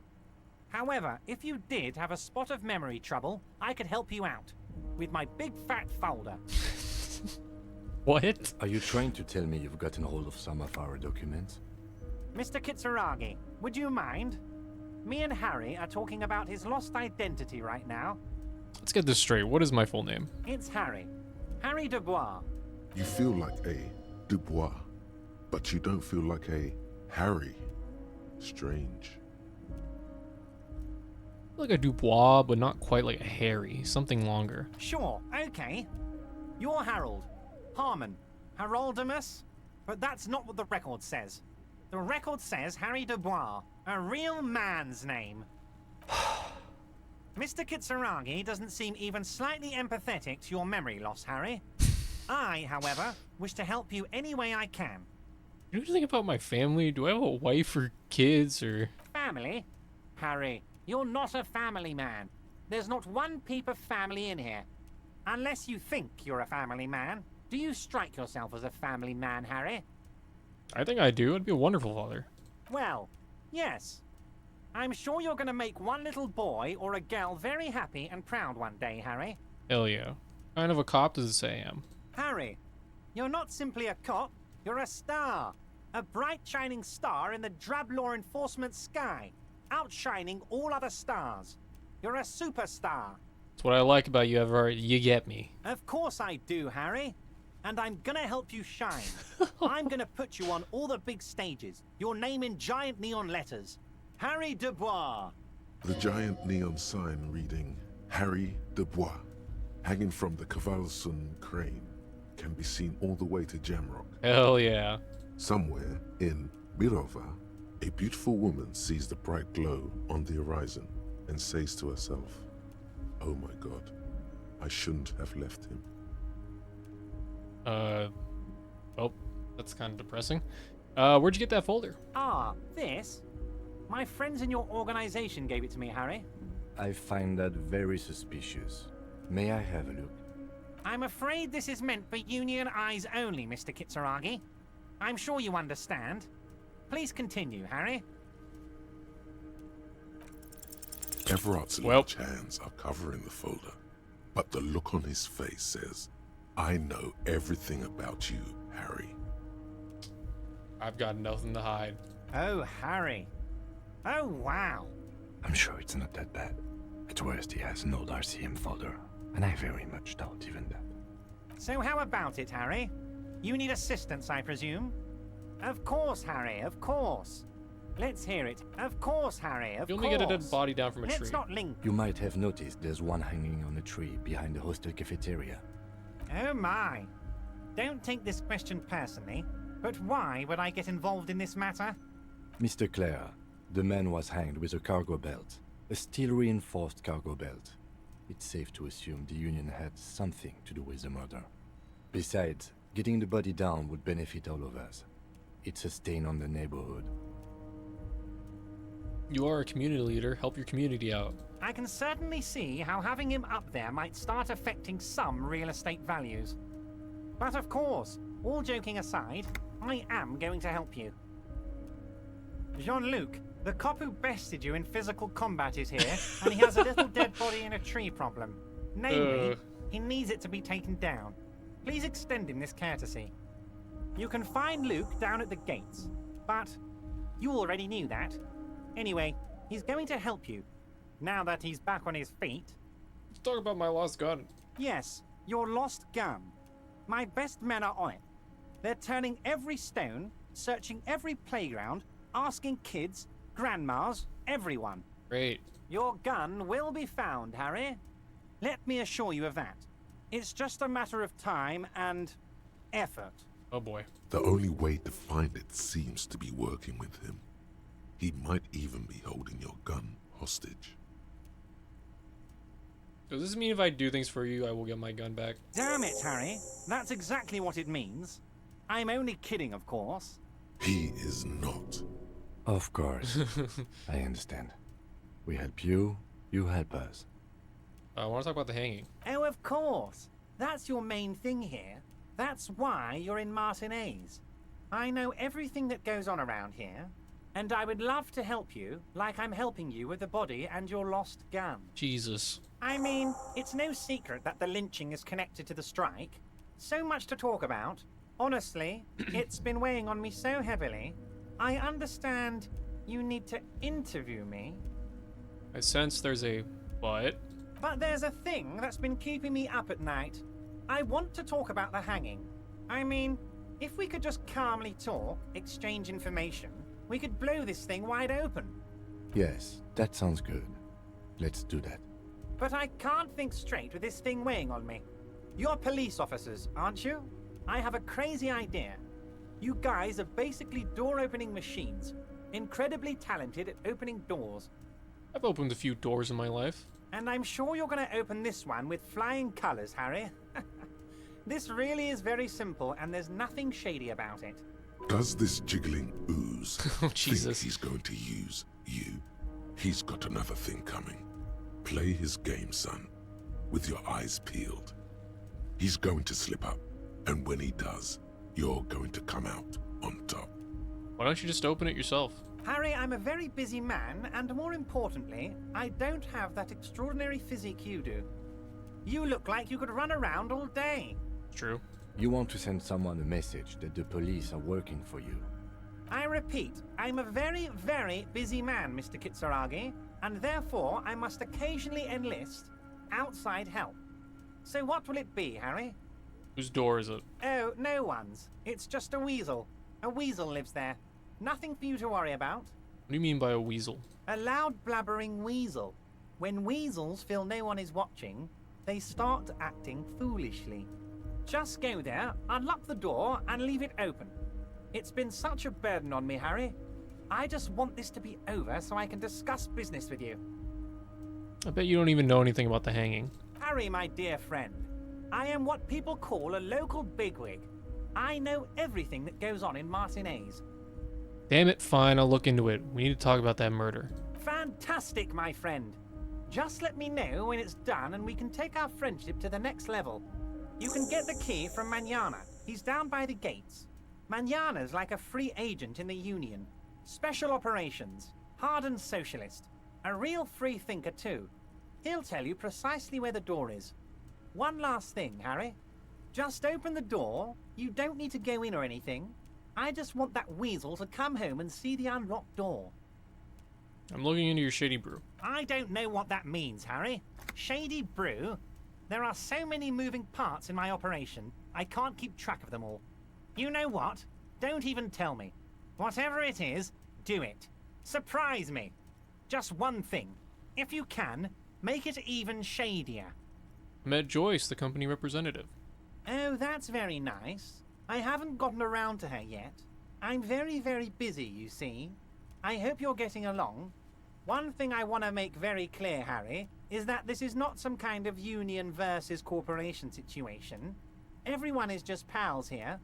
However, if you did have a spot of memory trouble, I could help you out. With my big fat folder. What? Are you trying to tell me you've gotten hold of some of our documents? Mr. Kitsuragi, would you mind? Me and Harry are talking about his lost identity right now. Let's get this straight. What is my full name? It's Harry. Harry Dubois. You feel like a Dubois. But you don't feel like a Harry. Strange. Like a Dubois, but not quite like a Harry. Something longer. Sure, okay. You're Harold. Harmon. Haroldamus? But that's not what the record says. The record says Harry Dubois, a real man's name. Mr. Kitsuragi doesn't seem even slightly empathetic to your memory loss, Harry. I, however, wish to help you any way I can. Do you think about my family? Do I have a wife or kids or... Family? Harry, you're not a family man. There's not one peep of family in here. Unless you think you're a family man. Do you strike yourself as a family man, Harry? I think I do. I'd be a wonderful father. Well, yes. I'm sure you're going to make one little boy or a girl very happy and proud one day, Harry. Hell yeah. What kind of a cop does it say I am? Harry, you're not simply a cop, you're a star. A bright shining star in the drab law enforcement sky, outshining all other stars. You're a superstar. That's what I like about you, Everard. You get me. Of course I do, Harry. And I'm gonna help you shine. I'm gonna put you on all the big stages. Your name in giant neon letters. Harry Dubois. The giant neon sign reading Harry Dubois, hanging from the Cavalson crane, can be seen all the way to Jamrock. Hell yeah. Somewhere in Mirova, a beautiful woman sees the bright glow on the horizon and says to herself, "Oh my God, I shouldn't have left him." Well, that's kind of depressing. Where'd you get that folder? Ah, this? My friends in your organization gave it to me, Harry. I find that very suspicious. May I have a look? I'm afraid this is meant for Union eyes only, Mr. Kitsuragi. I'm sure you understand. Please continue, Harry. Everard's large hands are covering the folder, but the look on his face says, "I know everything about you, Harry." I've got nothing to hide. Oh, Harry. Oh, wow. I'm sure it's not that bad. At worst, he has an old RCM folder, and I very much doubt even that. So how about it, Harry? You need assistance, I presume? Of course, Harry, of course. Let's hear it. Of course, Harry, of You course. only get a dead body down from a tree. Let's not link. You might have noticed there's one hanging on a tree behind the hostel cafeteria. Oh my. Don't take this question personally, but why would I get involved in this matter? Mr. Clare, the man was hanged with a cargo belt. A steel-reinforced cargo belt. It's safe to assume the Union had something to do with the murder. Besides, getting the body down would benefit all of us. It's a stain on the neighborhood. You are a community leader. Help your community out. I can certainly see how having him up there might start affecting some real estate values. But of course, all joking aside, I am going to help you. Jean-Luc, the cop who bested you in physical combat is here, and he has a little dead body in a tree problem. Namely, he needs it to be taken down. Please extend him this courtesy. You can find Luke down at the gates, but you already knew that. Anyway, he's going to help you, now that he's back on his feet. Let's talk about my lost gun. Yes, your lost gun. My best men are on it. They're turning every stone, searching every playground, asking kids, grandmas, everyone. Great. Your gun will be found, Harry. Let me assure you of that. It's just a matter of time and effort. Oh boy. The only way to find it seems to be working with him. He might even be holding your gun hostage. Does this mean if I do things for you, I will get my gun back? Damn it, Harry. That's exactly what it means. I'm only kidding, of course. He is not. Of course. I understand. We help you, you help us. I want to talk about the hanging. Oh, of course. That's your main thing here. That's why you're in Martinez. I know everything that goes on around here, and I would love to help you, like I'm helping you with the body and your lost gun. Jesus. I mean, it's no secret that the lynching is connected to the strike. So much to talk about. Honestly, it's been weighing on me so heavily. I understand you need to interview me. I sense there's a but. But there's a thing that's been keeping me up at night. I want to talk about the hanging. I mean, If we could just calmly talk, exchange information, we could blow this thing wide open. Yes, that sounds good. Let's do that. But I can't think straight with this thing weighing on me. You're police officers, aren't you? I have a crazy idea. You guys are basically door-opening machines, incredibly talented at opening doors. I've opened a few doors in my life. And I'm sure you're going to open this one with flying colors, Harry. This really is very simple, and there's nothing shady about it. Does this jiggling ooze Jesus. think he's going to use you? He's got another thing coming. Play his game, son, with your eyes peeled. He's going to slip up, and when he does, you're going to come out on top. Why don't you just open it yourself? Harry, I'm a very busy man, and more importantly, I don't have that extraordinary physique you do. You look like you could run around all day. True. You want to send someone a message that the police are working for you. I repeat, I'm a very, very busy man, Mr. Kitsuragi, and therefore I must occasionally enlist outside help. So what will it be, Harry? Whose door is it? Oh, no one's. It's just a weasel. A weasel lives there. Nothing for you to worry about. What do you mean by a weasel? A loud blabbering weasel. When weasels feel no one is watching, they start acting foolishly. Just go there, unlock the door, and leave it open. It's been such a burden on me, Harry. I just want this to be over so I can discuss business with you. I bet you don't even know anything about the hanging. Harry, my dear friend, I am what people call a local bigwig. I know everything that goes on in Martinez. Damn it, fine, I'll look into it. We need to talk about that murder. Fantastic, my friend. Just let me know when it's done and we can take our friendship to the next level. You can get the key from Manana. He's down by the gates. Manana's like a free agent in the Union. Special operations. Hardened socialist. A real free thinker, too. He'll tell you precisely where the door is. One last thing, Harry. Just open the door. You don't need to go in or anything. I just want that weasel to come home and see the unlocked door. I'm looking into your shady brew. I don't know what that means, Harry. Shady brew? There are so many moving parts in my operation, I can't keep track of them all. You know what? Don't even tell me. Whatever it is, do it. Surprise me. Just one thing. If you can, make it even shadier. I met Joyce, the company representative. Oh, that's very nice. I haven't gotten around to her yet. I'm very, very busy, you see. I hope you're getting along. One thing I want to make very clear, Harry, is that this is not some kind of union versus corporation situation. Everyone is just pals here.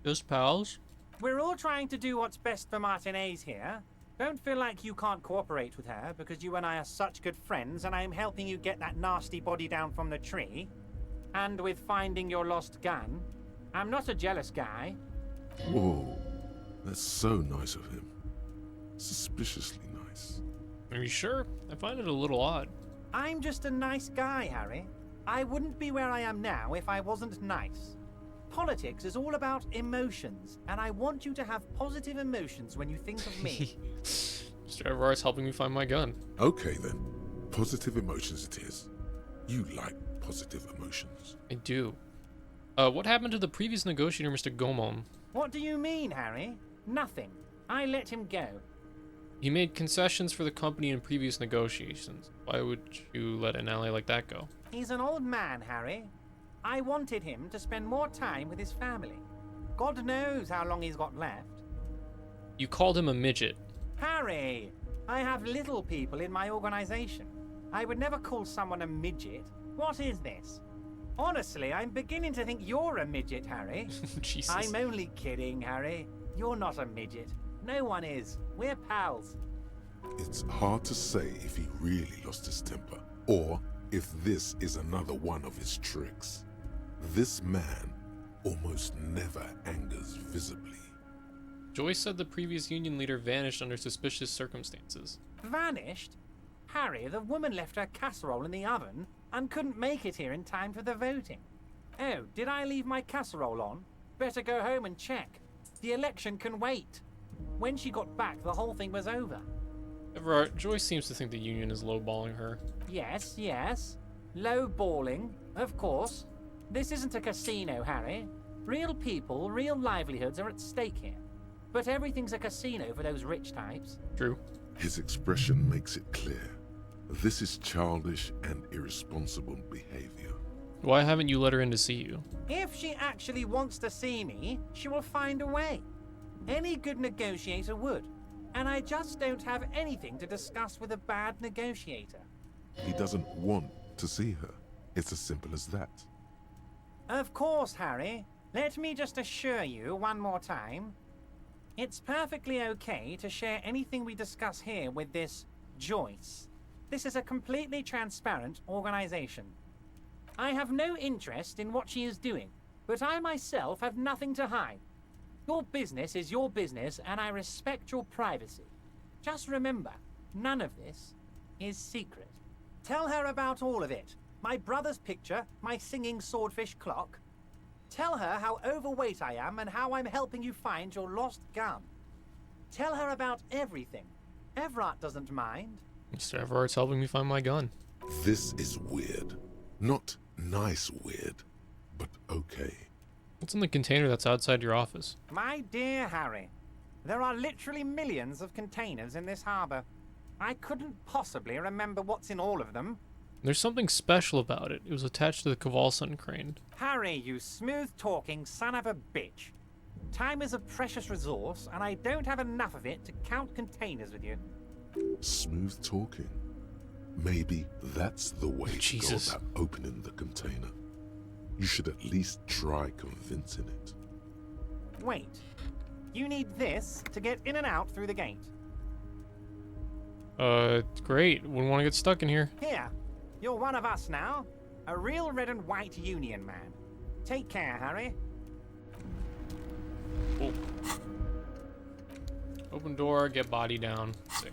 Just pals? We're all trying to do what's best for Martinez here. Don't feel like you can't cooperate with her because you and I are such good friends and I'm helping you get that nasty body down from the tree. And with finding your lost gun. I'm not a jealous guy. Whoa, that's so nice of him. Suspiciously nice. Are you sure? I find it a little odd. I'm just a nice guy, Harry. I wouldn't be where I am now if I wasn't nice. Politics is all about emotions, and I want you to have positive emotions when you think of me. Mr. Everart's helping me find my gun. Okay then, positive emotions it is. You like positive emotions. I do. What happened to the previous negotiator, Mr. Gomon? What do you mean, Harry? Nothing. I let him go. He made concessions for the company in previous negotiations. Why would you let an ally like that go? He's an old man, Harry. I wanted him to spend more time with his family. God knows how long he's got left. You called him a midget. Harry, I have little people in my organization. I would never call someone a midget. What is this? Honestly, I'm beginning to think you're a midget, Harry. Jesus. I'm only kidding, Harry. You're not a midget. No one is. We're pals. It's hard to say if he really lost his temper, or if this is another one of his tricks. This man almost never angers visibly. Joyce said the previous union leader vanished under suspicious circumstances. Vanished? Harry, the woman left her casserole in the oven and couldn't make it here in time for the voting. Oh, did I leave my casserole on? Better go home and check. The election can wait. When she got back, the whole thing was over. Everard, Joyce seems to think the union is lowballing her. Yes, yes. Low balling, of course. This isn't a casino, Harry. Real people, real livelihoods are at stake here. But everything's a casino for those rich types. True. His expression makes it clear. This is childish and irresponsible behavior. Why haven't you let her in to see you? If she actually wants to see me, she will find a way. Any good negotiator would. And I just don't have anything to discuss with a bad negotiator. He doesn't want to see her. It's as simple as that. Of course, Harry. Let me just assure you one more time. It's perfectly okay to share anything we discuss here with this Joyce. This is a completely transparent organization. I have no interest in what she is doing, but I myself have nothing to hide. Your business is your business, and I respect your privacy. Just remember, none of this is secret. Tell her about all of it. My brother's picture, my singing swordfish clock. Tell her how overweight I am and how I'm helping you find your lost gun. Tell her about everything. Everard doesn't mind. Mr. Everard's helping me find my gun. This is weird. Not nice weird, but okay. What's in the container that's outside your office? My dear Harry, there are literally millions of containers in this harbor. I couldn't possibly remember what's in all of them. There's something special about it. It was attached to the Kowalson crane. Harry, you smooth-talking son of a bitch. Time is a precious resource, and I don't have enough of it to count containers with you. Smooth talking. Maybe that's the way to go about opening the container. You should at least try convincing it. Wait. You need this to get in and out through the gate. Great. Wouldn't want to get stuck in here. Here. You're one of us now. A real red and white union man. Take care, Harry. Oh. Open door, get body down. Sick.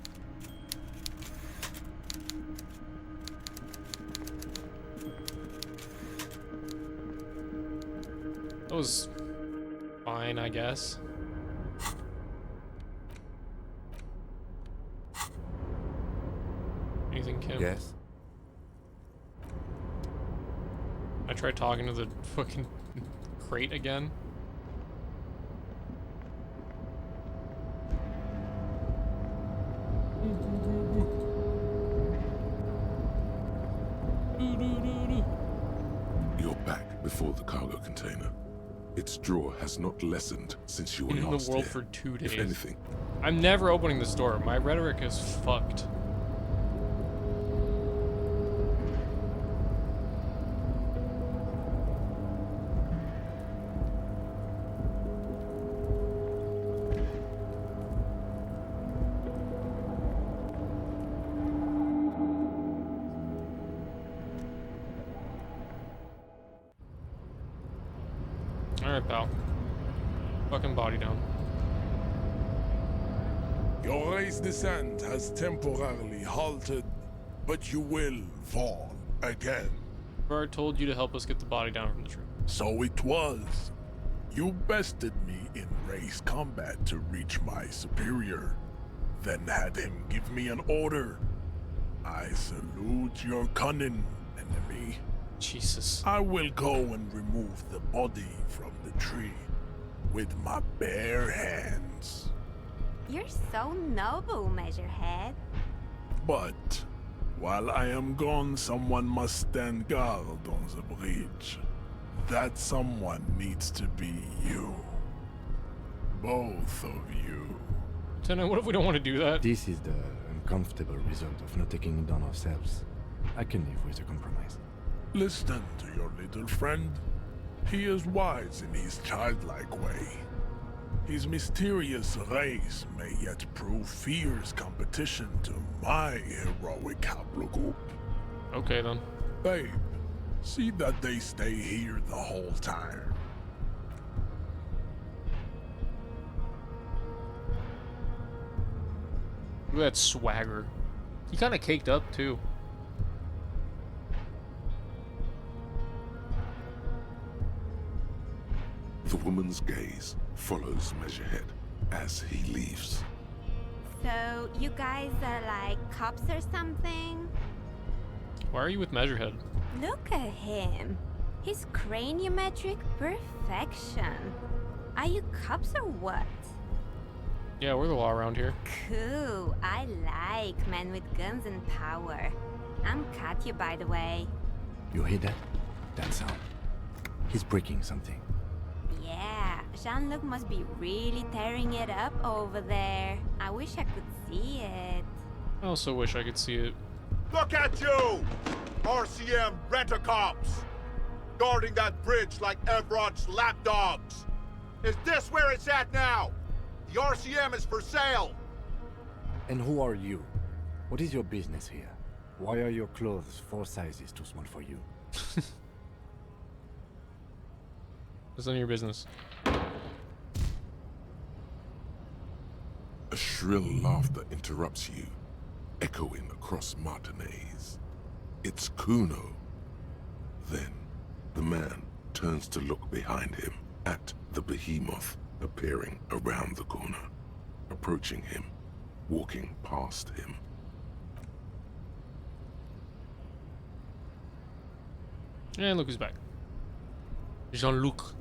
That was fine, I guess. Anything, Kim? Yes. I tried talking to the fucking crate again. You're back before the cargo container. Its drawer has not lessened since you were In the last world here. for 2 days. If anything, I'm never opening this door. My rhetoric is fucked. Alright, pal. Fucking body down. Your race descent has temporarily halted, but you will fall again. Bard told you to help us get the body down from the tree. So it was. You bested me in race combat to reach my superior, then had him give me an order. I salute your cunning, enemy. Jesus. I will go and remove the body from the tree with my bare hands. You're so noble, Measurehead. But while I am gone, someone must stand guard on the bridge. That someone needs to be you. Both of you. Lieutenant, what if we don't want to do that? This is the uncomfortable result of not taking it down ourselves. I can live with a compromise. Listen to your little friend. He is wise in his childlike way. His mysterious race may yet prove fierce competition to my heroic haplogroup. Okay, then. Babe, see that they stay here the whole time. Look at that swagger. He kind of caked up, too. the woman's gaze follows Measurehead as he leaves. So, you guys are like cops or something? Why are you with Measurehead? Look at him. His craniometric perfection. Are you cops or what? Yeah, we're the law around here. Cool. I like men with guns and power. I'm Katya, by the way. You hear that? That sound. He's breaking something. Yeah, Jean-Luc must be really tearing it up over there. I wish I could see it. I also wish I could see it. Look at you! RCM rent-a-cops! Guarding that bridge like Everard's lapdogs! Is this where it's at now? The RCM is for sale! And who are you? What is your business here? Why are your clothes 4 sizes too small for you? It's none of your business. A shrill laughter interrupts you, echoing across Martinez. It's Kuno. Then, the man turns to look behind him at the behemoth appearing around the corner, approaching him, walking past him. And look who's back. Jean-Luc.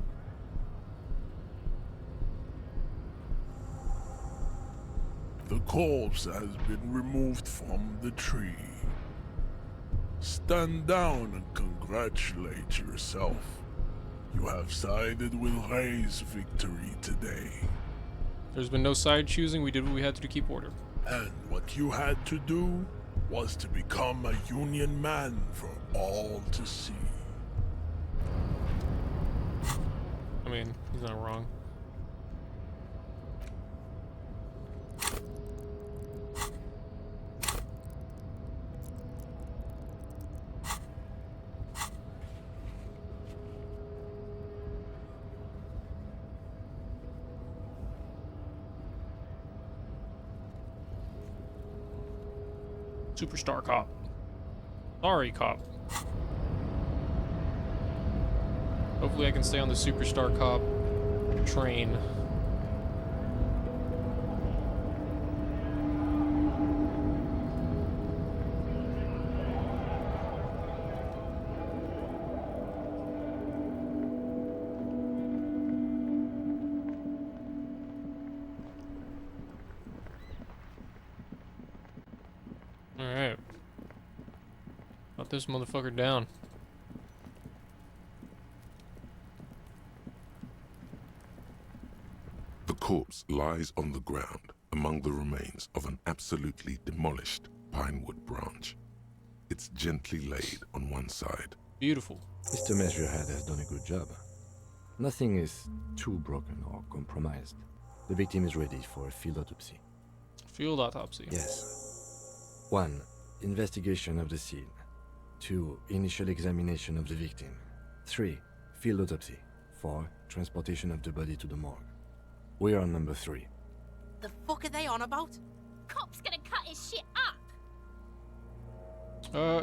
The corpse has been removed from the tree. Stand down and congratulate yourself. You have sided with Ray's victory today. There's been no side choosing. We did what we had to keep order. And what you had to do was to become a Union man for all to see. I mean, he's not wrong. Superstar cop. Sorry, cop. Hopefully I can stay on the superstar cop train. Alright. Got this motherfucker down. The corpse lies on the ground among the remains of an absolutely demolished pinewood branch. It's gently laid on one side. Beautiful. Mr. Measurehead has done a good job. Nothing is too broken or compromised. The victim is ready for a field autopsy. Field autopsy? Yes. 1. Investigation of the scene. 2. Initial examination of the victim. 3. Field autopsy. 4. Transportation of the body to the morgue. We are on number 3. The fuck are they on about? Cop's gonna cut his shit up!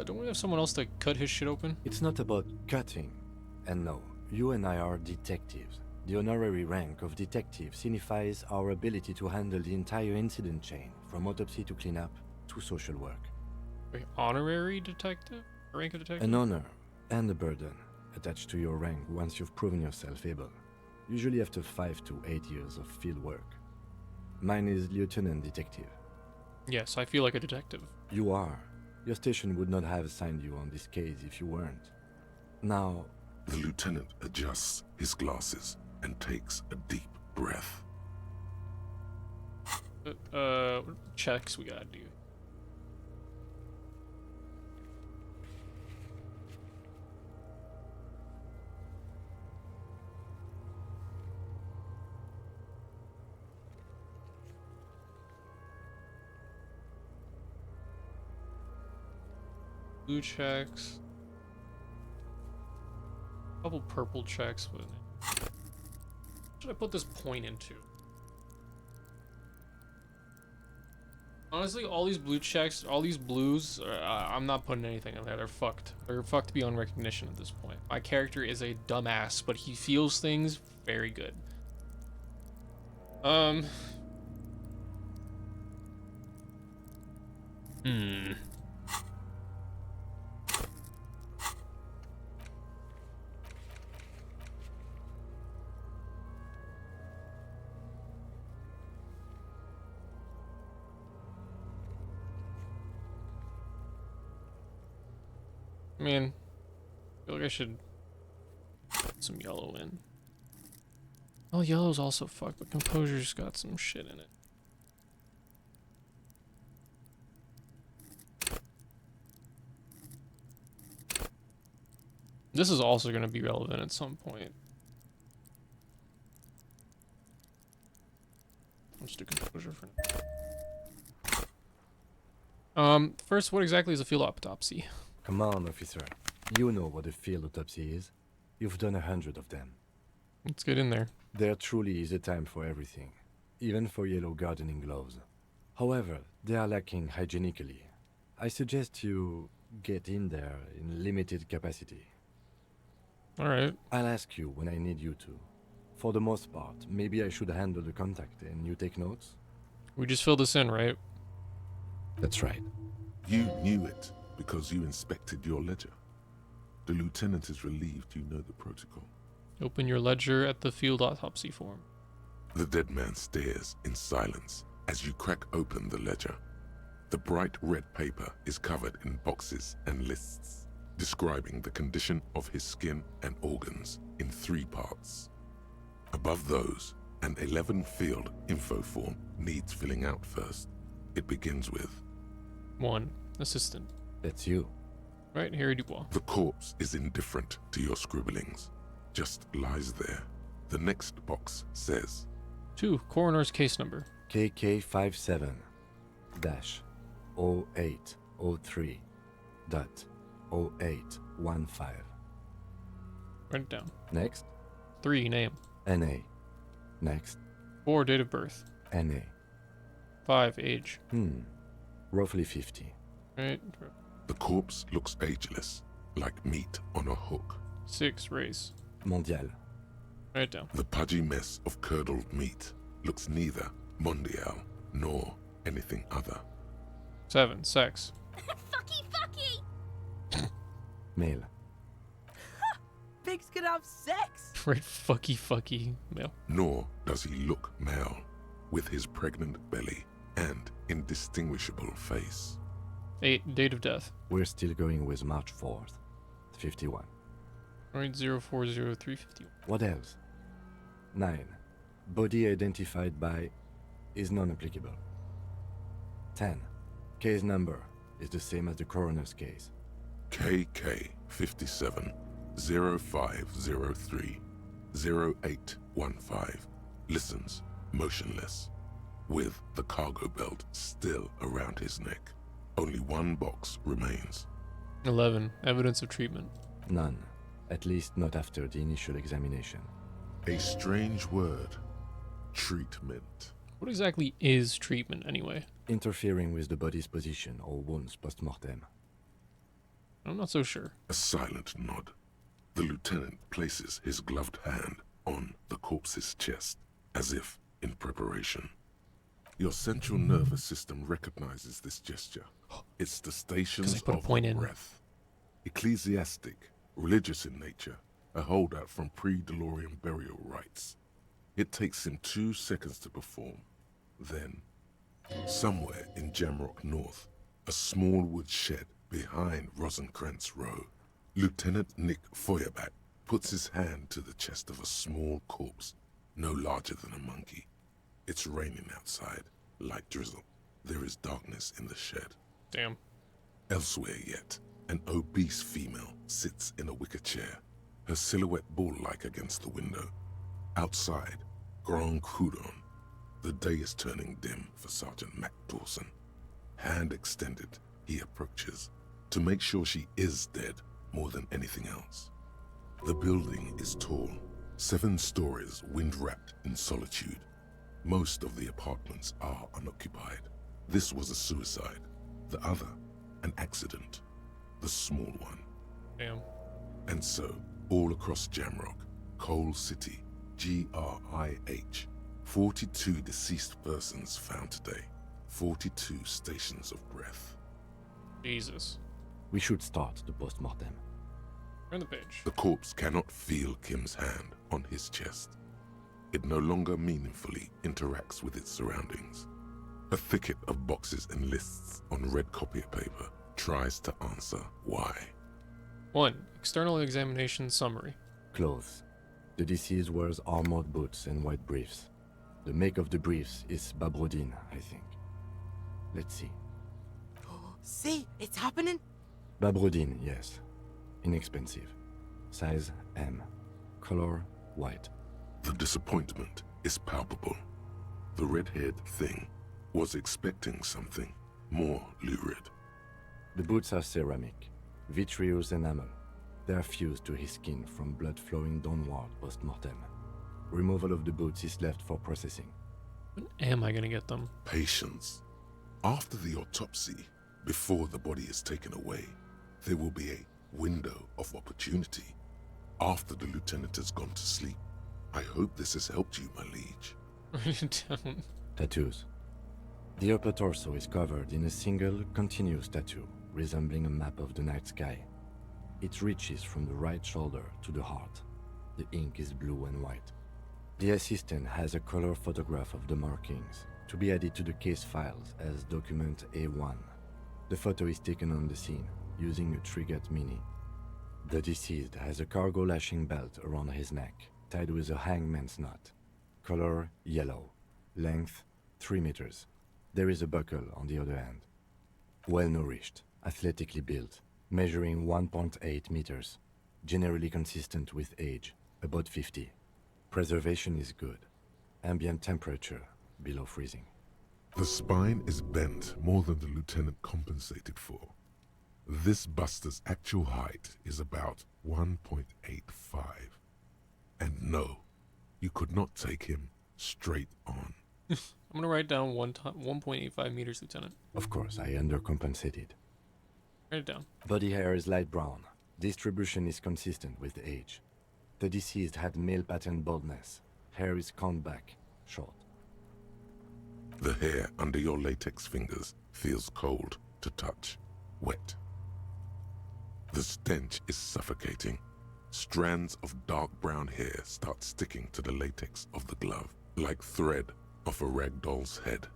Don't we have someone else to cut his shit open? It's not about cutting. And no, you and I are detectives. The honorary rank of detective signifies our ability to handle the entire incident chain, from autopsy to cleanup to social work. Wait, honorary detective? Rank of detective? An honor and a burden attached to your rank once you've proven yourself able. Usually after 5 to 8 years of field work. Mine is Lieutenant Detective. Yes, I feel like a detective. You are. Your station would not have assigned you on this case if you weren't. Now... The lieutenant adjusts his glasses and takes a deep breath. What checks we gotta do? Blue checks. Couple purple checks, but what should I put this point into? Honestly, all these blue checks, all these blues, I'm not putting anything in there. They're fucked. They're fucked beyond recognition at this point. My character is a dumbass, but he feels things very good. I mean, I feel like I should put some yellow in. Oh, yellow's also fucked, but composure's got some shit in it. This is also going to be relevant at some point. I'll just do composure for now. First, what exactly is a field autopsy? Come on, officer. You know what a field autopsy is. You've done 100 of them. Let's get in there. There truly is a time for everything, even for yellow gardening gloves. However, they are lacking hygienically. I suggest you get in there in limited capacity. Alright. I'll ask you when I need you to. For the most part, maybe I should handle the contact and you take notes? We just fill this in, right? That's right. You knew it because you inspected your ledger. The lieutenant is relieved you know the protocol. Open your ledger at the field autopsy form. The dead man stares in silence as you crack open the ledger. The bright red paper is covered in boxes and lists, describing the condition of his skin and organs in 3 parts. Above those, an 11-field info form needs filling out first. It begins with 1. Assistant. That's you. Right, Harry Dubois. The corpse is indifferent to your scribblings, just lies there. The next box says 2. Coroner's case number. KK57-0803.0815. Write it down. Next. 3. Name. NA. Next. 4. Date of birth. NA. 5. Age. Roughly 50. Right. The corpse looks ageless, like meat on a hook. 6. Race. Mondial. Write it down. The pudgy mess of curdled meat looks neither mondial nor anything other. 7. Sex. Fucky, fucky! Male. Pigs can have sex! Right, fucky male. Nor does he look male, with his pregnant belly and indistinguishable face. 8. Date of death. We're still going with March 4th. 51. Right, 040351. What else? 9. Body identified by is non-applicable. 10. Case number is the same as the coroner's case. KK 57 0503 0815 listens motionless, with the cargo belt still around his neck. Only 1 box remains. 11. Evidence of treatment. None. At least not after the initial examination. A strange word. Treatment. What exactly is treatment, anyway? Interfering with the body's position or wounds post-mortem. I'm not so sure. A silent nod. The lieutenant places his gloved hand on the corpse's chest, as if in preparation. Your central nervous system recognizes this gesture. It's the stations of the breath. Ecclesiastic, religious in nature, a holdout from pre-DeLorean burial rites. It takes him 2 seconds to perform. Then, somewhere in Jamrock North, a small wood shed behind Rosencrantz Row, Lieutenant Nick Feuerbach puts his hand to the chest of a small corpse, no larger than a monkey. It's raining outside, light drizzle. There is darkness in the shed. Damn. Elsewhere yet, an obese female sits in a wicker chair, her silhouette bull-like against the window. Outside, Grand Coudon. The day is turning dim for Sergeant Mac Dawson. Hand extended, he approaches, to make sure she is dead more than anything else. The building is tall, 7 stories wind-wrapped in solitude. Most of the apartments are unoccupied. This was a suicide. The other, an accident. The small one. Damn. And so, all across Jamrock, Coal City, GRIH, 42 deceased persons found today. 42 stations of breath. Jesus. We should start the post-mortem. Turn the page. The corpse cannot feel Kim's hand on his chest. It no longer meaningfully interacts with its surroundings. A thicket of boxes and lists on red copier paper tries to answer why. 1. External examination summary. Clothes. The deceased wears armored boots and white briefs. The make of the briefs is Babrodine, I think. Let's see. See, it's happening. Babrodine, yes. Inexpensive. Size M. Color white. The disappointment is palpable. The red-haired thing was expecting something more lurid. The boots are ceramic, vitreous enamel. They are fused to his skin from blood flowing downward post-mortem. Removal of the boots is left for processing. When am I gonna get them? Patience. After the autopsy, before the body is taken away, there will be a window of opportunity. After the lieutenant has gone to sleep. I hope this has helped you, my liege. Write it down. Tattoos. The upper torso is covered in a single, continuous tattoo, resembling a map of the night sky. It reaches from the right shoulder to the heart. The ink is blue and white. The assistant has a color photograph of the markings, to be added to the case files as document A1. The photo is taken on the scene, using a Trigat Mini. The deceased has a cargo lashing belt around his neck, tied with a hangman's knot. Color yellow. Length 3 meters. There is a buckle on the other end. Well nourished, athletically built, measuring 1.8 meters. Generally consistent with age, about 50. Preservation is good. Ambient temperature below freezing. The spine is bent more than the lieutenant compensated for. This buster's actual height is about 1.85. And no, you could not take him straight on. I'm gonna write down 1.85 meters, Lieutenant. Of course, I undercompensated. Write it down. Body hair is light brown. Distribution is consistent with age. The deceased had male pattern baldness. Hair is combed back, short. The hair under your latex fingers feels cold to touch, wet. The stench is suffocating. Strands of dark brown hair start sticking to the latex of the glove, like thread off a ragdoll's head.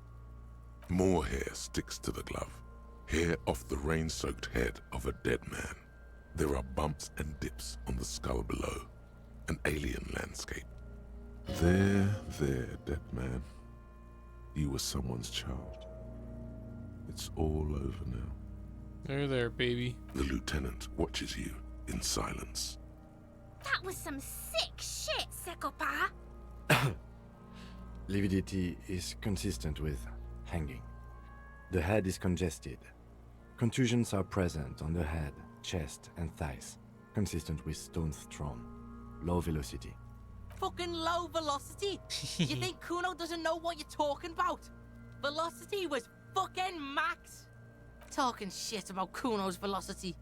More hair sticks to the glove, hair off the rain-soaked head of a dead man. There are bumps and dips on the skull below, an alien landscape. There, dead man. You were someone's child. It's all over now. There, baby. The lieutenant watches you in silence. That was some sick shit, Sekopa. Lividity is consistent with hanging. The head is congested. Contusions are present on the head, chest, and thighs, consistent with stones thrown. Low velocity. Fucking low velocity? You think Kuno doesn't know what you're talking about? Velocity was fucking max. Talking shit about Kuno's velocity.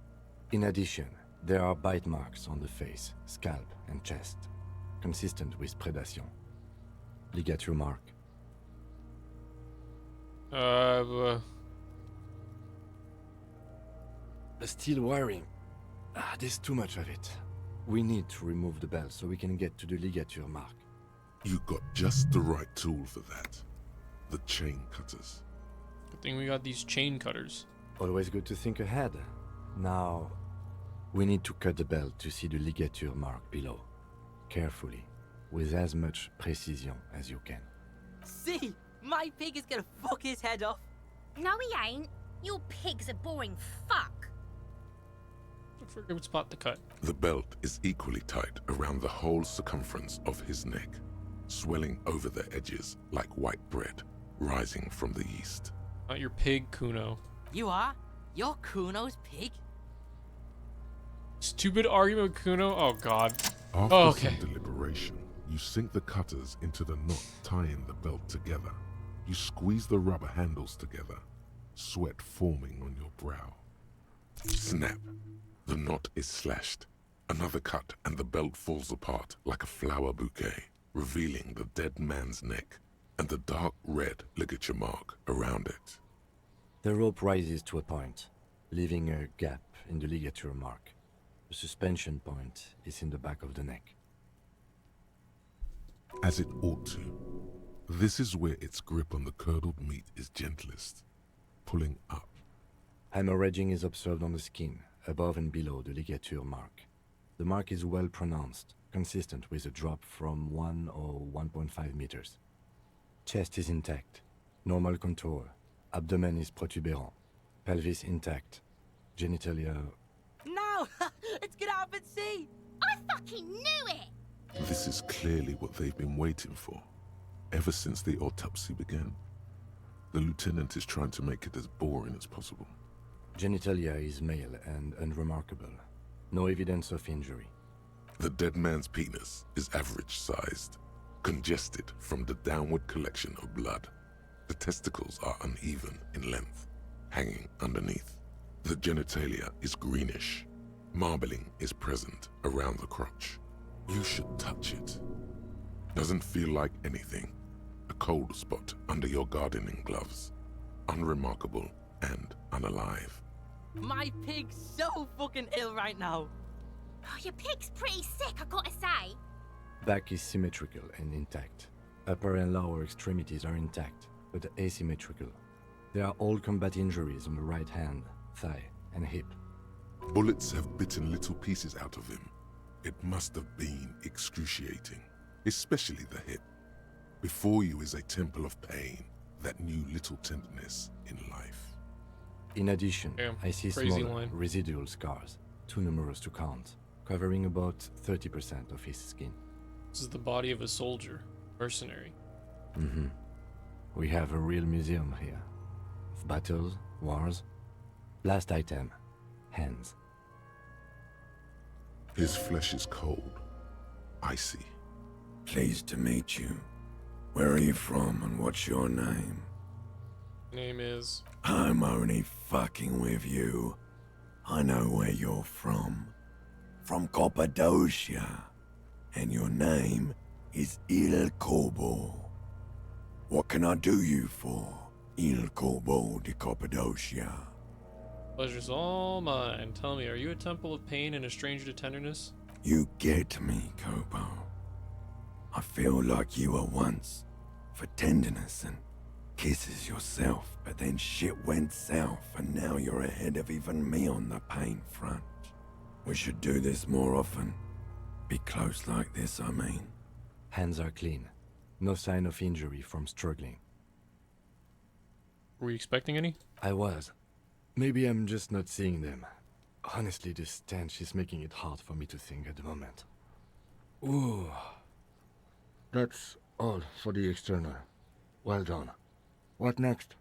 In addition, there are bite marks on the face, scalp, and chest, consistent with predation. Ligature mark. The steel wiring. There's too much of it. We need to remove the belt so we can get to the ligature mark. You got just the right tool for that. The chain cutters. Good thing we got these chain cutters. Always good to think ahead. Now, we need to cut the belt to see the ligature mark below. Carefully, with as much precision as you can. See, my pig is gonna fuck his head off. No, he ain't. Your pig's a boring fuck. Look for a good spot to cut. The belt is equally tight around the whole circumference of his neck, swelling over the edges like white bread rising from the east. Not your pig, Kuno. You are? You're Kuno's pig? Stupid argument with Kuno? Oh, God. After some deliberation, you sink the cutters into the knot tying the belt together. You squeeze the rubber handles together, sweat forming on your brow. Snap. The knot is slashed. Another cut and the belt falls apart like a flower bouquet, revealing the dead man's neck and the dark red ligature mark around it. The rope rises to a point, leaving a gap in the ligature mark. The suspension point is in the back of the neck. As it ought to. This is where its grip on the curdled meat is gentlest, pulling up. Hemorrhaging is observed on the skin, above and below the ligature mark. The mark is well pronounced, consistent with a drop from 1 or 1.5 meters. Chest is intact, normal contour. Abdomen is protuberant, pelvis intact, genitalia... No! Let's get out and see! I fucking knew it! This is clearly what they've been waiting for, ever since the autopsy began. The lieutenant is trying to make it as boring as possible. Genitalia is male and unremarkable. No evidence of injury. The dead man's penis is average-sized, congested from the downward collection of blood. The testicles are uneven in length, hanging underneath. The genitalia is greenish. Marbling is present around the crotch. You should touch it. Doesn't feel like anything. A cold spot under your gardening gloves. Unremarkable and unalive. My pig's so fucking ill right now. Oh, your pig's pretty sick, I gotta say. Back is symmetrical and intact. Upper and lower extremities are intact, but asymmetrical. There are all combat injuries on the right hand, thigh, and hip. Bullets have bitten little pieces out of him. It must have been excruciating, especially the hip. Before you is a temple of pain that knew little tenderness in life. In addition, Damn, I see crazy smaller line. residual scars, too numerous to count, covering about 30% of his skin. This is the body of a soldier, mercenary. We have a real museum here. Of battles, wars. Last item, hands. His flesh is cold, icy. Pleased to meet you. Where are you from and what's your name? Name is... I'm only fucking with you. I know where you're from. From Cappadocia. And your name is Il Corbo. What can I do you for, Il Corbo de Cappadocia? Pleasure's all mine. Tell me, are you a temple of pain and a stranger to tenderness? You get me, Kobo. I feel like you were once for tenderness and kisses yourself, but then shit went south and now you're ahead of even me on the pain front. We should do this more often. Be close like this, I mean. Hands are clean. No sign of injury from struggling. Were you expecting any? I was. Maybe I'm just not seeing them. Honestly, this stench is making it hard for me to think at the moment. Ooh. That's all for the external. Well done. What next?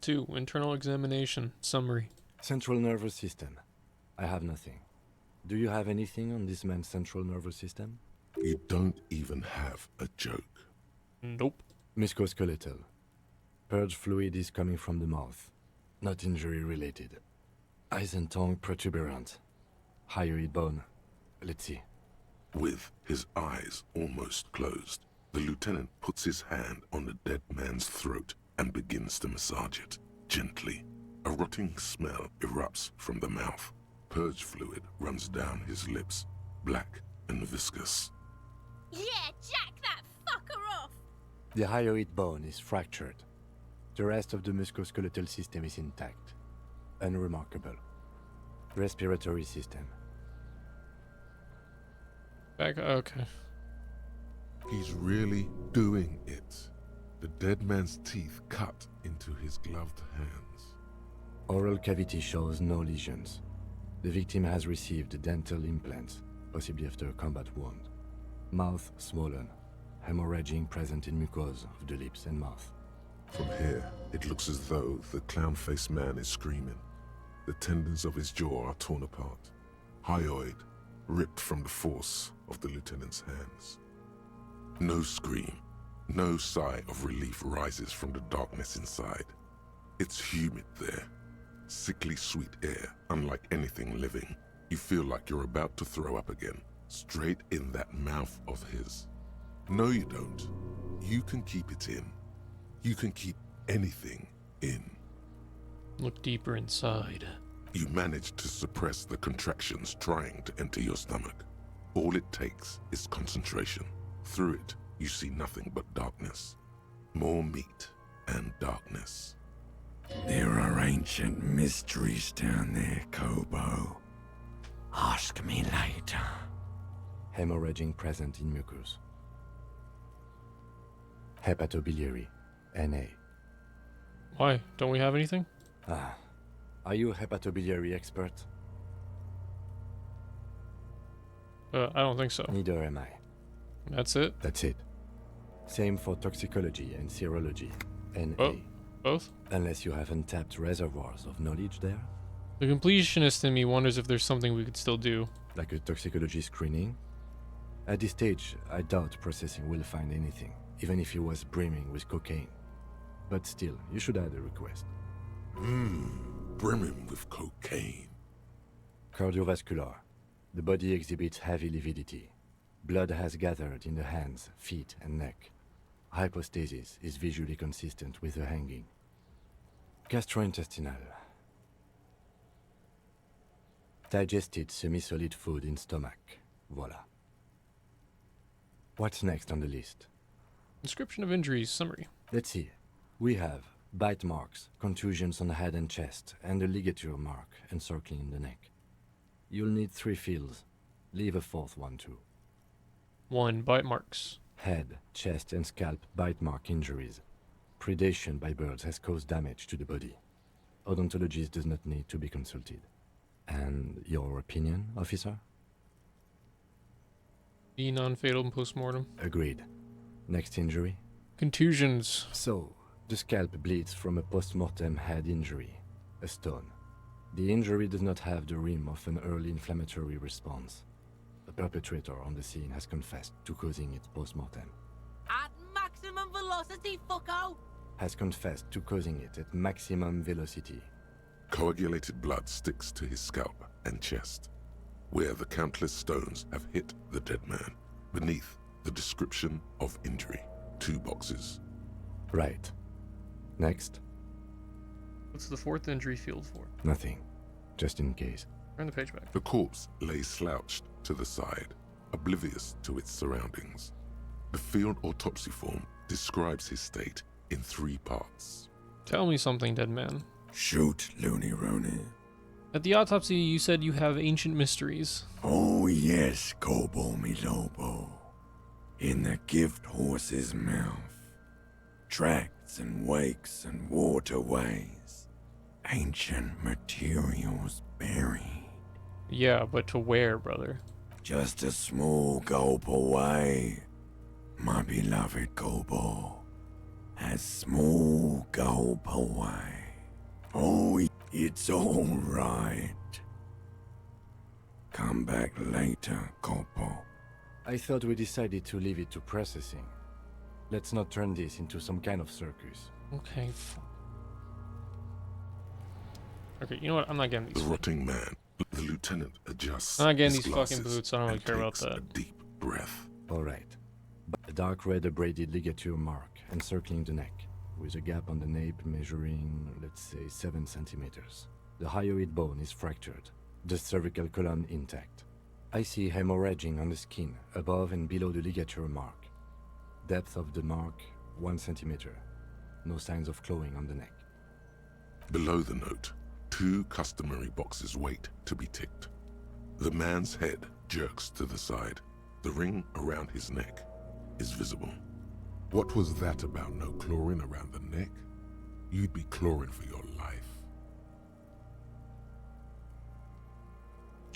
2. Internal examination. Summary. Central nervous system. I have nothing. Do you have anything on this man's central nervous system? You don't even have a joke. Nope. Musculoskeletal. Purge fluid is coming from the mouth. Not injury related. Eyes and tongue protuberant. Hyoid bone. Let's see. With his eyes almost closed, the lieutenant puts his hand on the dead man's throat and begins to massage it, gently. A rotting smell erupts from the mouth. Purge fluid runs down his lips, black and viscous. Yeah, jack that fucker off! The hyoid bone is fractured. The rest of the musculoskeletal system is intact. Unremarkable. Respiratory system. Back. Okay. He's really doing it. The dead man's teeth cut into his gloved hands. Oral cavity shows no lesions. The victim has received dental implants, possibly after a combat wound. Mouth swollen, hemorrhaging present in mucosa of the lips and mouth. From here, it looks as though the clown-faced man is screaming. The tendons of his jaw are torn apart. Hyoid ripped from the force of the lieutenant's hands. No scream, no sigh of relief rises from the darkness inside. It's humid there. Sickly sweet air, unlike anything living. You feel like you're about to throw up again, straight in that mouth of his. No, you don't. You can keep it in. You can keep anything in. Look deeper inside. You manage to suppress the contractions trying to enter your stomach. All it takes is concentration. Through it, you see nothing but darkness. More meat and darkness. There are ancient mysteries down there, Kobo. Ask me later. Hemorrhaging present in mucus. Hepatobiliary, NA. Why? Don't we have anything? Ah. Are you a hepatobiliary expert? I don't think so. Neither am I. That's it? That's it. Same for toxicology and serology, NA. Oh, both? Unless you have untapped reservoirs of knowledge there. The completionist in me wonders if there's something we could still do. Like a toxicology screening? At this stage, I doubt processing will find anything, even if he was brimming with cocaine. But still, you should add a request. Brimming with cocaine. Cardiovascular. The body exhibits heavy lividity. Blood has gathered in the hands, feet, and neck. Hypostasis is visually consistent with the hanging. Gastrointestinal. Digested semi-solid food in stomach. Voila. What's next on the list? Description of injuries, summary. Let's see. We have bite marks, contusions on the head and chest, and a ligature mark encircling the neck. You'll need 3 fields. Leave a 4th one too. 1. Bite marks. Head, chest, and scalp bite mark injuries. Predation by birds has caused damage to the body. Odontologist does not need to be consulted. And your opinion, officer? B. Non-fatal post-mortem. Agreed. Next injury? Contusions. So, the scalp bleeds from a post-mortem head injury, a stone. The injury does not have the rim of an early inflammatory response. The perpetrator on the scene has confessed to causing it post-mortem. At maximum velocity, fucko! Has confessed to causing it at maximum velocity. Coagulated blood sticks to his scalp and chest, where the countless stones have hit the dead man. Beneath, the description of injury. 2 boxes. Right. Next? What's the 4th injury field for? Nothing. Just in case. Turn the page back. The corpse lay slouched to the side, oblivious to its surroundings. The field autopsy form describes his state in 3 parts. Tell me something, dead man. Shoot, Looney Rooney. At the autopsy, you said you have ancient mysteries. Oh yes, Kobo mi Lobo. In the gift horse's mouth. Tracts and wakes and waterways. Ancient materials buried. Yeah, but to where, brother? Just a small gulp away. My beloved Kobo. A small gulp away. Oh, it's all right. Come back later, Kobo. I thought we decided to leave it to processing. Let's not turn this into some kind of circus. Okay, okay, you know what? I'm not getting these. The rotting man. The lieutenant adjusts. I'm not getting his these fucking glasses boots. I don't really and care about takes that. A deep breath. All right. A dark red abraded ligature mark encircling the neck, with a gap on the nape measuring, let's say, 7 centimeters. The hyoid bone is fractured, the cervical column intact. I see hemorrhaging on the skin, above and below the ligature mark. Depth of the mark, 1 centimeter. No signs of clawing on the neck. Below the note, 2 customary boxes wait to be ticked. The man's head jerks to the side. The ring around his neck is visible. What was that about no clawing around the neck? You'd be clawing for your life.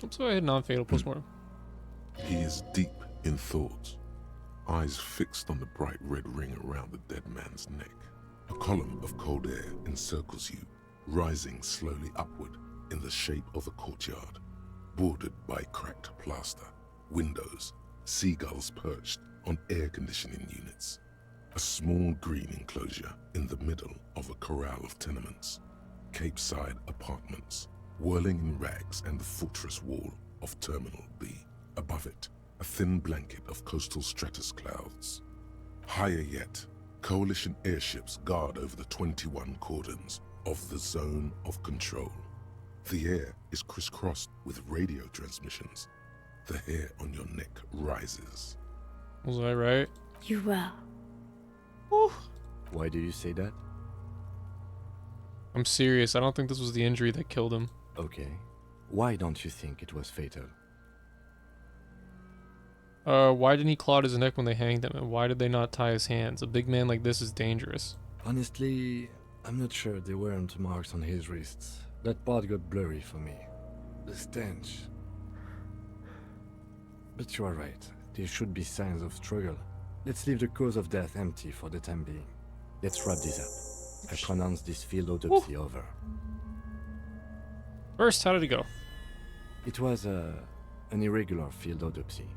Let's go ahead, non-fatal postmortem. He is deep in thought, eyes fixed on the bright red ring around the dead man's neck. A column of cold air encircles you, rising slowly upward in the shape of a courtyard, bordered by cracked plaster, windows, seagulls perched on air conditioning units. A small green enclosure in the middle of a corral of tenements, Cape-side apartments, whirling in rags, and the fortress wall of Terminal B. Above it, a thin blanket of coastal stratus clouds. Higher yet, coalition airships guard over the 21 cordons of the zone of control. The air is crisscrossed with radio transmissions. The hair on your neck rises. Was I right? You were. Why do you say that? I'm serious. I don't think this was the injury that killed him. Okay. Why don't you think it was fatal? Why didn't he claw his neck when they hanged him? And why did they not tie his hands? A big man like this is dangerous. Honestly, I'm not sure there weren't marks on his wrists. That part got blurry for me. The stench. But you are right. There should be signs of struggle. Let's leave the cause of death empty for the time being. Let's wrap this up. I pronounce this field autopsy over. First, how did it go? It was an irregular field autopsy.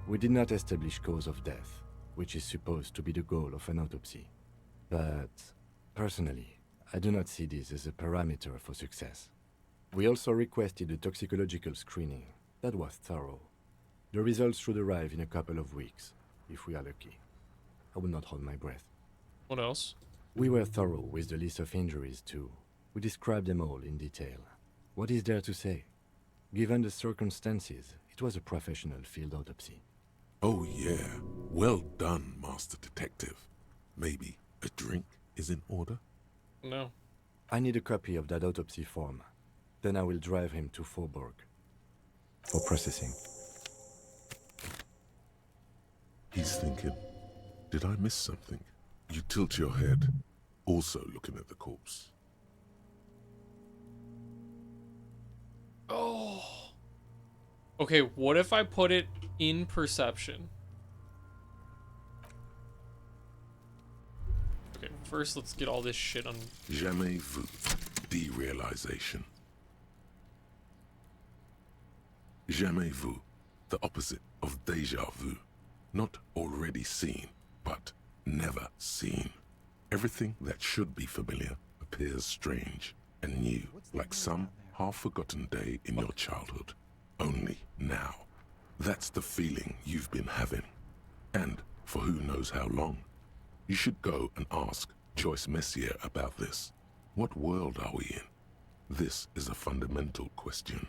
We did not establish cause of death, which is supposed to be the goal of an autopsy. But, personally, I do not see this as a parameter for success. We also requested a toxicological screening. That was thorough. The results should arrive in a couple of weeks, if we are lucky. I will not hold my breath. What else? We were thorough with the list of injuries, too. We described them all in detail. What is there to say? Given the circumstances, it was a professional field autopsy. Oh yeah, well done, Master Detective. Maybe a drink is in order? No. I need a copy of that autopsy form. Then I will drive him to Faubourg for processing. He's thinking, did I miss something? You tilt your head, also looking at the corpse. Oh. Okay, what if I put it in perception? Okay, first let's get all this shit on. Jamais vu. Derealization. Jamais vu. The opposite of déjà vu. Not already seen, but never seen. Everything that should be familiar appears strange and new, like some half-forgotten day in your childhood. Only now. That's the feeling you've been having. And for who knows how long. You should go and ask Joyce Messier about this. What world are we in? This is a fundamental question.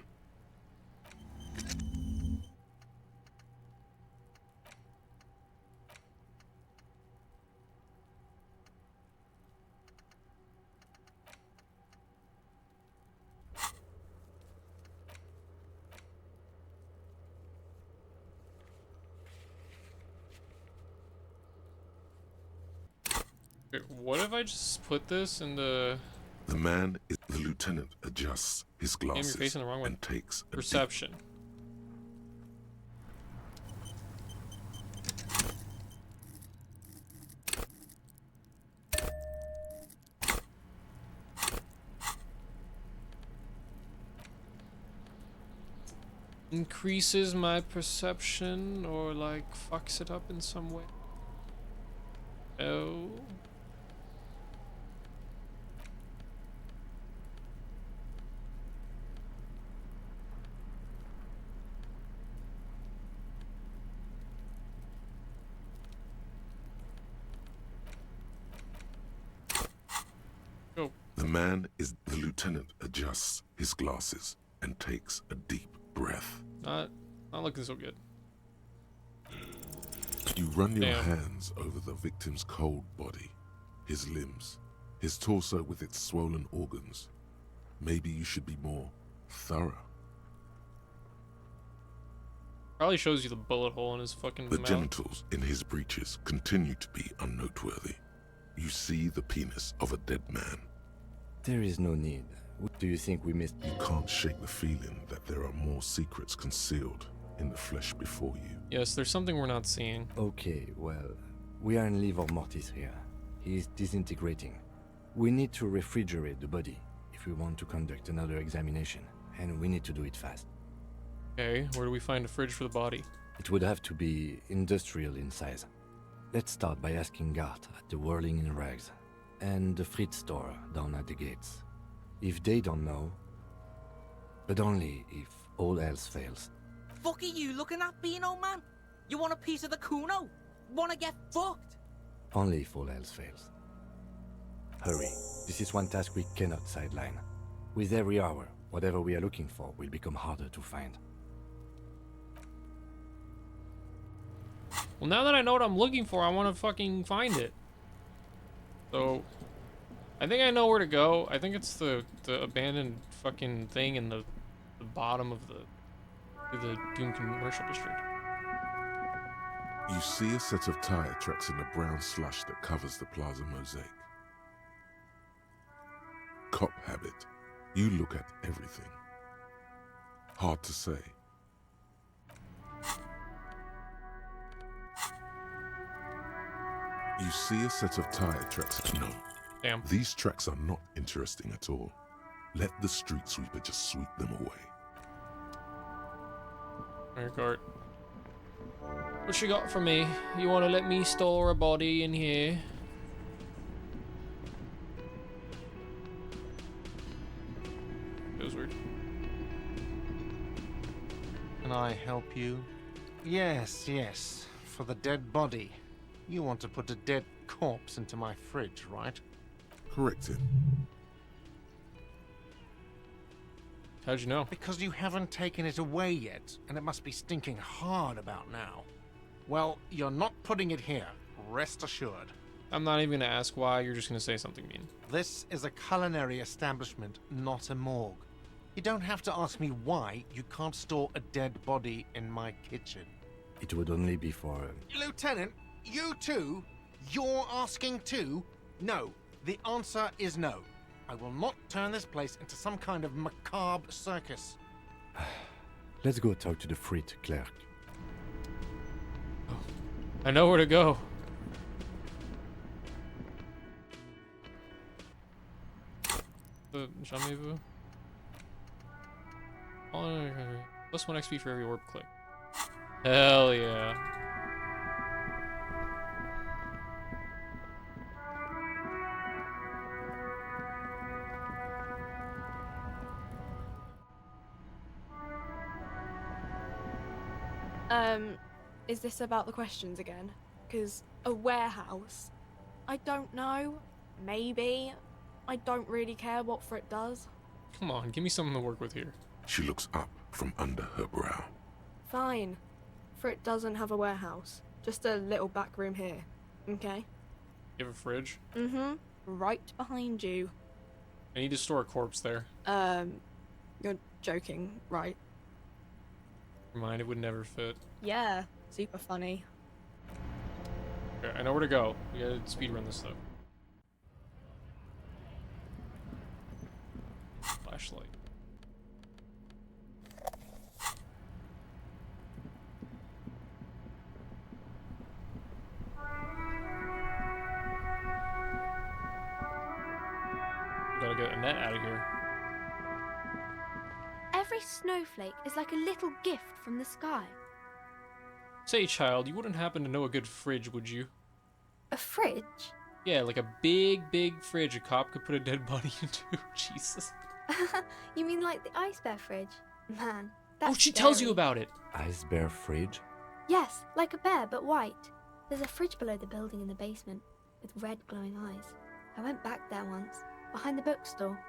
Okay, what if I just put this in the... The man is... The lieutenant adjusts his glasses You're facing the wrong way. and takes a Perception. Increases my perception or like fucks it up in some way. Oh. Oh. The man is... The lieutenant adjusts his glasses and takes a deep breath. Not looking so good. You run your Damn. hands over the victim's cold body, his limbs, his torso with its swollen organs. Maybe you should be more thorough. Probably shows you the bullet hole in his fucking The mouth. genitals in his breeches continue to be unnoteworthy. You see the penis of a dead man. There is no need. What do you think we missed? You can't shake the feeling that there are more secrets concealed in the flesh before you. Yes, there's something we're not seeing. Okay, well, we are in livor mortis here. He is disintegrating. We need to refrigerate the body if we want to conduct another examination, and we need to do it fast. Okay, where do we find a fridge for the body? It would have to be industrial in size. Let's start by asking Gart at the Whirling in Rags and the Fritz store down at the gates. If they don't know, but only if all else fails. Fuck are you looking at, being old man? You want a piece of the Kuno? Wanna get fucked? Only if all else fails. Hurry. This is one task we cannot sideline. With every hour, whatever we are looking for will become harder to find. Well, now that I know what I'm looking for, I want to fucking find it. So, I think I know where to go. I think it's the abandoned fucking thing in the bottom of the Doom commercial district. You see a set of tire tracks in the brown slush that covers the plaza mosaic. Cop habit. You look at everything. Hard to say. You see a set of tire tracks. No. Damn. These tracks are not interesting at all. Let the street sweeper just sweep them away. Cart. What you got for me? You want to let me store a body in here? That was weird. Can I help you? Yes, yes. For the dead body. You want to put a dead corpse into my fridge, right? Corrected. How'd you know? Because you haven't taken it away yet, and it must be stinking hard about now. Well, you're not putting it here. Rest assured. I'm not even gonna ask why, you're just gonna say something mean. This is a culinary establishment, not a morgue. You don't have to ask me why you can't store a dead body in my kitchen. It would only be for... Lieutenant, you too? You're asking too? No. The answer is no. I will not turn this place into some kind of macabre circus. Let's go talk to the frit clerk. I know where to go. The Jamais-vous. Plus 1 XP for every orb click. Hell yeah. Is this about the questions again? Because a warehouse? I don't know. Maybe. I don't really care what Frit does. Come on, give me something to work with here. She looks up from under her brow. Fine. Frit doesn't have a warehouse. Just a little back room here. Okay? You have a fridge? Mm-hmm. Right behind you. I need to store a corpse there. You're joking, right? Never mind, it would never fit. Yeah. Super funny. Okay, I know where to go. We gotta speedrun this though. Flashlight. Gotta get Annette out of here. Every snowflake is like a little gift from the sky. Say, child, you wouldn't happen to know a good fridge, would you? A fridge? Yeah, like a big, big fridge a cop could put a dead body into. Jesus. You mean like the ice bear fridge? Man, that's Oh, she tells you scary. about it. Ice bear fridge? Yes, like a bear, but white. There's a fridge below the building in the basement, with red glowing eyes. I went back there once, behind the bookstore.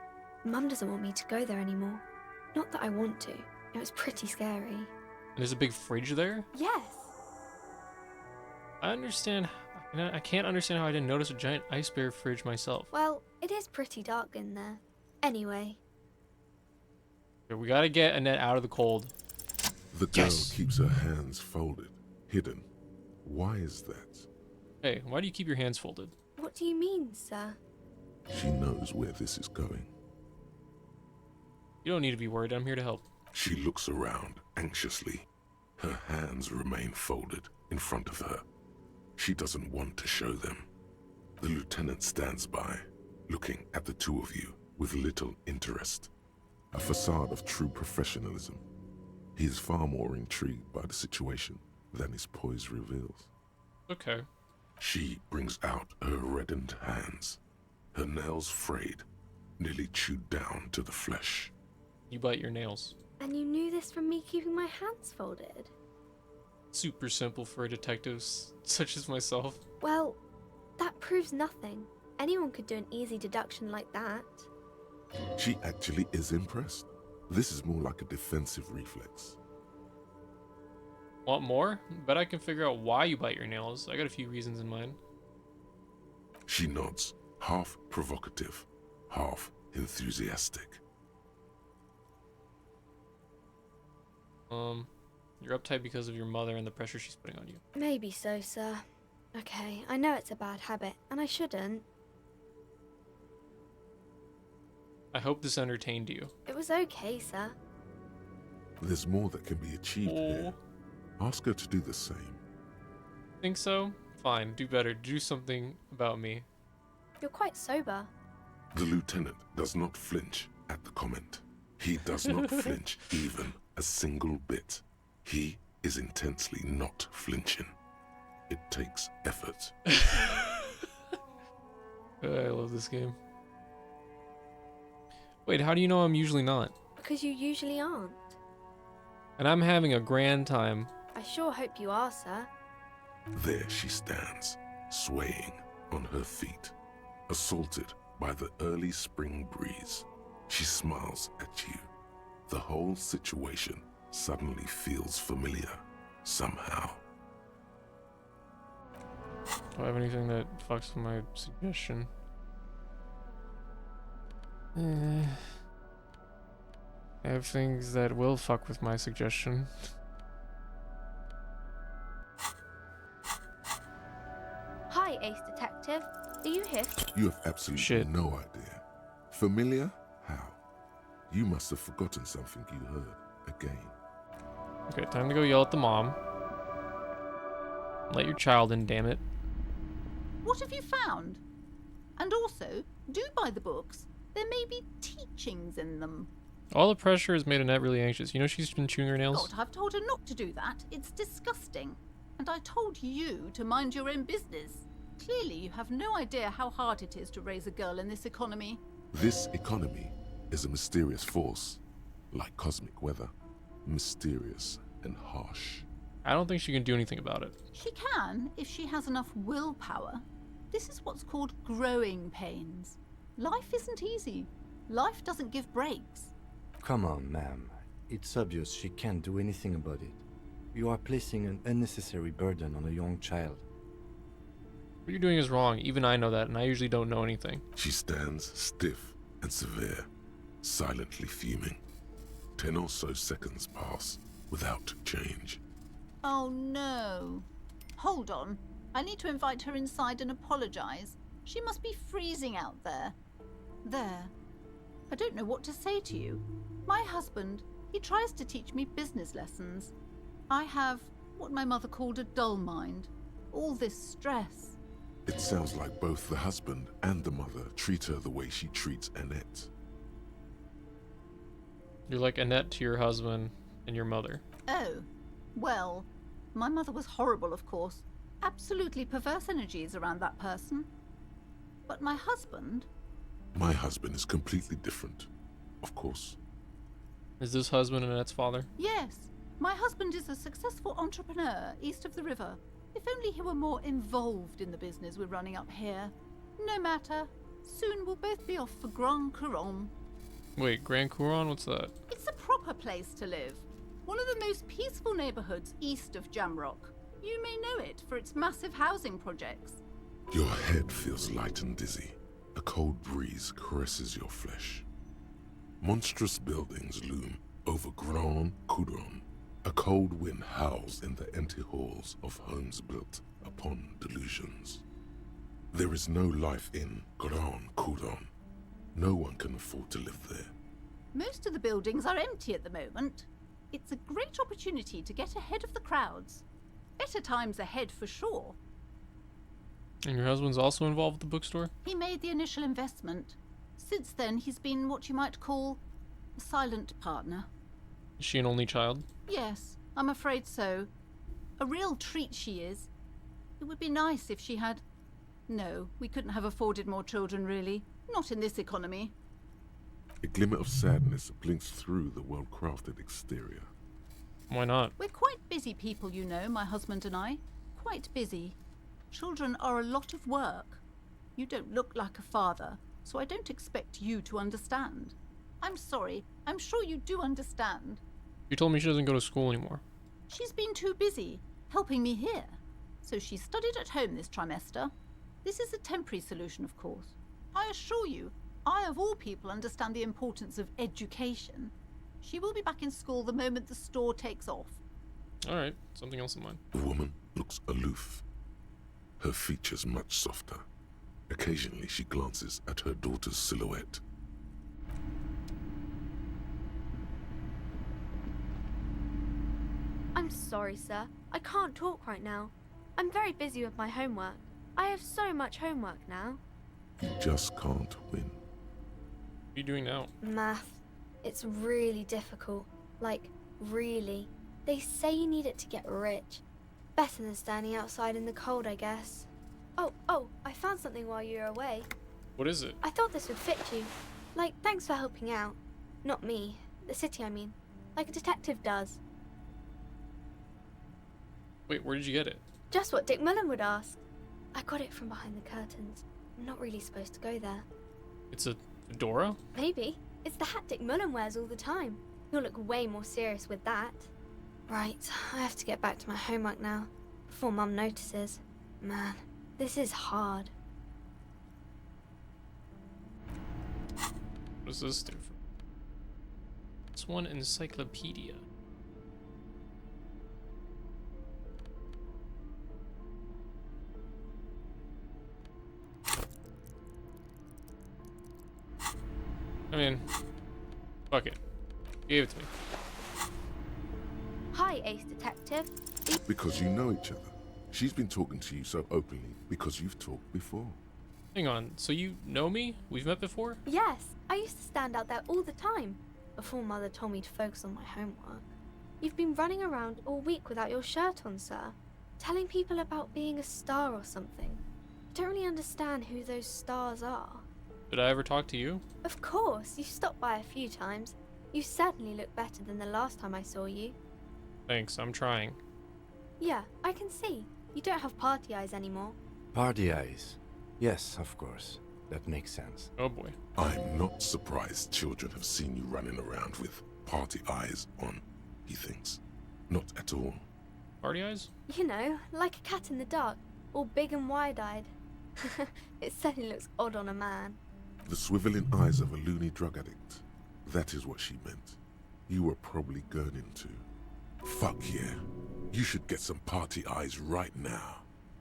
Mum doesn't want me to go there anymore. Not that I want to. It was pretty scary. And there's a big fridge there? Yes. I understand. I can't understand how I didn't notice a giant ice bear fridge myself. Well, it is pretty dark in there. Anyway. Okay, we gotta get Annette out of the cold. The girl keeps her hands folded, hidden. Why is that? Hey, why do you keep your hands folded? What do you mean, sir? She knows where this is going. You don't need to be worried. I'm here to help. She looks around anxiously. Her hands remain folded in front of her. She doesn't want to show them. The lieutenant stands by, looking at the two of you with little interest. A facade of true professionalism. He is far more intrigued by the situation than his poise reveals. Okay. She brings out her reddened hands, her nails frayed, nearly chewed down to the flesh. You bite your nails. And you knew this from me keeping my hands folded? Super simple for a detective such as myself. Well, that proves nothing. Anyone could do an easy deduction like that. She actually is impressed. This is more like a defensive reflex. Want more? Bet I can figure out why you bite your nails. I got a few reasons in mind. She nods, half provocative, half enthusiastic. You're uptight because of your mother and the pressure she's putting on you. Maybe so, sir. Okay, I know it's a bad habit, and I shouldn't. I hope this entertained you. It was okay, sir. There's more that can be achieved here. Ask her to do the same. Think so? Fine, do better. Do something about me. You're quite sober. The lieutenant does not flinch at the comment. He does not flinch even a single bit. He is intensely not flinching. It takes effort. I love this game. Wait, how do you know I'm usually not? Because you usually aren't. And I'm having a grand time. I sure hope you are, sir. There she stands, swaying on her feet, assaulted by the early spring breeze. She smiles at you. The whole situation suddenly feels familiar, somehow. Do I have anything that fucks with my suggestion? I have things that will fuck with my suggestion. Hi, Ace Detective. Are you here? You have absolutely no idea. Familiar? How? You must have forgotten something you heard again. Okay, time to go yell at the mom. Let your child in, damn it. What have you found? And also, do buy the books. There may be teachings in them. All the pressure has made Annette really anxious. You know she's been chewing her nails? God, I've told her not to do that. It's disgusting. And I told you to mind your own business. Clearly, you have no idea how hard it is to raise a girl in this economy. This economy is a mysterious force, like cosmic weather. Mysterious and harsh. I don't think she can do anything about it. She can, if she has enough willpower. This is what's called growing pains. Life isn't easy. Life doesn't give breaks. Come on, ma'am. It's obvious she can't do anything about it. You are placing an unnecessary burden on a young child. What you're doing is wrong. Even I know that, and I usually don't know anything. She stands stiff and severe, silently fuming. 10 or so seconds pass without change. Oh no. Hold on. I need to invite her inside and apologize. She must be freezing out there. There. I don't know what to say to you. My husband, he tries to teach me business lessons. I have what my mother called a dull mind. All this stress. It sounds like both the husband and the mother treat her the way she treats Annette. You're like Annette to your husband and your mother. Oh, well, my mother was horrible, of course. Absolutely perverse energies around that person. But my husband... My husband is completely different, of course. Is this husband Annette's father? Yes, my husband is a successful entrepreneur east of the river. If only he were more involved in the business we're running up here. No matter. Soon we'll both be off for Grand Couronne. Wait, Grand Couronne? What's that? It's a proper place to live. One of the most peaceful neighborhoods east of Jamrock. You may know it for its massive housing projects. Your head feels light and dizzy. A cold breeze caresses your flesh. Monstrous buildings loom over Grand Couronne. A cold wind howls in the empty halls of homes built upon delusions. There is no life in Grand Couronne. No one can afford to live there. Most of the buildings are empty at the moment. It's a great opportunity to get ahead of the crowds. Better times ahead for sure. And your husband's also involved with the bookstore? He made the initial investment. Since then, he's been what you might call a silent partner. Is she an only child? Yes, I'm afraid so. A real treat she is. It would be nice if she had... No, we couldn't have afforded more children, really. Not in this economy. A glimmer of sadness blinks through the well-crafted exterior. Why not? We're quite busy people, you know, my husband and I. Quite busy. Children are a lot of work. You don't look like a father, so I don't expect you to understand. I'm sorry. I'm sure you do understand. You told me she doesn't go to school anymore. She's been too busy, helping me here. So she studied at home this trimester. This is a temporary solution, of course. I assure you, I of all people understand the importance of education. She will be back in school the moment the store takes off. Alright, something else in mind. The woman looks aloof, her features much softer. Occasionally she glances at her daughter's silhouette. I'm sorry, sir. I can't talk right now. I'm very busy with my homework. I have so much homework now. You just can't win. What are you doing now? Math. It's really difficult. Like, really. They say you need it to get rich. Better than standing outside in the cold, I guess. Oh, I found something while you were away. What is it? I thought this would fit you. Like, thanks for helping out. Not me. The city, I mean. Like a detective does. Wait, where did you get it? Just what Dick Mullen would ask. I got it from behind the curtains. I'm not really supposed to go there. It's a fedora? Maybe. It's the hat Dick Mullen wears all the time. He'll look way more serious with that. Right, I have to get back to my homework now, before Mum notices. Man, this is hard. What does this do for? It's one encyclopedia. I mean, fuck it. Gave it to me. Hi, Ace Detective. Because you know each other. She's been talking to you so openly because you've talked before. Hang on, so you know me? We've met before? Yes, I used to stand out there all the time, before Mother told me to focus on my homework. You've been running around all week without your shirt on, sir, telling people about being a star or something. I don't really understand who those stars are. Did I ever talk to you? Of course, you stopped by a few times. You certainly look better than the last time I saw you. Thanks, I'm trying. Yeah, I can see. You don't have party eyes anymore. Party eyes. Yes, of course. That makes sense. Oh boy. I'm not surprised children have seen you running around with party eyes on, he thinks. Not at all. Party eyes? You know, like a cat in the dark, all big and wide-eyed. It certainly looks odd on a man. The swiveling eyes of a loony drug addict. That is what she meant. You were probably gurning too. Fuck yeah. You should get some party eyes right now.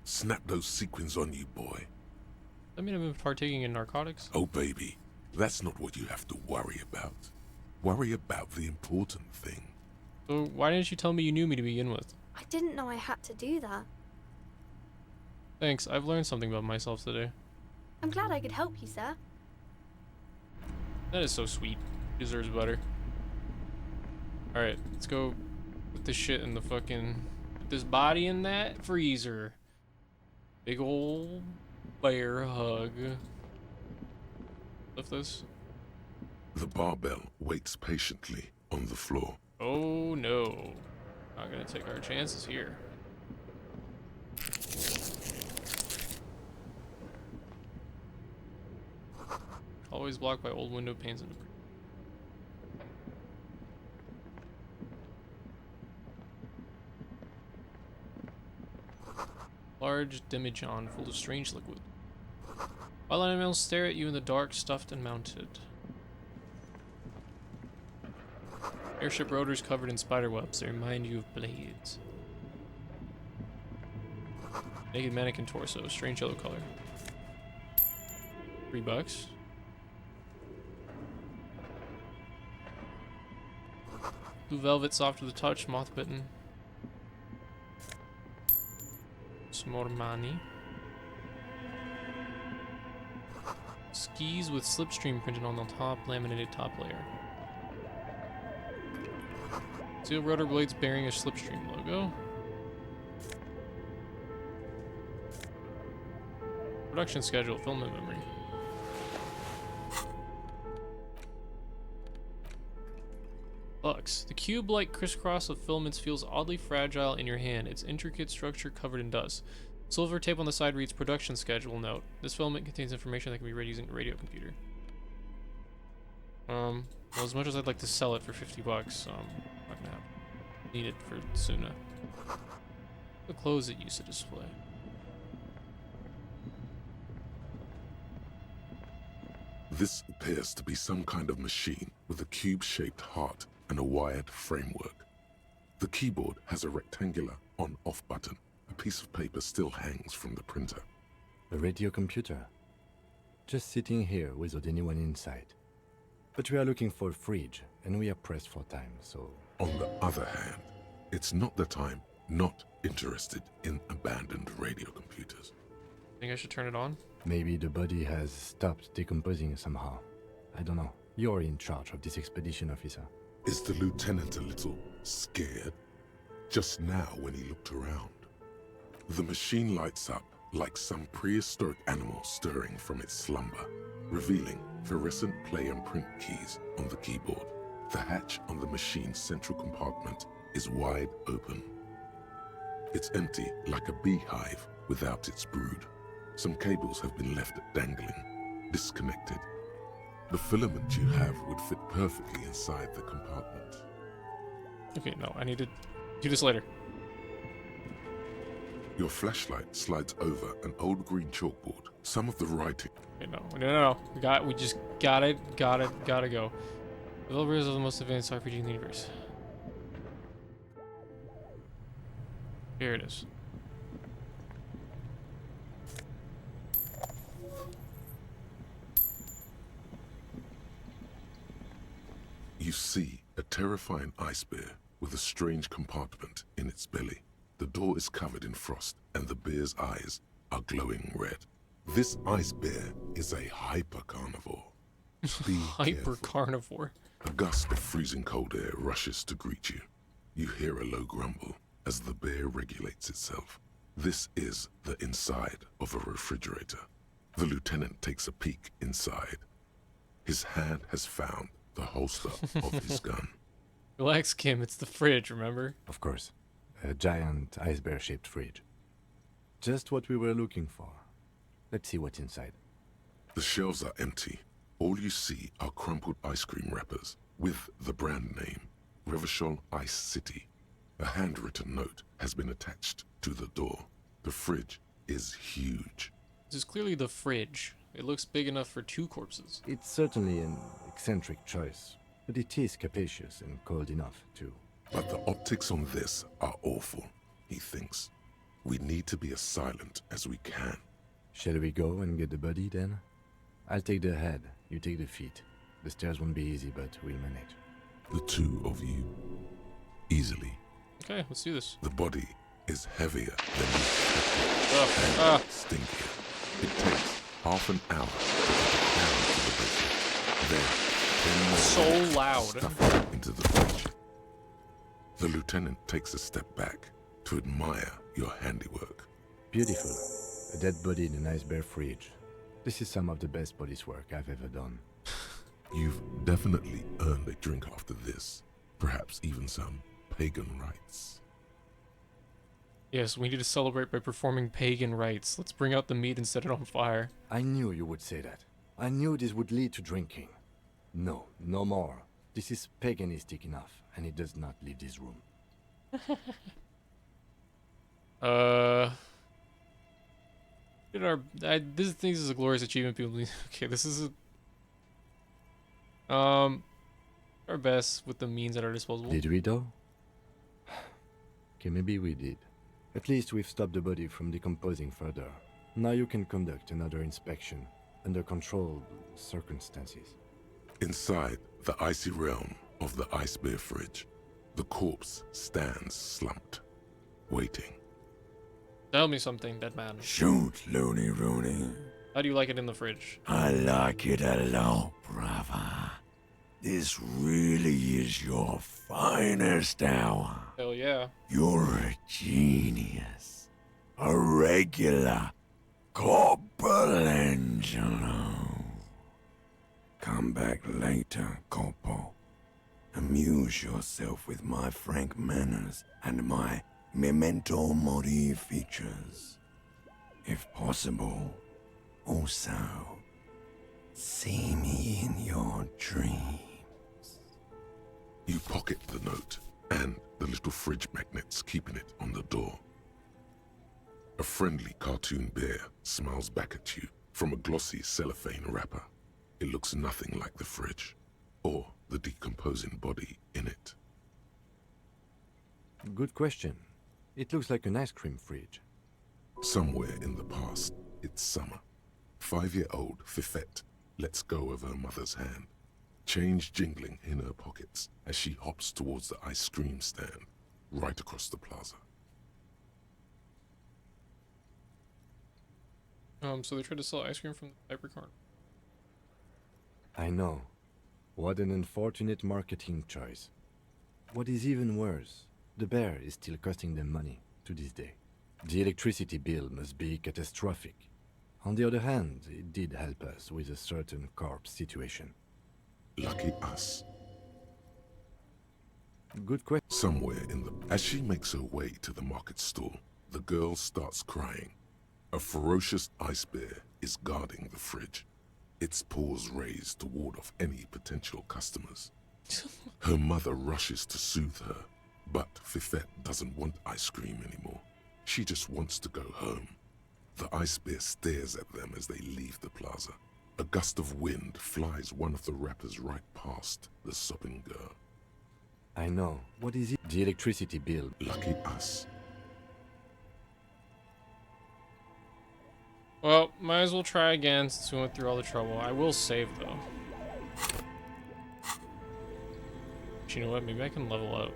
Snap those sequins on you, boy. I mean, I've been partaking in narcotics. Oh, baby. That's not what you have to worry about. Worry about the important thing. So why didn't you tell me you knew me to begin with? I didn't know I had to do that. Thanks, I've learned something about myself today. I'm glad I could help you, sir. That is so sweet. Deserves better. Alright, let's go put this shit in the fucking... Put this body in that freezer. Big ol' bear hug. Lift this. The barbell waits patiently on the floor. Oh no. Not gonna take our chances here. Always blocked by old window panes and debris. Large demijohn full of strange liquid. Wild animals stare at you in the dark, stuffed and mounted. Airship rotors covered in spider webs. They remind you of blades. Naked mannequin torso, strange yellow color. $3. Blue velvet, soft to the touch, moth bitten. Some more money. Skis with slipstream printed on the top, laminated top layer. Steel rotor blades bearing a slipstream logo. Production schedule, film and memory. Lux. The cube-like crisscross of filaments feels oddly fragile in your hand, its intricate structure covered in dust. Silver tape on the side reads production schedule note. This filament contains information that can be read using a radio computer. Well, as much as I'd like to sell it for $50, I'm not gonna need it for Suna. The clothes it used to display. This appears to be some kind of machine with a cube-shaped heart and a wired framework. The keyboard has a rectangular on-off button. A piece of paper still hangs from the printer. A radio computer. Just sitting here without anyone inside. But we are looking for a fridge, and we are pressed for time, so... On the other hand, it's not that I'm not interested in abandoned radio computers. Think I should turn it on? Maybe the body has stopped decomposing somehow. I don't know. You're in charge of this expedition, officer. Is the lieutenant a little scared? Just now when he looked around. The machine lights up like some prehistoric animal stirring from its slumber, revealing fluorescent play and print keys on the keyboard. The hatch on the machine's central compartment is wide open. It's empty like a beehive without its brood. Some cables have been left dangling, disconnected. The filament you have would fit perfectly inside the compartment. Okay, no, I need to do this later. Your flashlight slides over an old green chalkboard. Some of the writing. Okay, no. We just gotta go. Developers of the most advanced RPG in the universe. Here it is. You see a terrifying ice bear with a strange compartment in its belly. The door is covered in frost, and the bear's eyes are glowing red. This ice bear is a hyper-carnivore. Hyper-carnivore? A gust of freezing cold air rushes to greet you. You hear a low grumble as the bear regulates itself. This is the inside of a refrigerator. The lieutenant takes a peek inside. His hand has found the holster of his gun. Relax, Kim. It's the fridge, remember? Of course. A giant ice bear-shaped fridge. Just what we were looking for. Let's see what's inside. The shelves are empty. All you see are crumpled ice cream wrappers with the brand name, Revachol Ice City. A handwritten note has been attached to the door. The fridge is huge. This is clearly the fridge. It looks big enough for 2 corpses. It's certainly an eccentric choice, but it is capacious and cold enough, too. But the optics on this are awful, he thinks. We need to be as silent as we can. Shall we go and get the body, then? I'll take the head, you take the feet. The stairs won't be easy, but we'll manage. The two of you, easily. Okay, let's do this. The body is heavier than you expected, and stinkier. It takes half an hour to get it down to the basement. Then 10 more so minutes loud. Stuffed into the fridge. The lieutenant takes a step back to admire your handiwork. Beautiful. A dead body in an ice bear fridge. This is some of the best police work I've ever done. You've definitely earned a drink after this. Perhaps even some pagan rites. Yes, we need to celebrate by performing pagan rites. Let's bring out the meat and set it on fire. I knew you would say that. I knew this would lead to drinking. No, no more. This is paganistic enough, and it does not leave this room. This is a glorious achievement, people. Okay, this is our best with the means at our disposal. Did we though? Okay, maybe we did. At least we've stopped the body from decomposing further. Now you can conduct another inspection under controlled circumstances. Inside the icy realm of the ice bear fridge, the corpse stands slumped, waiting. Tell me something, dead man. Shoot, Looney Rooney. How do you like it in the fridge? I like it a lot, brother. This really is your finest hour. Hell yeah. You're a genius. A regular Corporangelo. Come back later, Corpo. Amuse yourself with my frank manners and my memento mori features. If possible, also, see me in your dreams. You pocket the note and the little fridge magnets keeping it on the door. A friendly cartoon bear smiles back at you from a glossy cellophane wrapper. It looks nothing like the fridge, or the decomposing body in it. Good question. It looks like an ice cream fridge. Somewhere in the past, it's summer. 5-year-old Fifette lets go of her mother's hand, change jingling in her pockets as she hops towards the ice cream stand right across the plaza. So they tried to sell ice cream from the Piper Carnival. I know. What an unfortunate marketing choice. What is even worse, the bear is still costing them money to this day. The electricity bill must be catastrophic. On the other hand, it did help us with a certain corpse situation. Lucky us. Good question. Somewhere in the... As she makes her way to the market stall, the girl starts crying. A ferocious ice bear is guarding the fridge, its paws raised to ward off any potential customers. Her mother rushes to soothe her, but Fifette doesn't want ice cream anymore. She just wants to go home. The ice bear stares at them as they leave the plaza. A gust of wind flies one of the wrappers right past the sobbing girl. I know. What is it? The electricity bill. Lucky us. Well, might as well try again since we went through all the trouble. I will save though. But you know what? Maybe I can level up.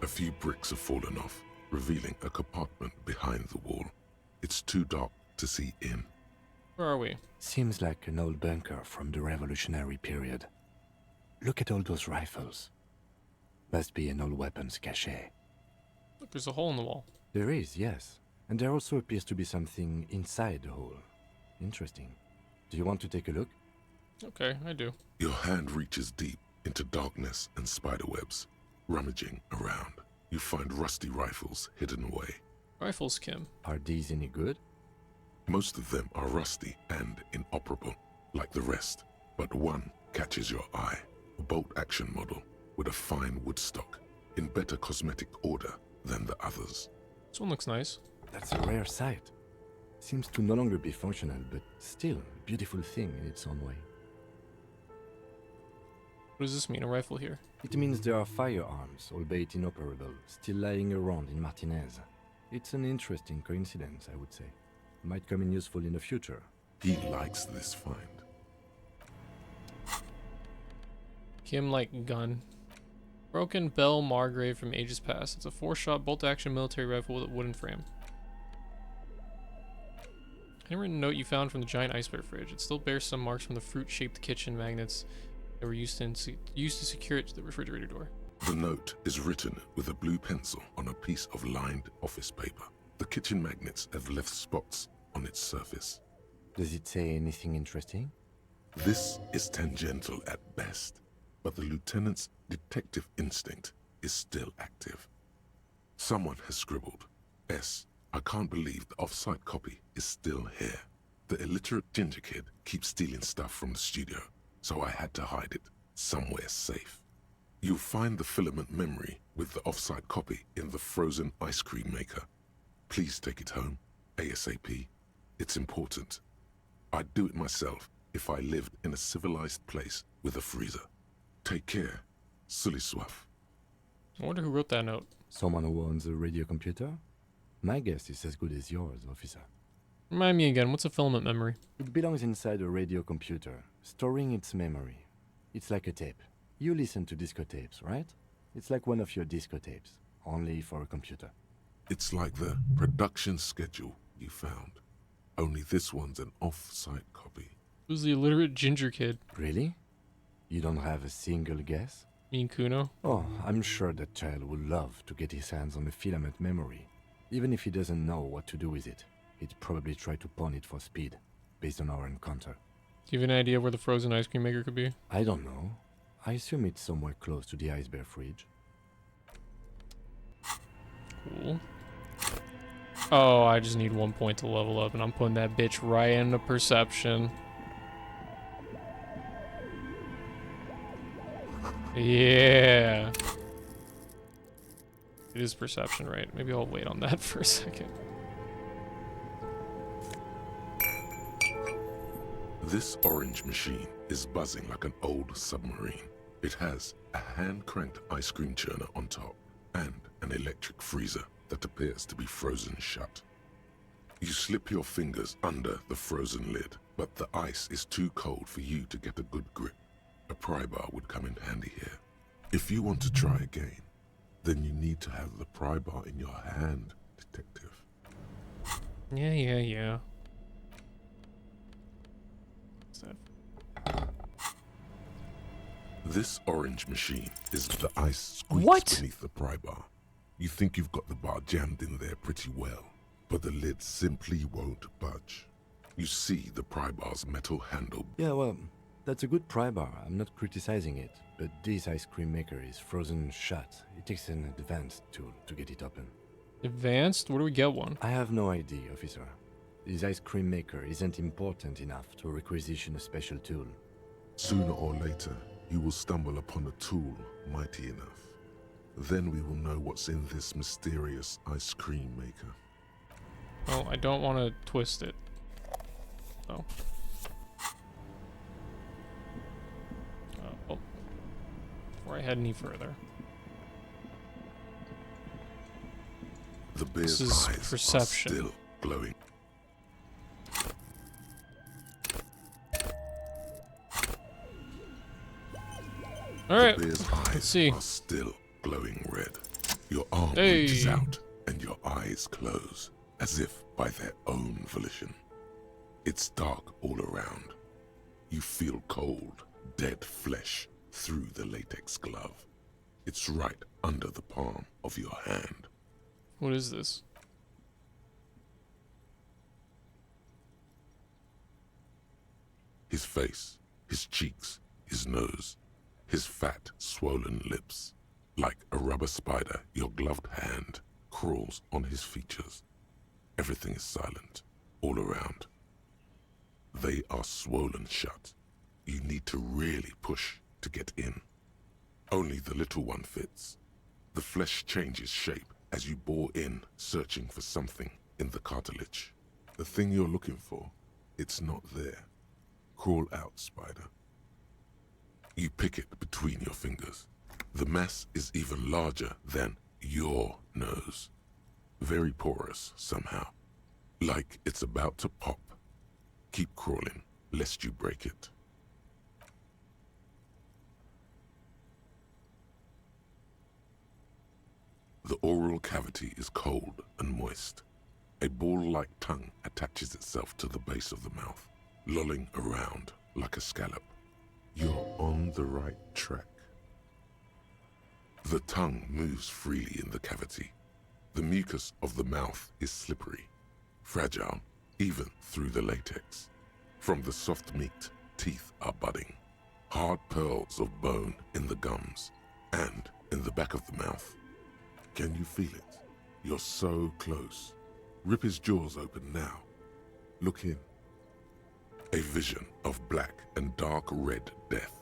A few bricks have fallen off, revealing a compartment behind the wall. It's too dark to see in. Where are we? Seems like an old bunker from the Revolutionary period. Look at all those rifles. Must be an old weapons cache. Look, there's a hole in the wall. There is, yes. And there also appears to be something inside the hole. Interesting. Do you want to take a look? Okay, I do. Your hand reaches deep into darkness and spiderwebs. Rummaging around, you find rusty rifles hidden away. Rifles, Kim. Are these any good? Most of them are rusty and inoperable, like the rest. But one catches your eye. A bolt-action model with a fine wood stock, in better cosmetic order than the others. This one looks nice. That's a rare sight. Seems to no longer be functional, but still a beautiful thing in its own way. What does this mean, a rifle here? It means there are firearms, albeit inoperable, still lying around in Martinez. It's an interesting coincidence, I would say. Might come in useful in the future. He likes this find. Kim like gun. Broken Bell Margrave from ages past. It's a 4-shot bolt-action military rifle with a wooden frame. Handwritten note you found from the giant ice bear fridge. It still bears some marks from the fruit-shaped kitchen magnets that were used to secure it to the refrigerator door. The note is written with a blue pencil on a piece of lined office paper. The kitchen magnets have left spots on its surface. Does it say anything interesting? This is tangential at best, but the lieutenant's detective instinct is still active. Someone has scribbled, S. I can't believe the off-site copy is still here. The illiterate ginger kid keeps stealing stuff from the studio, so I had to hide it somewhere safe. You'll find the filament memory with the off-site copy in the frozen ice cream maker. Please take it home, ASAP. It's important. I'd do it myself if I lived in a civilized place with a freezer. Take care, Sully Soif. I wonder who wrote that note. Someone who owns a radio computer? My guess is as good as yours, officer. Remind me again, what's a filament memory? It belongs inside a radio computer, storing its memory. It's like a tape. You listen to disco tapes, right? It's like one of your disco tapes, only for a computer. It's like the production schedule you found. Only this one's an off-site copy. Who's the illiterate ginger kid? Really? You don't have a single guess? Me and Kuno? Oh, I'm sure that child would love to get his hands on the filament memory. Even if he doesn't know what to do with it, he'd probably try to pawn it for speed, based on our encounter. Do you have an idea where the frozen ice cream maker could be? I don't know. I assume it's somewhere close to the ice bear fridge. Cool. Oh, I just need 1 point to level up, and I'm putting that bitch right into perception. Yeah. It is perception, right? Maybe I'll wait on that for a second. This orange machine is buzzing like an old submarine. It has a hand-cranked ice cream churner on top and an electric freezer that appears to be frozen shut. You slip your fingers under the frozen lid, but the ice is too cold for you to get a good grip. A pry bar would come in handy here. If you want to try again, then you need to have the pry bar in your hand, detective. Yeah. What's that? This orange machine is the ice squeezed beneath the pry bar. You think you've got the bar jammed in there pretty well, but the lid simply won't budge. You see the pry bar's metal handle. Yeah, well, that's a good pry bar. I'm not criticizing it, but this ice cream maker is frozen shut. It takes an advanced tool to get it open. Advanced? Where do we get one? I have no idea, officer. This ice cream maker isn't important enough to requisition a special tool. Sooner or later, you will stumble upon a tool mighty enough. Then we will know what's in this mysterious ice cream maker. Oh, I don't want to twist it. Oh. Oh. Before I head any further. The bear's This is eyes perception. are still glowing. Alright, The bear's eyes let's see. are still glowing red. Your arm Hey. reaches out and your eyes close, as if by their own volition. It's dark all around. You feel cold, dead flesh through the latex glove. It's right under the palm of your hand. What is this? His face, his cheeks, his nose, his fat, swollen lips. Like a rubber spider, your gloved hand crawls on his features. Everything is silent, all around. They are swollen shut. You need to really push to get in. Only the little one fits. The flesh changes shape as you bore in, searching for something in the cartilage. The thing you're looking for, it's not there. Crawl out, spider. You pick it between your fingers. The mass is even larger than your nose. Very porous somehow. Like it's about to pop. Keep crawling, lest you break it. The oral cavity is cold and moist. A ball-like tongue attaches itself to the base of the mouth, lolling around like a scallop. You're on the right track. The tongue moves freely in the cavity. The mucus of the mouth is slippery, fragile, even through the latex. From the soft meat, teeth are budding. Hard pearls of bone in the gums and in the back of the mouth. Can you feel it? You're so close. Rip his jaws open now. Look in. A vision of black and dark red death,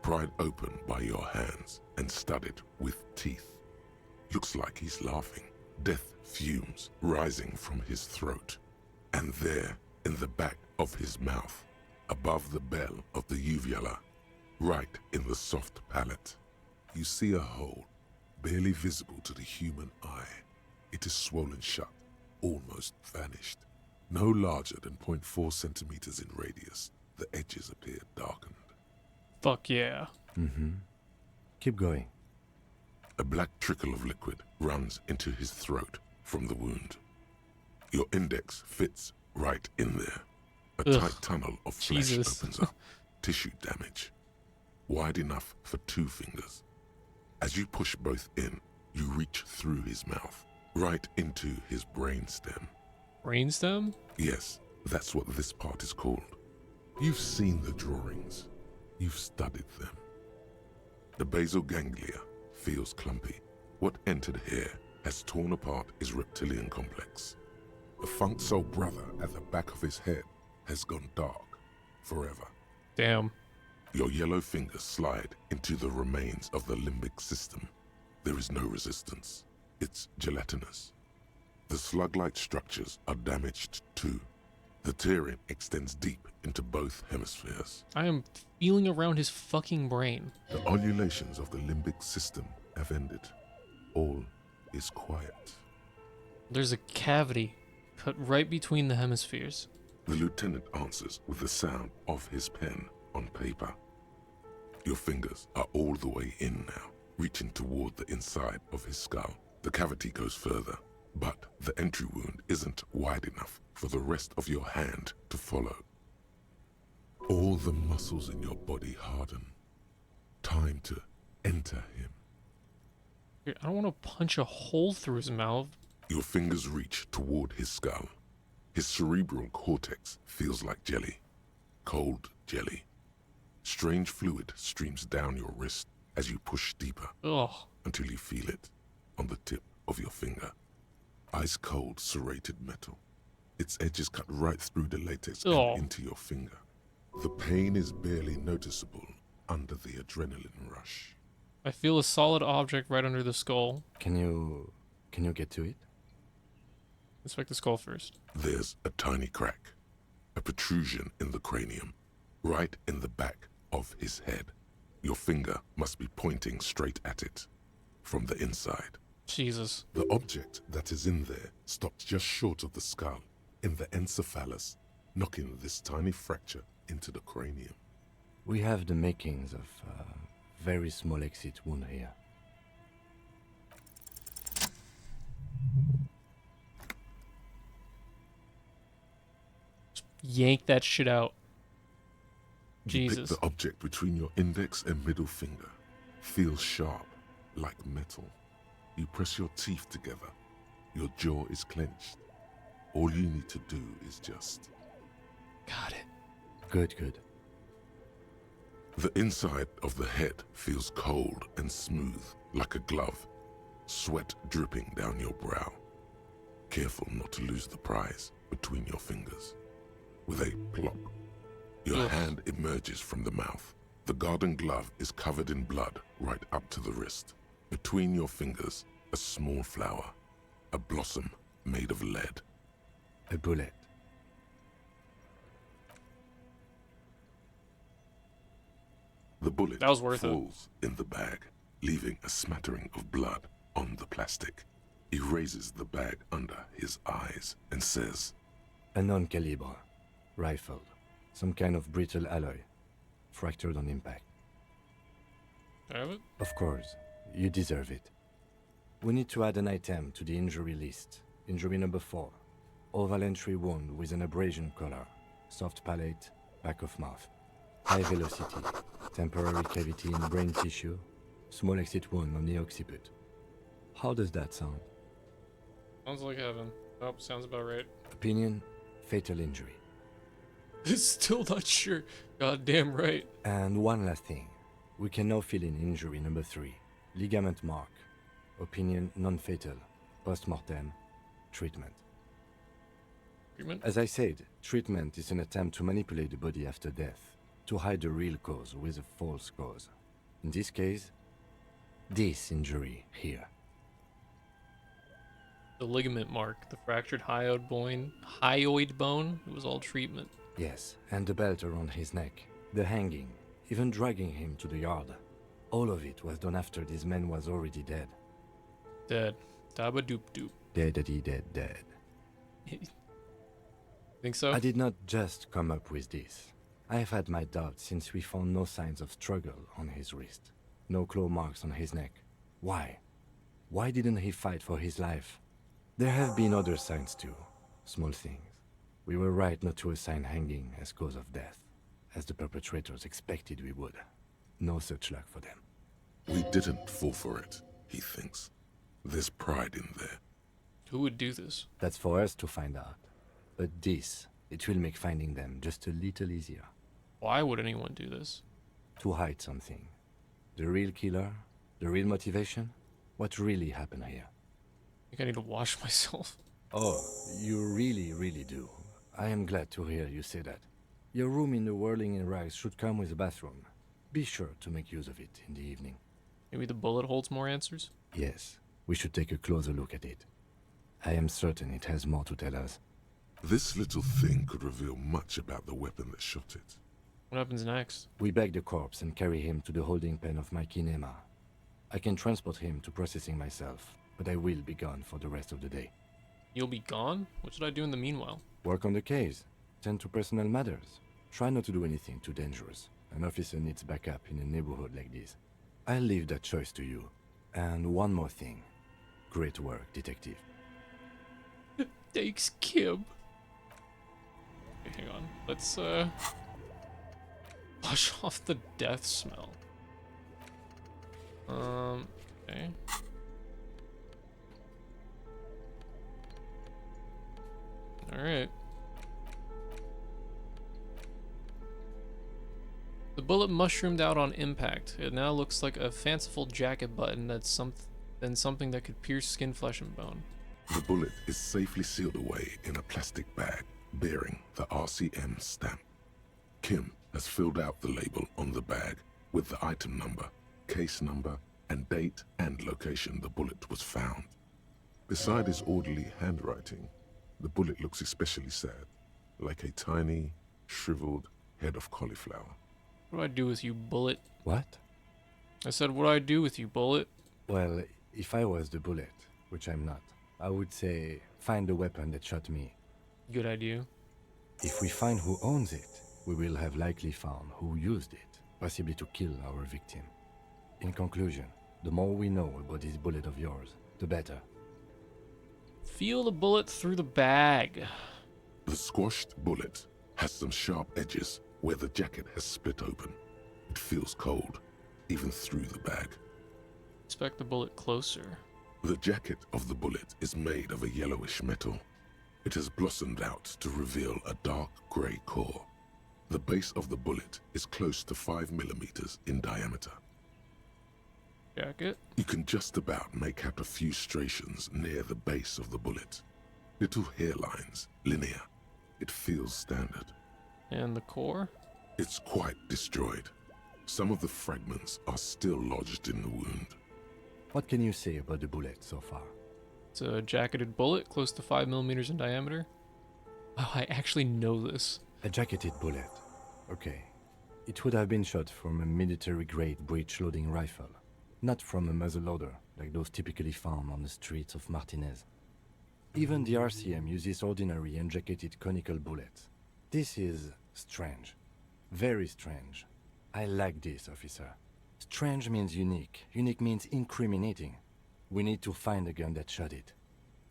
pried open by your hands and studded with teeth. Looks like he's laughing. Death fumes rising from his throat. And there, in the back of his mouth, above the bell of the uvula, right in the soft palate, you see a hole, barely visible to the human eye. It is swollen shut, almost vanished. No larger than 0.4 centimeters in radius, the edges appear darkened. Fuck yeah. Mm-hmm. Keep going. A black trickle of liquid runs into his throat from the wound. Your index fits right in there. A Ugh. tight tunnel of flesh Jesus. opens up. Tissue damage. Wide enough for 2 fingers. As you push both in, you reach through his mouth, right into his brainstem. Brainstem? Yes, that's what this part is called. You've seen the drawings. You've studied them. The basal ganglia feels clumpy. What entered here has torn apart his reptilian complex. The funk soul brother at the back of his head has gone dark forever. Damn. Your yellow fingers slide into the remains of the limbic system. There is no resistance. It's gelatinous. The slug-like structures are damaged too. The tearing extends deep into both hemispheres. I am feeling around his fucking brain. The ululations of the limbic system have ended. All is quiet. There's a cavity cut right between the hemispheres. The lieutenant answers with the sound of his pen on paper. Your fingers are all the way in now, reaching toward the inside of his skull. The cavity goes further, but the entry wound isn't wide enough for the rest of your hand to follow. All the muscles in your body harden. Time to enter him. I don't want to punch a hole through his mouth. Your fingers reach toward his skull. His cerebral cortex feels like jelly. Cold jelly. Strange fluid streams down your wrist as you push deeper. Ugh. Until you feel it on the tip of your finger. Ice cold serrated metal. Its edges cut right through the latex and into your finger. The pain is barely noticeable under the adrenaline rush. I feel a solid object right under the skull. Can you get to it? Inspect the skull first. There's a tiny crack, a protrusion in the cranium, right in the back of his head. Your finger must be pointing straight at it, from the inside. Jesus. The object that is in there stops just short of the skull, in the encephalus, knocking this tiny fracture into the cranium. We have the makings of a very small exit wound here. Yank that shit out. You Jesus. pick the object between your index and middle finger. Feels sharp, like metal. You press your teeth together. Your jaw is clenched. All you need to do is just... Got it. Good. The inside of the head feels cold and smooth, like a glove. Sweat dripping down your brow. Careful not to lose the prize between your fingers. With a plop, your hand emerges from the mouth. The garden glove is covered in blood right up to the wrist. Between your fingers, a small flower, a blossom made of lead. A bullet. The bullet That was worth falls in the bag, leaving a smattering of blood on the plastic. He raises the bag under his eyes and says, A non-caliber. Rifled. Some kind of brittle alloy. Fractured on impact. Have it? Of course. You deserve it. We need to add an item to the injury list. Injury number 4. Oval entry wound with an abrasion color. Soft palate, back of mouth. High velocity. Temporary cavity in brain tissue. Small exit wound on the occiput. How does that sound? Sounds like heaven. Oh, sounds about right. Opinion, fatal injury. Still not sure. Goddamn right. And one last thing. We can now fill in injury number 3. Ligament mark. Opinion non-fatal. Post-mortem. Treatment. Treatment? As I said, treatment is an attempt to manipulate the body after death, to hide the real cause with a false cause. In this case, this injury here. The ligament mark, the fractured hyoid bone, it was all treatment. Yes, and the belt around his neck, the hanging, even dragging him to the yard. All of it was done after this man was already dead. Dead. Dabba doop doop. Dead. Think so? I did not just come up with this. I have had my doubts since we found no signs of struggle on his wrist. No claw marks on his neck. Why? Why didn't he fight for his life? There have been other signs too. Small things. We were right not to assign hanging as cause of death, as the perpetrators expected we would. No such luck for them. We didn't fall for it, he thinks. There's pride in there. Who would do this? That's for us to find out. But this, it will make finding them just a little easier. Why would anyone do this? To hide something. The real killer? The real motivation? What really happened here? I think I need to wash myself. Oh, you really do. I am glad to hear you say that. Your room in the Whirling in Rags should come with a bathroom. Be sure to make use of it in the evening. Maybe the bullet holds more answers? Yes, we should take a closer look at it. I am certain it has more to tell us. This little thing could reveal much about the weapon that shot it. What happens next? We bag the corpse and carry him to the holding pen of my kinema. I can transport him to processing myself, but I will be gone for the rest of the day. You'll be gone? What should I do in the meanwhile? Work on the case. Tend to personal matters. Try not to do anything too dangerous. An officer needs backup in a neighborhood like this. I'll leave that choice to you. And one more thing. Great work, detective. Thanks, Kim. Okay, hang on. Let's, wash off the death smell. Okay. Alright. The bullet mushroomed out on impact. It now looks like a fanciful jacket button that's something that could pierce skin, flesh, and bone. The bullet is safely sealed away in a plastic bag bearing the RCM stamp. Kim has filled out the label on the bag with the item number, case number, and date and location the bullet was found. Beside his orderly handwriting, the bullet looks especially sad, like a tiny, shriveled head of cauliflower. What do I do with you, bullet? What? I said, what do I do with you, bullet? Well, if I was the bullet, which I'm not, I would say, find the weapon that shot me. Good idea. If we find who owns it, we will have likely found who used it, possibly to kill our victim. In conclusion, the more we know about this bullet of yours, the better. Feel the bullet through the bag. The squashed bullet has some sharp edges where the jacket has split open. It feels cold, even through the bag. Inspect the bullet closer. The jacket of the bullet is made of a yellowish metal. It has blossomed out to reveal a dark grey core. The base of the bullet is close to 5 millimeters in diameter. Jacket? You can just about make out a few striations near the base of the bullet. Little hairlines, linear. It feels standard. And the core? It's quite destroyed. Some of the fragments are still lodged in the wound. What can you say about the bullet so far? It's a jacketed bullet, close to 5 millimeters in diameter. Oh, I actually know this. A jacketed bullet. Okay. It would have been shot from a military-grade breech-loading rifle, not from a muzzleloader, like those typically found on the streets of Martinez. Even the RCM uses ordinary unjacketed conical bullets. This is strange. Very strange. I like this, officer. Strange means unique. Unique means incriminating. We need to find the gun that shot it.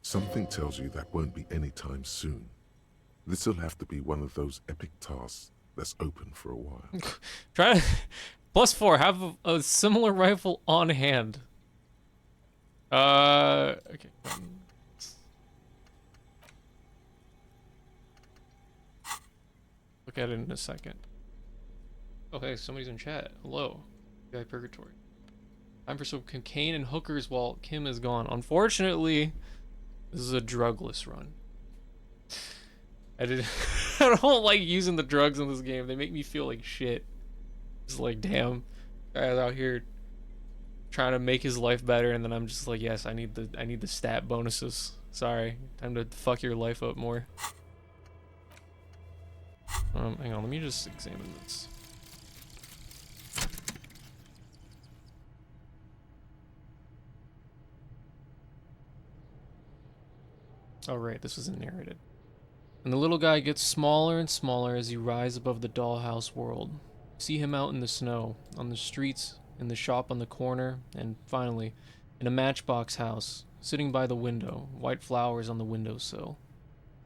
Something tells you that won't be anytime soon. This'll have to be one of those epic tasks that's open for a while. Try to... +4, have a similar rifle on hand. Okay. Look at it in a second. Oh, hey, somebody's in chat. Hello. Guy Purgatory. Time for some cocaine and hookers while Kim is gone. Unfortunately, this is a drugless run. I don't like using the drugs in this game. They make me feel like shit. It's like, damn, guy's out here trying to make his life better, and then I'm just like, yes, I need the stat bonuses. Sorry, time to fuck your life up more. Hang on, let me just examine this. Oh right, this was narrated. And the little guy gets smaller and smaller as you rise above the dollhouse world. See him out in the snow, on the streets, in the shop on the corner, and finally, in a matchbox house, sitting by the window, white flowers on the windowsill.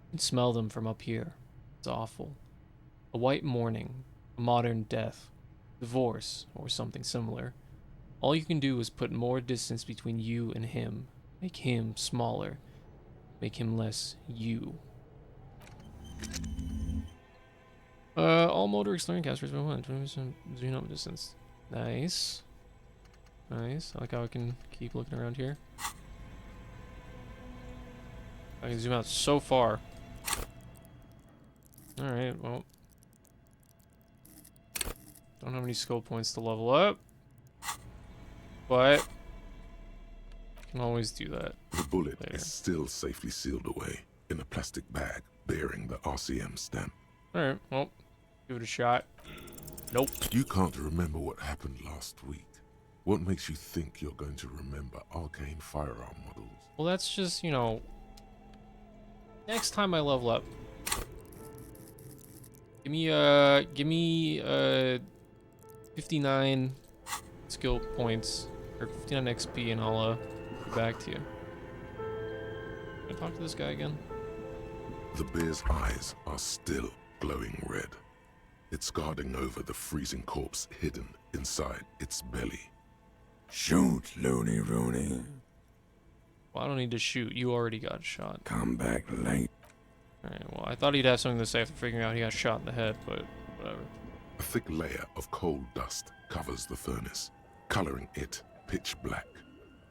You can smell them from up here. It's awful. A white morning, a modern death, divorce, or something similar. All you can do is put more distance between you and him, make him smaller, make him less you. All motor exploring casters by 20% genome distance. Nice. Nice. I like how I can keep looking around here. I can zoom out so far. Alright, well. Don't have any skill points to level up. But can always do that. The bullet later. is still safely sealed away in a plastic bag bearing the RCM stamp. Alright, well, give it a shot. Nope. You can't remember what happened last week. What makes you think you're going to remember arcane firearm models? Well, that's just, you know, next time I level up. Give me 59 skill points or 59 XP and I'll get back to you. Can I talk to this guy again? The bear's eyes are still glowing red. It's guarding over the freezing corpse hidden inside its belly. Shoot, Looney Rooney. Well, I don't need to shoot. You already got shot. Come back late. Alright, well, I thought he'd have something to say after figuring out he got shot in the head, but whatever. A thick layer of coal dust covers the furnace, coloring it pitch black.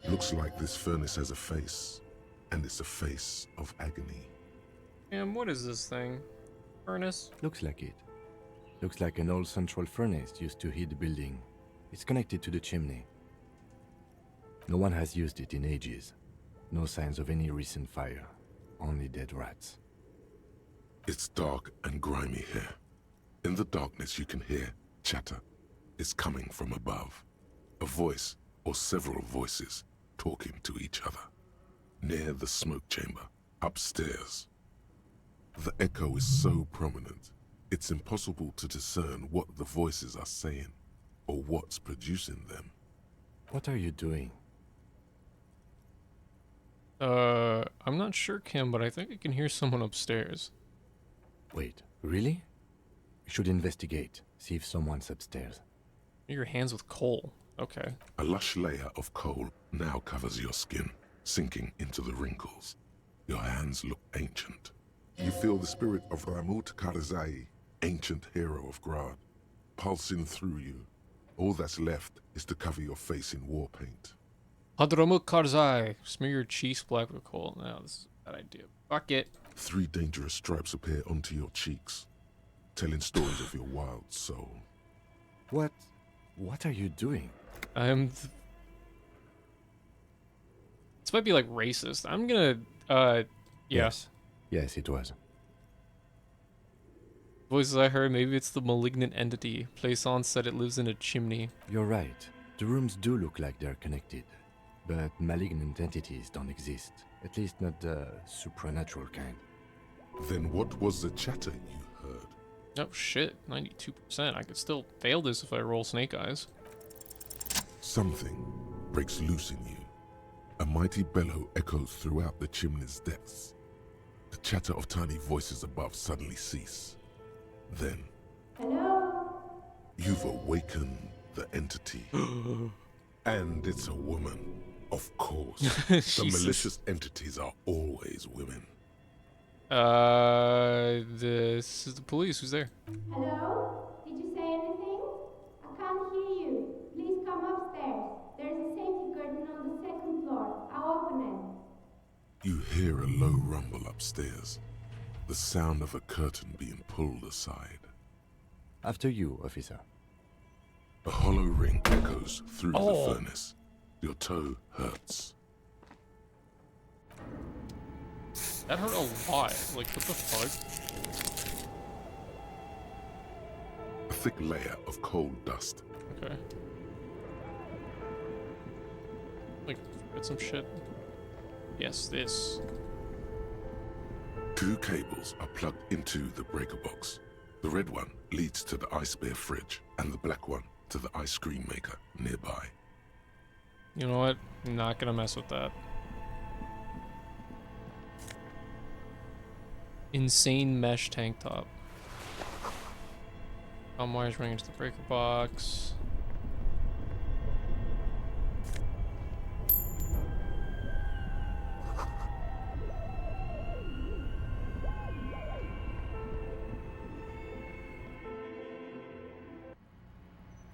Looks like this furnace has a face, and it's a face of agony. What is this thing? Furnace? Looks like it. Looks like an old central furnace used to heat the building. It's connected to the chimney. No one has used it in ages. No signs of any recent fire. Only dead rats. It's dark and grimy here. In the darkness you can hear chatter. It's coming from above. A voice, or several voices, talking to each other. Near the smoke chamber, upstairs. The echo is so prominent, it's impossible to discern what the voices are saying, or what's producing them. What are you doing? I'm not sure, Kim, but I think I can hear someone upstairs. Wait, really? We should investigate, see if someone's upstairs. Your hands with coal. Okay. A lush layer of coal now covers your skin, sinking into the wrinkles. Your hands look ancient. You feel the spirit of Ramut Karzai, ancient hero of Grad, pulsing through you. All that's left is to cover your face in war paint. Hadramut Karzai. Smear your cheeks black with coal. No, this is a bad idea. Fuck it. 3 dangerous stripes appear onto your cheeks, telling stories of your wild soul. What are you doing? This might be like racist. I'm gonna, yeah. Yes, it was. Voices I heard, maybe it's the malignant entity. Plaisance said it lives in a chimney. You're right. The rooms do look like they're connected. But malignant entities don't exist. At least not the supernatural kind. Then what was the chatter you heard? Oh shit, 92%. I could still fail this if I roll snake eyes. Something breaks loose in you. A mighty bellow echoes throughout the chimney's depths. The chatter of tiny voices above suddenly cease. Then, Hello? You've awakened the entity. And it's a woman. Of course. The malicious entities are always women. This is the police. Who's there? Hello? Did you say anything? I can't hear you. Please come upstairs. There's a safety curtain on the 2nd floor. I'll open it. You hear a low rumble upstairs. The sound of a curtain being pulled aside. After you, officer. A hollow ring echoes through the furnace. Your toe hurts. That hurt a lot. Like, what the fuck? A thick layer of coal dust. Okay. Like, get some shit. Yes, this. 2 cables are plugged into the breaker box. The red one leads to the ice bear fridge, and the black one to the ice cream maker nearby. You know what? I'm not gonna mess with that. Insane mesh tank top. Wires running into the breaker box.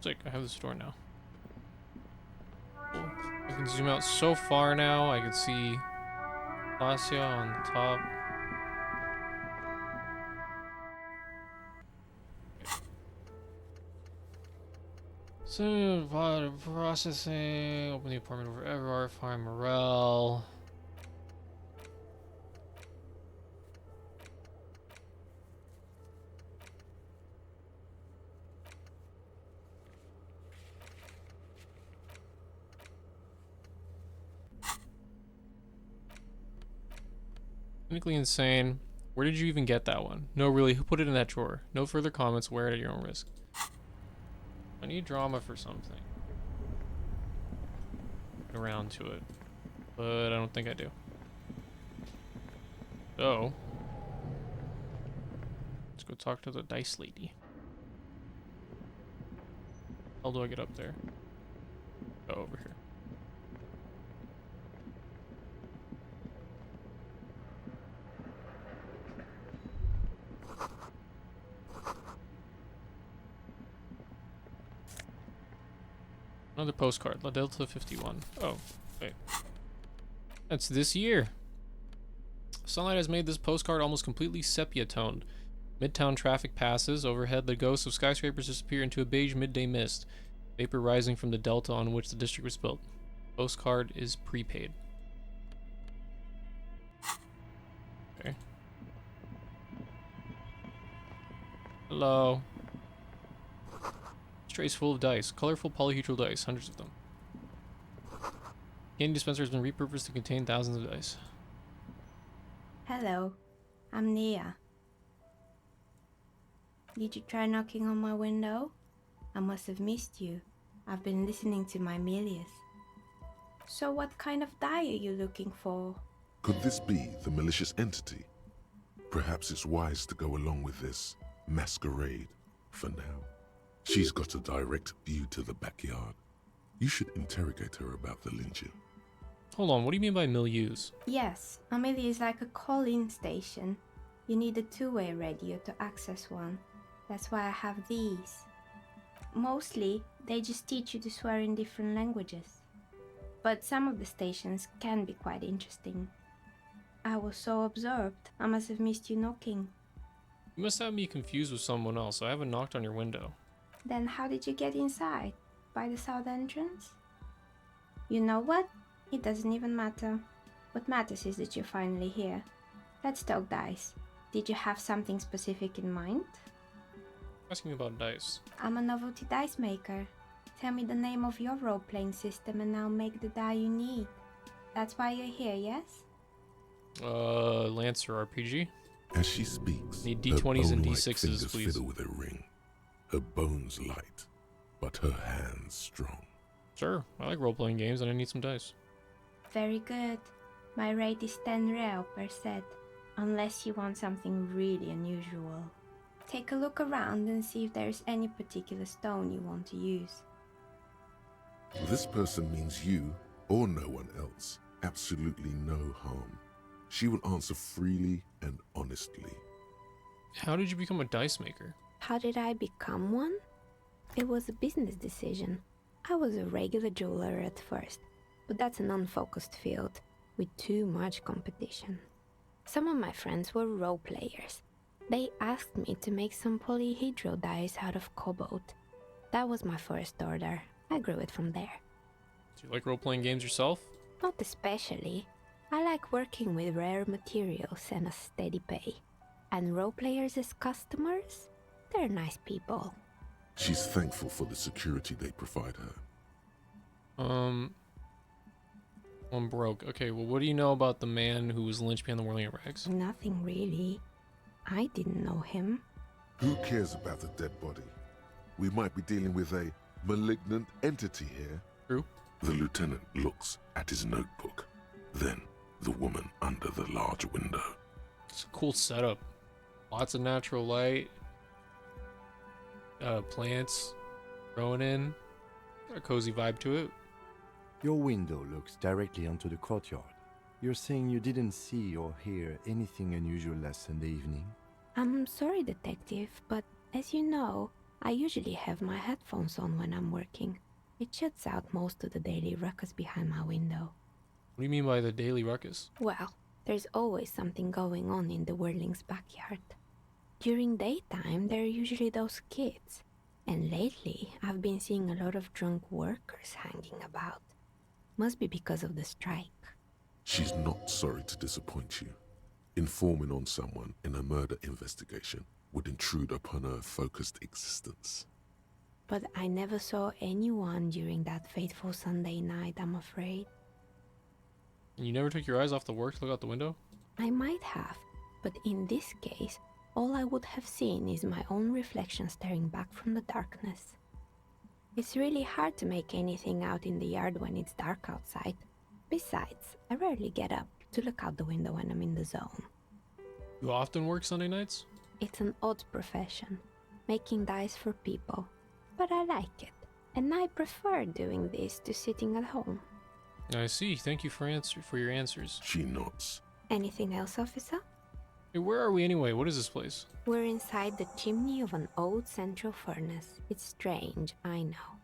Sick, I have this door now. Cool. I can zoom out so far now, I can see Fascia on the top. So, processing. Open the apartment over Everard. Find Morel. Clinically insane. Where did you even get that one? No, really, who put it in that drawer? No further comments. Wear it at your own risk. I need drama for something. Get around to it. But I don't think I do. So, let's go talk to the dice lady. How do I get up there? Oh, over here. Another postcard. La Delta 51. Oh, wait. That's this year. Sunlight has made this postcard almost completely sepia-toned. Midtown traffic passes. Overhead, the ghosts of skyscrapers disappear into a beige midday mist. Vapor rising from the delta on which the district was built. Postcard is prepaid. Okay. Hello. This tray is full of dice. Colorful polyhedral dice. Hundreds of them. Candy dispenser has been repurposed to contain thousands of dice. Hello, I'm Nia. Did you try knocking on my window? I must have missed you. I've been listening to my Milius. So what kind of die are you looking for? Could this be the malicious entity? Perhaps it's wise to go along with this masquerade for now. She's got a direct view to the backyard. You should interrogate her about the lynching. Hold on, what do you mean by milieus? Yes, a Milieu is like a call-in station. You need a two-way radio to access one. That's why I have these. Mostly, they just teach you to swear in different languages. But some of the stations can be quite interesting. I was so absorbed, I must have missed you knocking. You must have me confused with someone else. I haven't knocked on your window. Then how did you get inside? By the south entrance? You know what? It doesn't even matter. What matters is that you're finally here. Let's talk dice. Did you have something specific in mind? Asking me about dice. I'm a novelty dice maker. Tell me the name of your role-playing system and I'll make the die you need. That's why you're here, yes? Lancer RPG. As she speaks, Need her D20s and bone-like D6s, fingers please. fiddle with a ring. Her bones light, but her hands strong. Sure, I like role-playing games and I need some dice. Very good. My rate is 10 real per set, unless you want something really unusual. Take a look around and see if there's any particular stone you want to use. This person means you, or no one else, absolutely no harm. She will answer freely and honestly. How did you become a dice maker? How did I become one? It was a business decision. I was a regular jeweler at first, but that's an unfocused field with too much competition. Some of my friends were role players. They asked me to make some polyhedral dice out of cobalt. That was my first order. I grew it from there. Do you like role-playing games yourself? Not especially. I like working with rare materials and a steady pay. And role players as customers? They're nice people. She's thankful for the security they provide her. I'm broke. Okay, well, what do you know about the man who was lynched behind the whirling rags? Nothing really. I didn't know him. Who cares about the dead body? We might be dealing with a malignant entity here. True. The lieutenant looks at his notebook, then the woman under the large window. It's a cool setup. Lots of natural light. Plants growing in. Got a cozy vibe to it. Your window looks directly onto the courtyard. You're saying you didn't see or hear anything unusual last Sunday evening? I'm sorry, detective, but as you know, I usually have my headphones on when I'm working. It shuts out most of the daily ruckus behind my window. What do you mean by the daily ruckus? Well, There's always something going on in the Whirling's backyard. During daytime, there are usually those kids. And lately, I've been seeing a lot of drunk workers hanging about. Must be because of the strike. She's not sorry to disappoint you. Informing on someone in a murder investigation would intrude upon her focused existence. But I never saw anyone during that fateful Sunday night, I'm afraid. And you never took your eyes off the work to look out the window? I might have, but in this case, all I would have seen is my own reflection staring back from the darkness. It's really hard to make anything out in the yard when it's dark outside. Besides, I rarely get up to look out the window when I'm in the zone. You often work Sunday nights? It's an odd profession, making dice for people. But I like it, and I prefer doing this to sitting at home. I see. Thank you for your answers. She nods. Anything else, officer? Hey, where are we anyway? What is this place? We're inside the chimney of an old central furnace. It's strange, I know.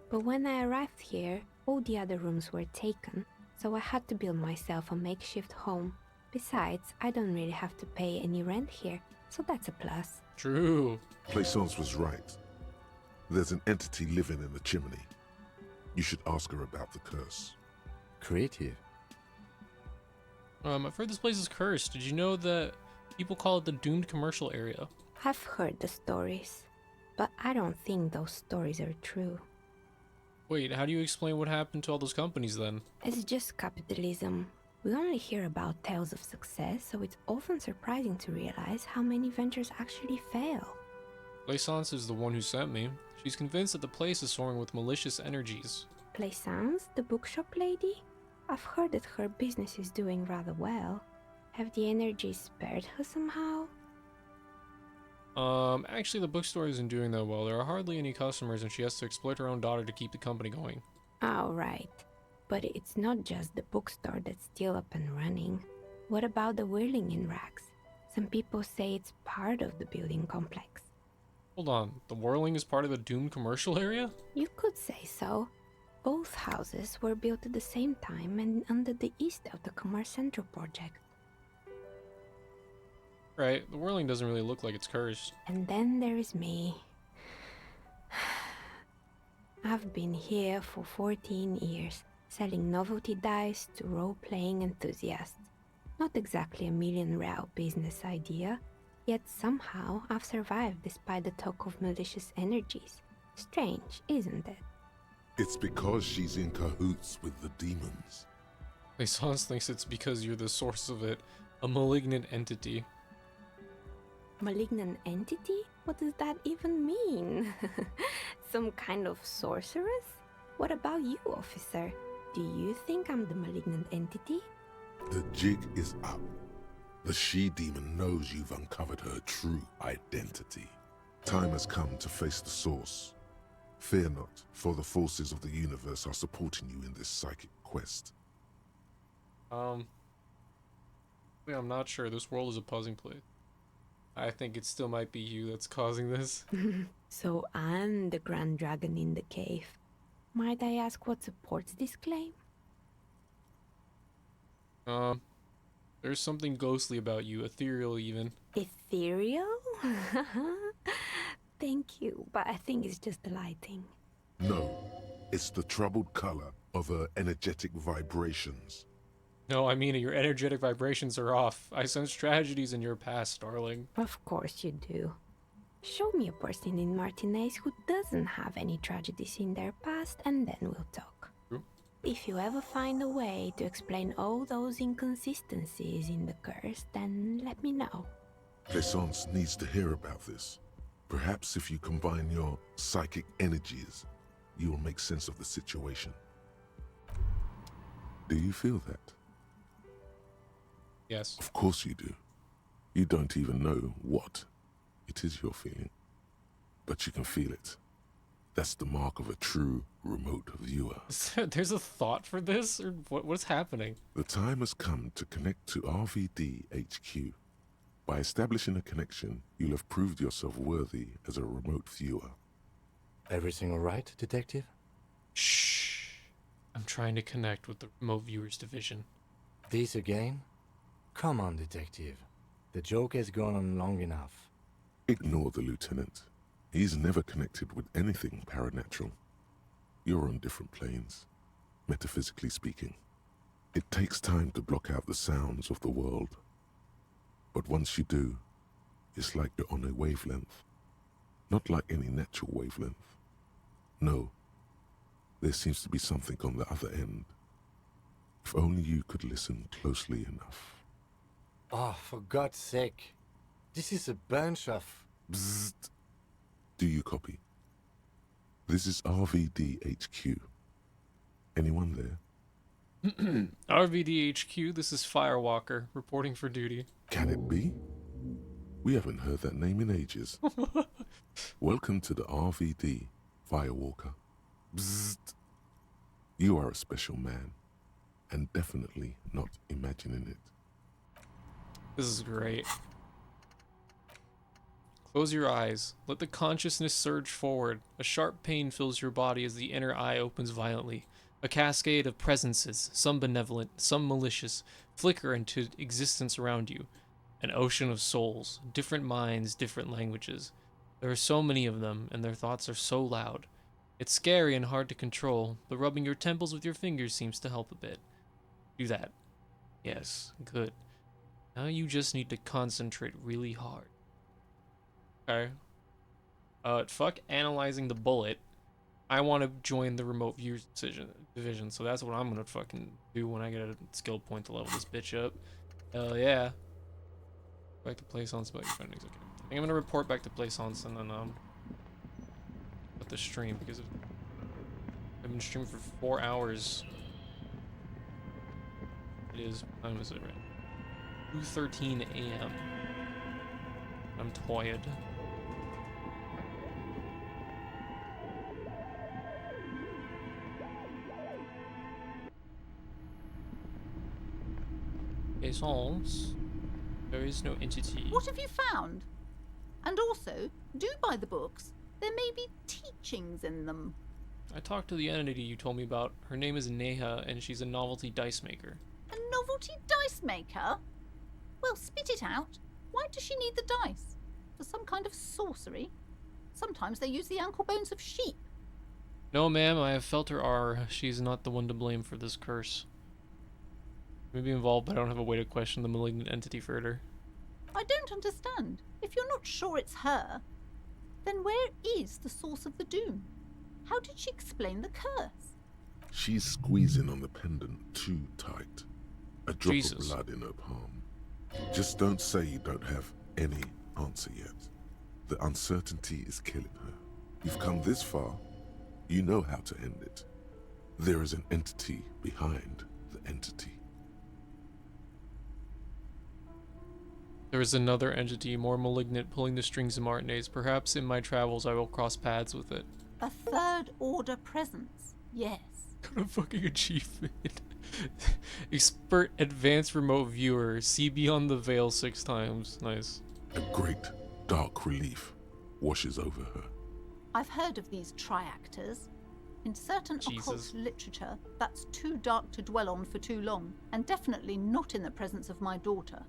But when I arrived here, all the other rooms were taken, so I had to build myself a makeshift home. Besides, I don't really have to pay any rent here, so that's a plus. True. Plaisance was right. There's an entity living in the chimney. You should ask her about the curse. Creative. I've heard this place is cursed. Did you know that people call it the doomed commercial area? I've heard the stories, but I don't think those stories are true. Wait, how do you explain what happened to all those companies then? It's just capitalism. We only hear about tales of success, so it's often surprising to realize how many ventures actually fail. Plaisance is the one who sent me. She's convinced that the place is soaring with malicious energies. Plaisance, the bookshop lady? I've heard that her business is doing rather well. Have the energies spared her somehow? Actually the bookstore isn't doing that well. There are hardly any customers and she has to exploit her own daughter to keep the company going. Oh, right. But it's not just the bookstore that's still up and running. What about the Whirling in rags? Some people say it's part of the building complex. Hold on, the Whirling is part of the doomed commercial area? You could say so. Both houses were built at the same time and under the East of the Commerce Central project. Right, the Whirling doesn't really look like it's cursed. And then there is me. I've been here for 14 years, selling novelty dice to role-playing enthusiasts. Not exactly a million-real business idea, yet somehow I've survived despite the talk of malicious energies. Strange, isn't it? It's because she's in cahoots with the demons. Plaisance thinks it's because you're the source of it, a malignant entity. Malignant entity? What does that even mean? Some kind of sorceress? What about you, officer? Do you think I'm the malignant entity? The jig is up. The she-demon knows you've uncovered her true identity. Time has come to face the source. Fear not, for the forces of the universe are supporting you in this psychic quest. I'm not sure. This world is a puzzling place. I think it still might be you that's causing this. So I'm the Grand Dragon in the cave. Might I ask what supports this claim? There's something ghostly about you, ethereal even. Ethereal? Thank you, but I think it's just the lighting. No, it's the troubled color of her energetic vibrations. No, I mean your energetic vibrations are off. I sense tragedies in your past, darling. Of course you do. Show me a person in Martinez who doesn't have any tragedies in their past, and then we'll talk. True. If you ever find a way to explain all those inconsistencies in the curse, then let me know. Plaisance needs to hear about this. Perhaps if you combine your psychic energies, you will make sense of the situation. Do you feel that? Yes. Of course you do. You don't even know what it is you're feeling, but you can feel it. That's the mark of a true remote viewer. There's a thought for this? Or what's happening? The time has come to connect to RVD HQ. By establishing a connection, you'll have proved yourself worthy as a remote viewer. Everything all right, Detective? Shh. I'm trying to connect with the remote viewers division. This again? Come on, detective. The joke has gone on long enough. Ignore the lieutenant. He's never connected with anything paranatural. You're on different planes, metaphysically speaking. It takes time to block out the sounds of the world. But once you do, it's like you're on a wavelength. Not like any natural wavelength. No, there seems to be something on the other end. If only you could listen closely enough. Oh, for God's sake. This is a bunch of... Bzzzt. Do you copy? This is RVDHQ. Anyone there? RVDHQ, this is Firewalker, reporting for duty. Can it be? We haven't heard that name in ages. Welcome to the RVD, Firewalker. Bzzzt. You are a special man, and definitely not imagining it. This is great. Close your eyes. Let the consciousness surge forward. A sharp pain fills your body as the inner eye opens violently. A cascade of presences, some benevolent, some malicious, flicker into existence around you. An ocean of souls, different minds, different languages. There are so many of them, and their thoughts are so loud. It's scary and hard to control, but rubbing your temples with your fingers seems to help a bit. Do that. Yes, good. Now you just need to concentrate really hard. Okay. Fuck analyzing the bullet. I want to join the remote viewers division, so that's what I'm gonna fucking do when I get a skill point to level this bitch up. Hell yeah. Back to Plaisance about your findings. Okay. I think I'm gonna report back to Plaisance and then put the stream because I've been streaming for 4 hours. It is, what time is it right? 2:13 a.m. I'm tired. Essence. There is no entity. What have you found? And also, do buy the books. There may be teachings in them. I talked to the entity you told me about. Her name is Neha, and she's a novelty dice maker. A novelty dice maker? Well, spit it out. Why does she need the dice? For some kind of sorcery? Sometimes they use the ankle bones of sheep. No, ma'am, I have felt her aura. She's not the one to blame for this curse. May be involved, but I don't have a way to question the malignant entity further. I don't understand. If you're not sure it's her, then where is the source of the doom? How did she explain the curse? She's squeezing on the pendant too tight. A drop Jesus. of blood in her palm. Just don't say you don't have any answer yet. The uncertainty is killing her. You've come this far. You know how to end it. There is an entity behind the entity. There is another entity, more malignant, pulling the strings of Martinez. Perhaps in my travels I will cross paths with it. A third order presence, yes. Got a fucking achievement. Expert advanced remote viewer. See beyond the veil 6 times. Nice. A great dark relief washes over her. I've heard of these triactors. In certain occult literature, that's too dark to dwell on for too long, and definitely not in the presence of my daughter.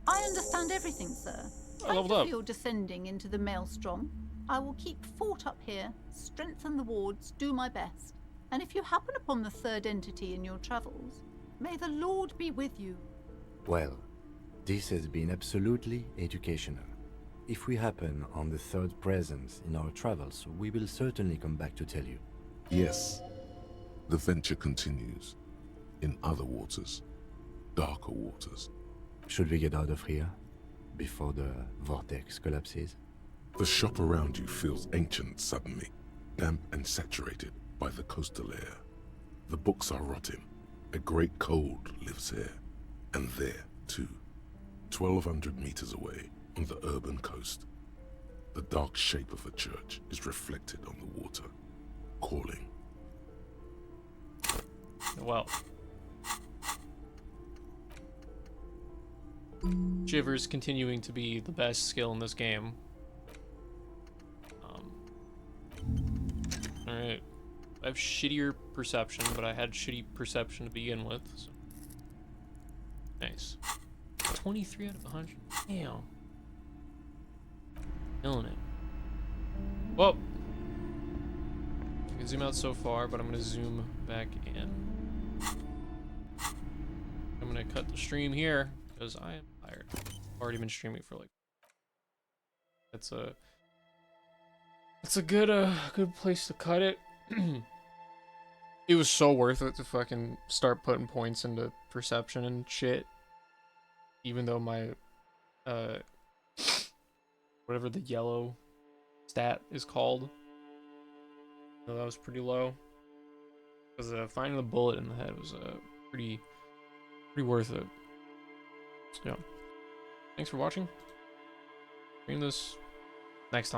I understand everything, sir. Thank you for your descending into the maelstrom. I will keep fort up here, strengthen the wards, do my best. And if you happen upon the third entity in your travels, may the Lord be with you. Well, this has been absolutely educational. If we happen on the third presence in our travels, we will certainly come back to tell you. Yes, the venture continues. In other waters, darker waters. Should we get out of here before the vortex collapses? The shop around you feels ancient suddenly, damp and saturated by the coastal air. The books are rotting. A great cold lives here, and there too. 1,200 meters away on the urban coast, the dark shape of a church is reflected on the water, calling. Well. Shivers continuing to be the best skill in this game. Alright. I have shittier perception, but I had shitty perception to begin with. So. Nice. 23 out of 100. Damn. Killing it. Well, I can zoom out so far, but I'm gonna zoom back in. I'm gonna cut the stream here because I am tired. I've already been streaming for like. That's a good place to cut it. It was so worth it to fucking start putting points into perception and shit. Even though my whatever the yellow stat is called, that was pretty low. Because finding the bullet in the head was pretty worth it. Yeah. Thanks for watching. Stream this next time.